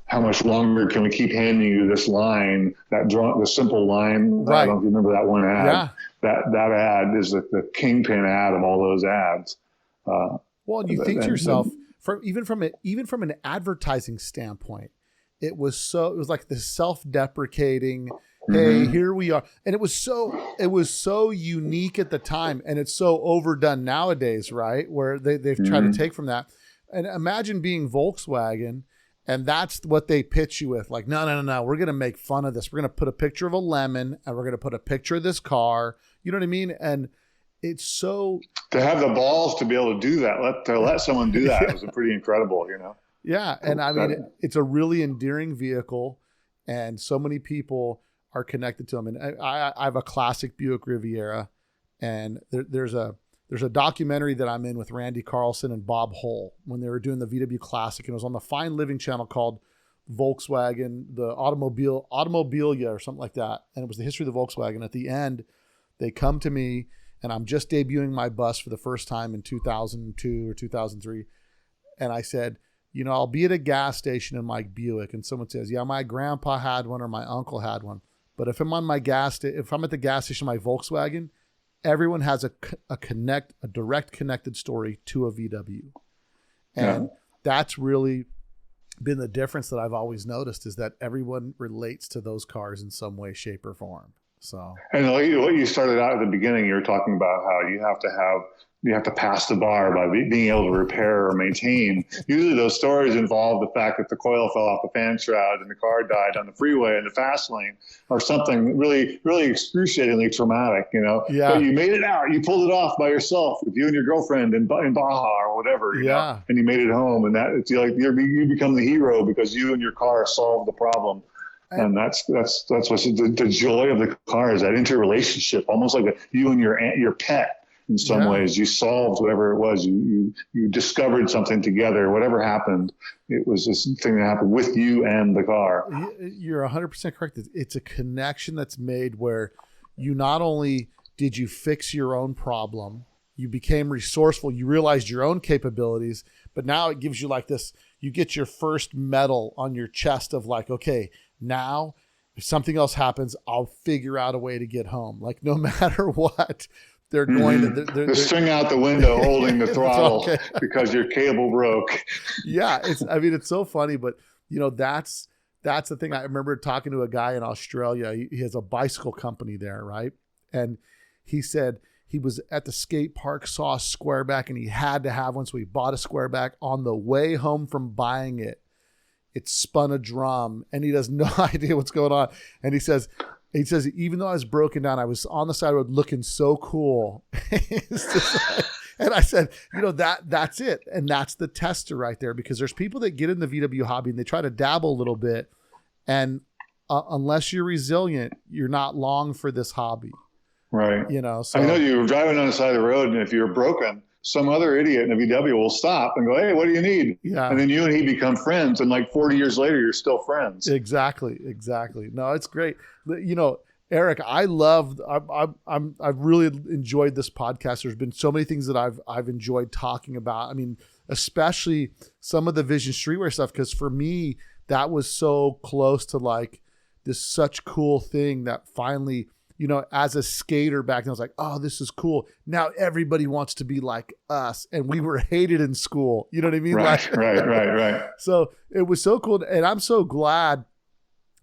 how much longer can we keep handing you this line, the simple line. Right. I don't know if you remember that one ad. Yeah. That ad is the kingpin ad of all those ads. Well, and you think to yourself, even from an advertising standpoint, it was like the self-deprecating, hey, here we are. And it was so unique at the time, and it's so overdone nowadays, right? Where they've tried to take from that. And imagine being Volkswagen, and that's what they pitch you with. Like, no, we're going to make fun of this. We're going to put a picture of a lemon, and we're going to put a picture of this car. You know what I mean? And it's so... To have the balls to be able to do that, to let someone do that was pretty incredible, Yeah, and I mean, it's a really endearing vehicle, and so many people are connected to them. And I have a classic Buick Riviera, and there's a documentary that I'm in with Randy Carlson and Bob Hull when they were doing the VW Classic, and it was on the Fine Living channel called Volkswagen, the Automobilia or something like that. And it was the history of the Volkswagen. At the end, they come to me, and I'm just debuting my bus for the first time in 2002 or 2003. And I said, I'll be at a gas station in my Buick, and someone says, yeah, my grandpa had one or my uncle had one. But if I'm at the gas station in my Volkswagen, everyone has a direct connected story to a VW. And that's really been the difference that I've always noticed, is that everyone relates to those cars in some way, shape, or form. So, and what you started out at the beginning, you were talking about how you have to pass the bar by being able to repair or maintain. Usually those stories involve the fact that the coil fell off the fan shroud and the car died on the freeway in the fast lane, or something really, really excruciatingly traumatic, Yeah. But you made it out. You pulled it off by yourself with you and your girlfriend in Baja or whatever, you know? And you made it home. And that it's like you become the hero because you and your car solved the problem. And that's what's the joy of the car, is that interrelationship, almost like you and your pet. In some ways, you solved whatever it was. You discovered something together. Whatever happened, it was this thing that happened with you and the car. You're 100% correct. It's a connection that's made where you not only did you fix your own problem, you became resourceful, you realized your own capabilities, but now it gives you like this, you get your first medal on your chest of like, okay, now if something else happens, I'll figure out a way to get home. Like no matter what, they're going to they're swing out the window holding the throttle because your cable broke. Yeah, it's so funny, but that's the thing. I remember talking to a guy in Australia. He has a bicycle company there, right? And he said he was at the skate park, saw a squareback, and he had to have one, so he bought a squareback. On the way home from buying it, it spun a drum, and he has no idea what's going on. And he says, even though I was broken down, I was on the side of the road looking so cool. And I said, that's it. And that's the tester right there, because there's people that get in the VW hobby and they try to dabble a little bit. And unless you're resilient, you're not long for this hobby. Right. So I know you were driving on the side of the road, and if you're broken, some other idiot in a VW will stop and go, "Hey, what do you need?" Yeah. And then you and he become friends, and like 40 years later, you're still friends. Exactly. No, it's great. Eric, I've really enjoyed this podcast. There's been so many things that I've enjoyed talking about. I mean, especially some of the Vision Streetwear stuff, because for me, that was so close to like this such cool thing that finally, as a skater back then, I was like, oh, this is cool. Now everybody wants to be like us. And we were hated in school. You know what I mean? Right. So it was so cool. And I'm so glad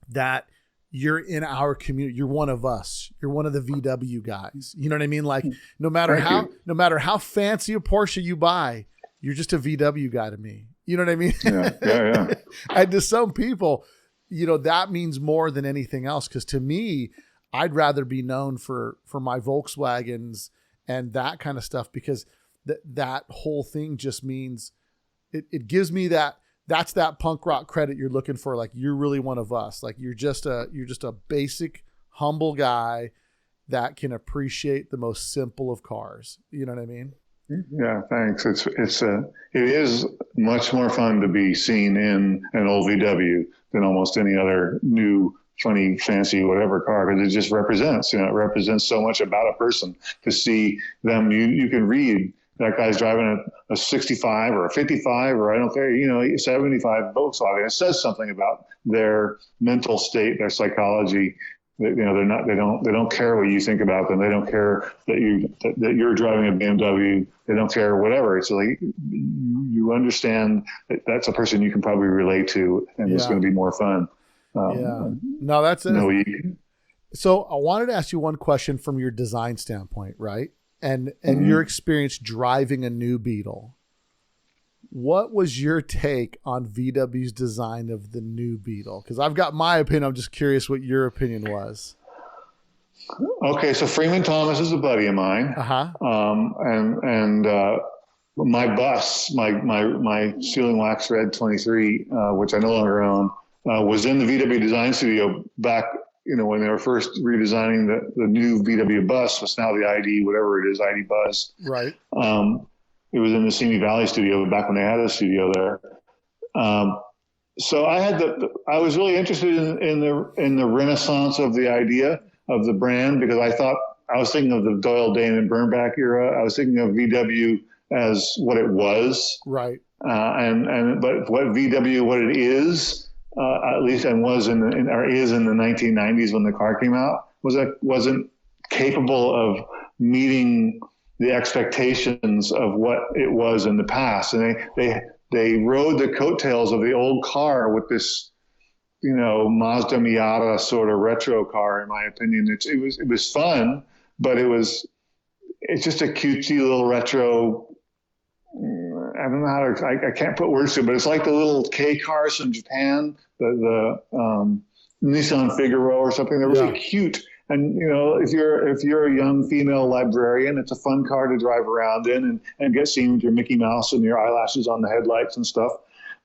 that you're in our community. You're one of us. You're one of the VW guys. You know what I mean? Like no matter how fancy a Porsche you buy, you're just a VW guy to me. You know what I mean? Yeah. And to some people, that means more than anything else. Cause to me, I'd rather be known for my Volkswagens and that kind of stuff, because that whole thing just means it gives me that's that punk rock credit you're looking for. Like you're really one of us. Like you're just a basic, humble guy that can appreciate the most simple of cars. You know what I mean? Yeah, thanks. It is much more fun to be seen in an old VW than almost any other new, funny, fancy, whatever car, because it just represents, it represents so much about a person. To see them, you can read that guy's driving a 65 or a 55 or I don't care, 75 Volkswagen. It says something about their mental state, their psychology. They don't care what you think about them. They don't care that you're driving a BMW. They don't care whatever. It's like you understand that that's a person you can probably relate to, and it's going to be more fun. No, that's it. So I wanted to ask you one question from your design standpoint, right? And your experience driving a new Beetle. What was your take on VW's design of the new Beetle? Because I've got my opinion. I'm just curious what your opinion was. Okay, so Freeman Thomas is a buddy of mine. And my bus, my Sealing Wax Red 23, which I no longer own, was in the VW design studio back, when they were first redesigning the new VW bus, was now the ID, whatever it is, ID Buzz. Right. It was in the Simi Valley studio back when they had a studio there. So I was really interested in the renaissance of the idea of the brand, because I was thinking of the Doyle, Dane, and Bernbach era. I was thinking of VW as what it was. Right. But what it is, at least, and was is in the 1990s when the car came out, wasn't capable meeting the expectations of what it was in the past. And they rode the coattails of the old car with this, Mazda Miata sort of retro car, in my opinion. It was fun, but it's just a cutesy little retro. I don't know how to, I can't put words to it, but it's like the little K cars from Japan, the Nissan Figaro or something. They're really cute. And, if you're a young female librarian, it's a fun car to drive around in and get seen with your Mickey Mouse and your eyelashes on the headlights and stuff.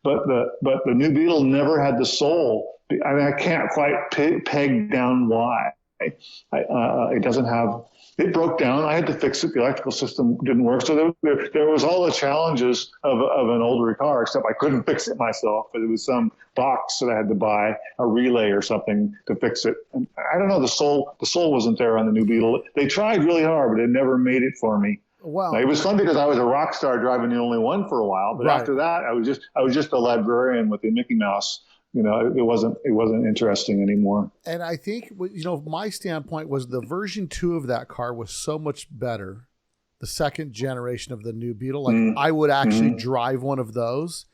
But the new Beetle never had the soul. I mean, I can't quite peg down why. It doesn't have. It broke down. I had to fix it. The electrical system didn't work. So there was all the challenges of an older car, except I couldn't fix it myself. But it was some box that I had to buy, a relay or something to fix it. And I don't know. The soul wasn't there on the new Beetle. They tried really hard, but it never made it for me. Wow. It was fun because I was a rock star driving the only one for a while. But after that, I was just a librarian with the Mickey Mouse. It wasn't interesting anymore. And I think, my standpoint was the version 2 of that car was so much better. The second generation of the new Beetle, I would actually drive one of those.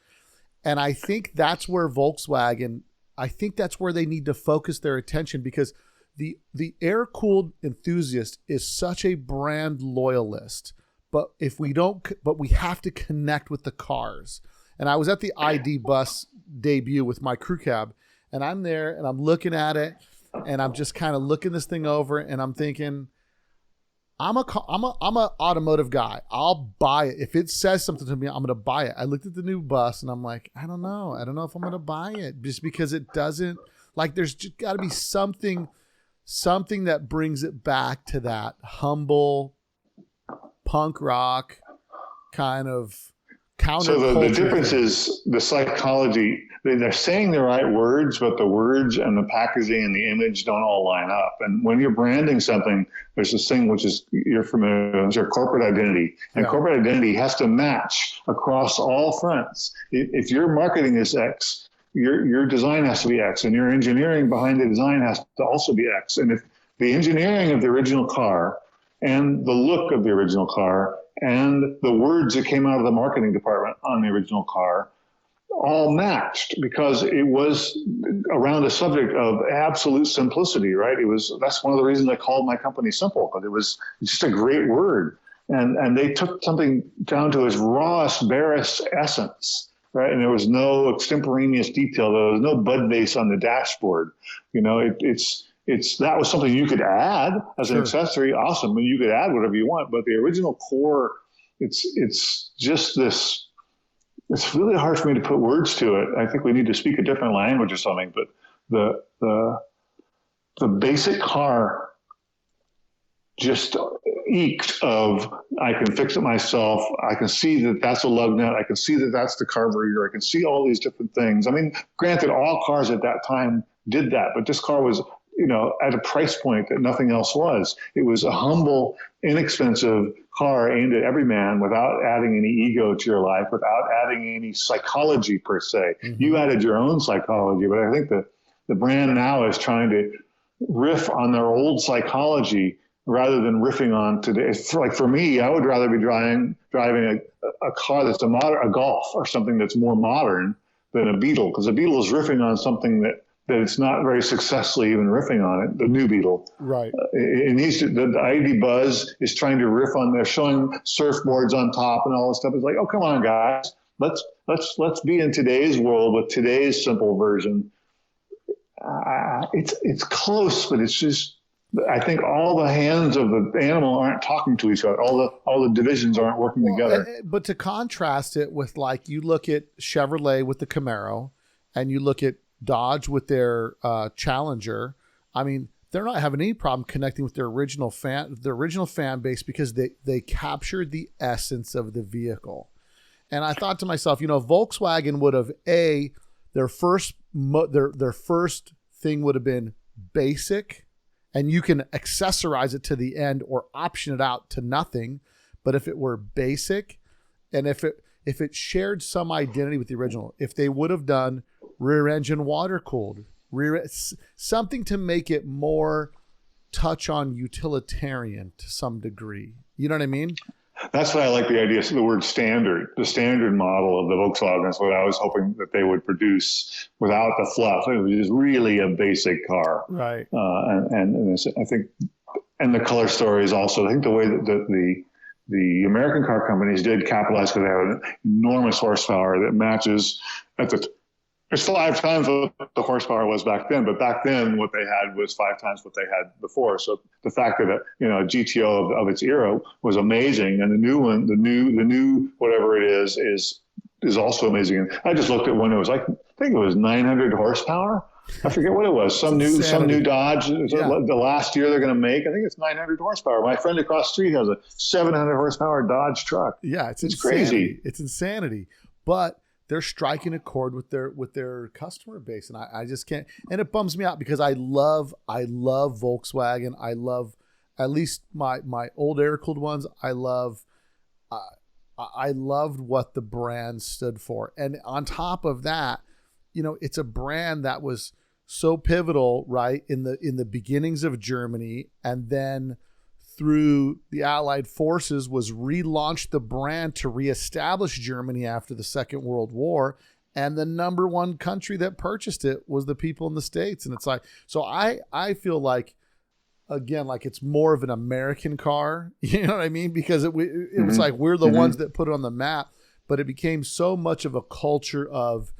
And I think that's where Volkswagen, that's where they need to focus their attention, because the air-cooled enthusiast is such a brand loyalist. But we have to connect with the cars. And I was at the ID bus debut with my crew cab, and I'm there and I'm looking at it and I'm just kind of looking this thing over and I'm thinking, I'm a automotive guy. I'll buy it. If it says something to me, I'm going to buy it. I looked at the new bus and I'm like, I don't know if I'm going to buy it, just because it doesn't, there's just got to be something that brings it back to that humble punk rock kind of counterculture. So the difference is the psychology. They're saying the right words, but the words and the packaging and the image don't all line up. And when you're branding something, there's this thing which is, you're familiar with, your corporate identity. And corporate identity has to match across all fronts. If your marketing is X, your design has to be X, and your engineering behind the design has to also be X. And if the engineering of the original car and the look of the original car and the words that came out of the marketing department on the original car all matched, because it was around a subject of absolute simplicity, right? That's one of the reasons I called my company Simple, because it was just a great word. And they took something down to its rawest, barest essence, right? And there was no extemporaneous detail. There was no bud vase on the dashboard. That was something you could add as an accessory. Awesome. And you could add whatever you want, but the original core, it's just this. It's really hard for me to put words to it. I think we need to speak a different language or something, but the basic car just eked of, I can fix it myself. I can see that that's a lug nut. I can see that that's the carburetor. I can see all these different things. I mean, granted, all cars at that time did that, but this car was, at a price point that nothing else was. It was a humble, inexpensive car aimed at every man, without adding any ego to your life, without adding any psychology per se. Mm-hmm. You added your own psychology, but I think that the brand now is trying to riff on their old psychology rather than riffing on today. Like for me, I would rather be driving a car that's a Golf or something that's more modern than a Beetle, because a Beetle is riffing on something that it's not very successfully even riffing on it, the new Beetle. Right. The ID Buzz is trying to riff on, they're showing surfboards on top and all this stuff. It's like, oh, come on, guys. Let's be in today's world with today's simple version. It's close, but it's just, I think all the hands of the animal aren't talking to each other. All the divisions aren't working together. But to contrast it with, you look at Chevrolet with the Camaro, and you look at Dodge with their Challenger. I mean, they're not having any problem connecting with their original fan base, because they captured the essence of the vehicle. And I thought to myself, Volkswagen would have their first thing would have been basic, and you can accessorize it to the end or option it out to nothing. But if it were basic, and if it shared some identity with the original, if they would have done rear engine water cooled, something to make it more touch on utilitarian to some degree. You know what I mean? That's why I like the idea of the word standard. The standard model of the Volkswagen is what I was hoping that they would produce without the fluff. It was just really a basic car. Right. And I think, and the color story is also, I think the way that the American car companies did capitalize because they have an enormous horsepower that matches it's 5 times what the horsepower was back then, but back then what they had was 5 times what they had before. So the fact that a GTO of its era was amazing, and the new one, the new whatever it is also amazing. And I just looked at one. It was like, I think it was 900 horsepower. I forget what it was. Some new Dodge. The last year they're going to make. I think it's 900 horsepower. My friend across the street has a 700 horsepower Dodge truck. Yeah, it's crazy. It's insanity, but they're striking a chord with their customer base, and I just can't. And it bums me out because I love Volkswagen. I love, at least my old air-cooled ones. I loved what the brand stood for, and on top of that, it's a brand that was so pivotal, right, in the beginnings of Germany, and then through the Allied forces was relaunched the brand to reestablish Germany after the Second World War. And the number one country that purchased it was the people in the States. And it's like, so I feel like, again, like it's more of an American car, you know what I mean? Because it was like, we're the ones that put it on the map, but it became so much of a culture of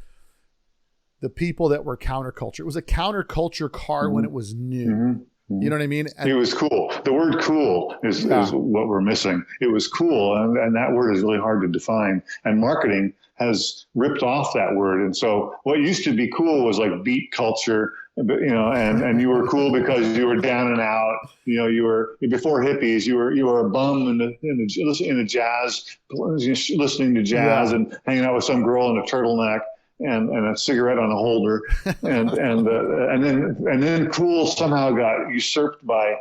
the people that were counterculture. It was a counterculture car when it was new. You know what I mean? And it was cool. The word cool is what we're missing. It was cool. And that word is really hard to define. And marketing has ripped off that word. And so what used to be cool was like beat culture, and you were cool because you were down and out. You were before hippies. You were a bum in the jazz, listening to jazz and hanging out with some girl in a turtleneck and a cigarette on a holder, and then cool somehow got usurped by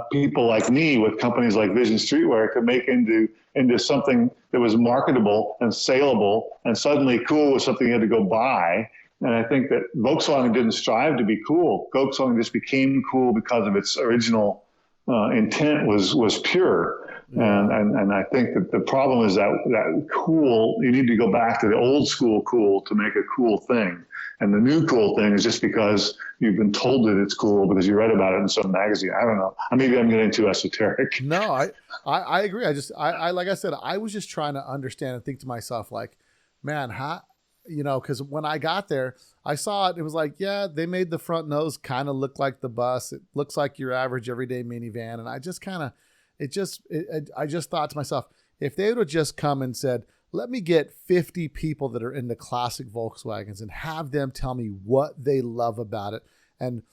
people like me with companies like Vision Streetwear to make into something that was marketable and saleable, and suddenly cool was something you had to go buy. And I think that Volkswagen didn't strive to be cool. Volkswagen just became cool because of its original intent was pure. And I think that the problem is that cool, you need to go back to the old school cool to make a cool thing. And the new cool thing is just because you've been told that it's cool because you read about it in some magazine. I don't know. Maybe I'm getting too esoteric. No, I agree. I like I said, I was just trying to understand and think to myself, like, man, because when I got there, I saw it. It was like, yeah, they made the front nose kind of look like the bus. It looks like your average everyday minivan. And I just kind of, I just thought to myself, if they would have just come and said, let me get 50 people that are into classic Volkswagens and have them tell me what they love about it, and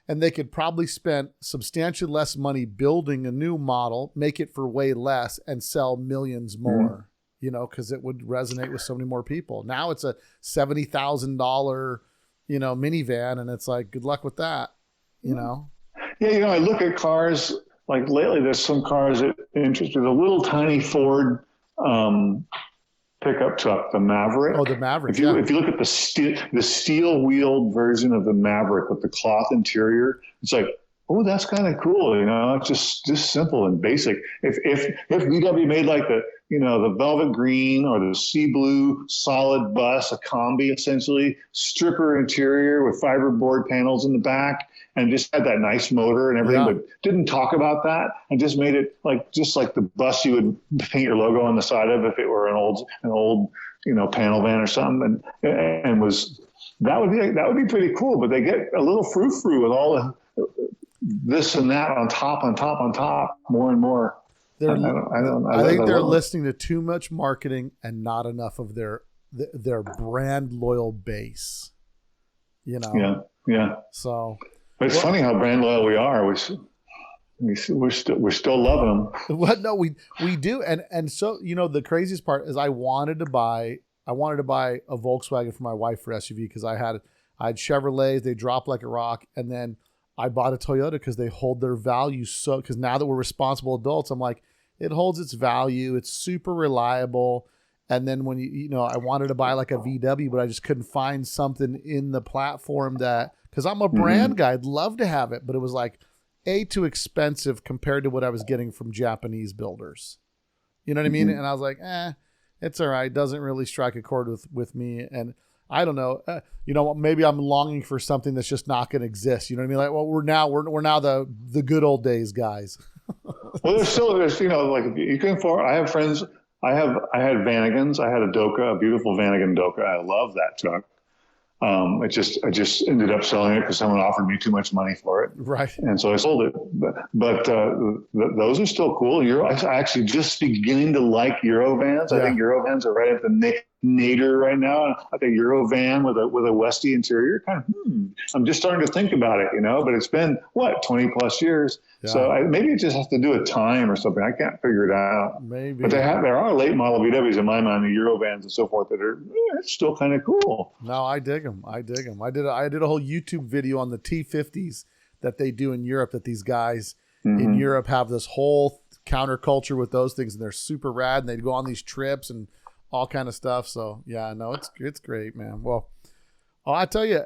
they could probably spend substantially less money building a new model, make it for way less, and sell millions more, because it would resonate with so many more people. Now it's a $70,000, minivan, and it's like, good luck with that, Yeah, I look at cars. Like lately, there's some cars that interest me. The little tiny Ford pickup truck, the Maverick. Oh, the Maverick. If you look at the steel wheeled version of the Maverick with the cloth interior, it's like, oh, that's kind of cool. It's just simple and basic. If VW made like the velvet green or the sea blue solid bus, a combi essentially, stripper interior with fiberboard panels in the back, and just had that nice motor and everything, but didn't talk about that, and just made it just like the bus you would paint your logo on the side of if it were an old panel van or something, and was that would be pretty cool. But they get a little frou-frou with all the this and that on top, more and more. I think they're listening to too much marketing and not enough of their brand loyal base. Yeah. So. But it's funny how brand loyal we are. We're still loving them. What? No, we do. And so, the craziest part is I wanted to buy a Volkswagen for my wife for SUV because I had Chevrolets, they drop like a rock, and then I bought a Toyota because they hold their value because now that we're responsible adults, I'm like, it holds its value. It's super reliable. And then when I wanted to buy like a VW, but I just couldn't find something in the platform because I'm a brand guy. I'd love to have it, but it was like, too expensive compared to what I was getting from Japanese builders. You know what I mean? And I was like, it's all right. Doesn't really strike a chord with me. And I don't know, maybe I'm longing for something that's just not going to exist. You know what I mean? Like, well, we're now the good old days guys. Well, there's like you can I have friends. I had Vanagons. I had a Doka, a beautiful Vanagon Doka. I love that truck. I just ended up selling it because someone offered me too much money for it. Right. And so I sold it. But those are still cool. I actually just beginning to like Eurovans. Yeah. I think Eurovans are right at the nadir right now. I think Eurovan with a Westy interior, kind of, I'm just starting to think about it, but it's been 20 plus years. Yeah. So maybe it just has to do with time or something. I can't figure it out. Maybe. But there are late model VWs in my mind, the Eurovans and so forth, that are still kind of cool. No, I dig them. I did a whole YouTube video on the T50s that they do in Europe, that these guys in Europe have this whole counterculture with those things, and they're super rad, and they go on these trips and all kind of stuff. So yeah, no, it's great, man. Well, I tell you,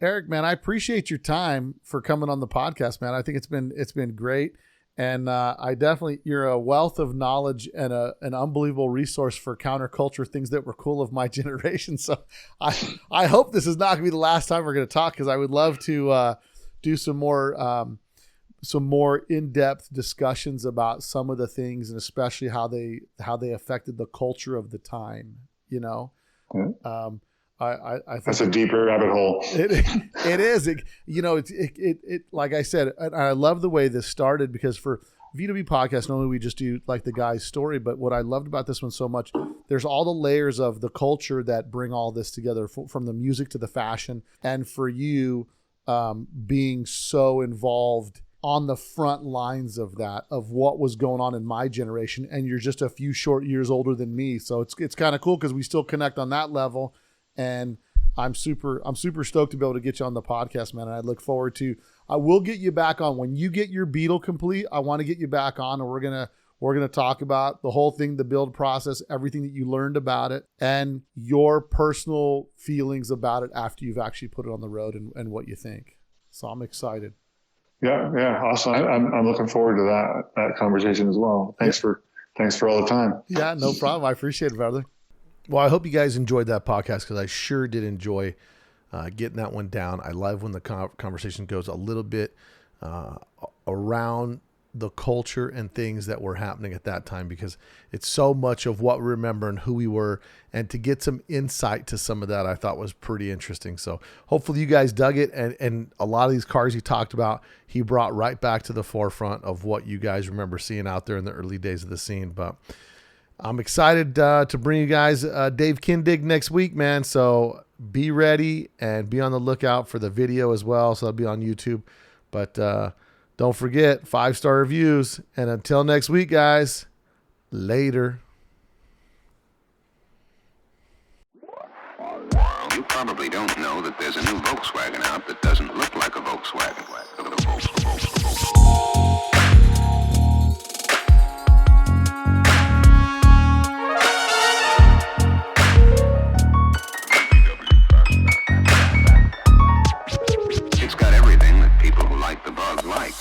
Eric, man, I appreciate your time for coming on the podcast, man. I think it's been great. And you're a wealth of knowledge and an unbelievable resource for counterculture things that were cool of my generation. So I hope this is not going to be the last time we're going to talk, because I would love to do some more in-depth discussions about some of the things, and especially how they affected the culture of the time. Mm-hmm. I think that's a deeper rabbit hole. It is. It like I said, I love the way this started, because for VW podcast, normally we just do like the guy's story. But what I loved about this one so much, there's all the layers of the culture that bring all this together, from the music to the fashion. And for you being so involved on the front lines of that, of what was going on in my generation. And you're just a few short years older than me. So it's kind of cool, because we still connect on that level. And I'm super stoked to be able to get you on the podcast, man. And I look forward to, I will get you back on when you get your Beetle complete. I want to get you back on, and we're going to talk about the whole thing, the build process, everything that you learned about it, and your personal feelings about it after you've actually put it on the road, and what you think. So I'm excited. Yeah. Awesome. I'm looking forward to that conversation as well. Thanks for all the time. Yeah, no problem. I appreciate it, brother. Well, I hope you guys enjoyed that podcast, because I sure did enjoy getting that one down. I love when the conversation goes a little bit around the culture and things that were happening at that time, because it's so much of what we remember and who we were. And to get some insight to some of that, I thought was pretty interesting. So hopefully you guys dug it. And a lot of these cars he talked about, he brought right back to the forefront of what you guys remember seeing out there in the early days of the scene. But I'm excited to bring you guys Dave Kindig next week, man. So be ready and be on the lookout for the video as well. So that'll be on YouTube. But don't forget, 5-star reviews. And until next week, guys, later. You probably don't know that there's a new Volkswagen out that doesn't look like a Volkswagen. It's got everything that people who like the bug like.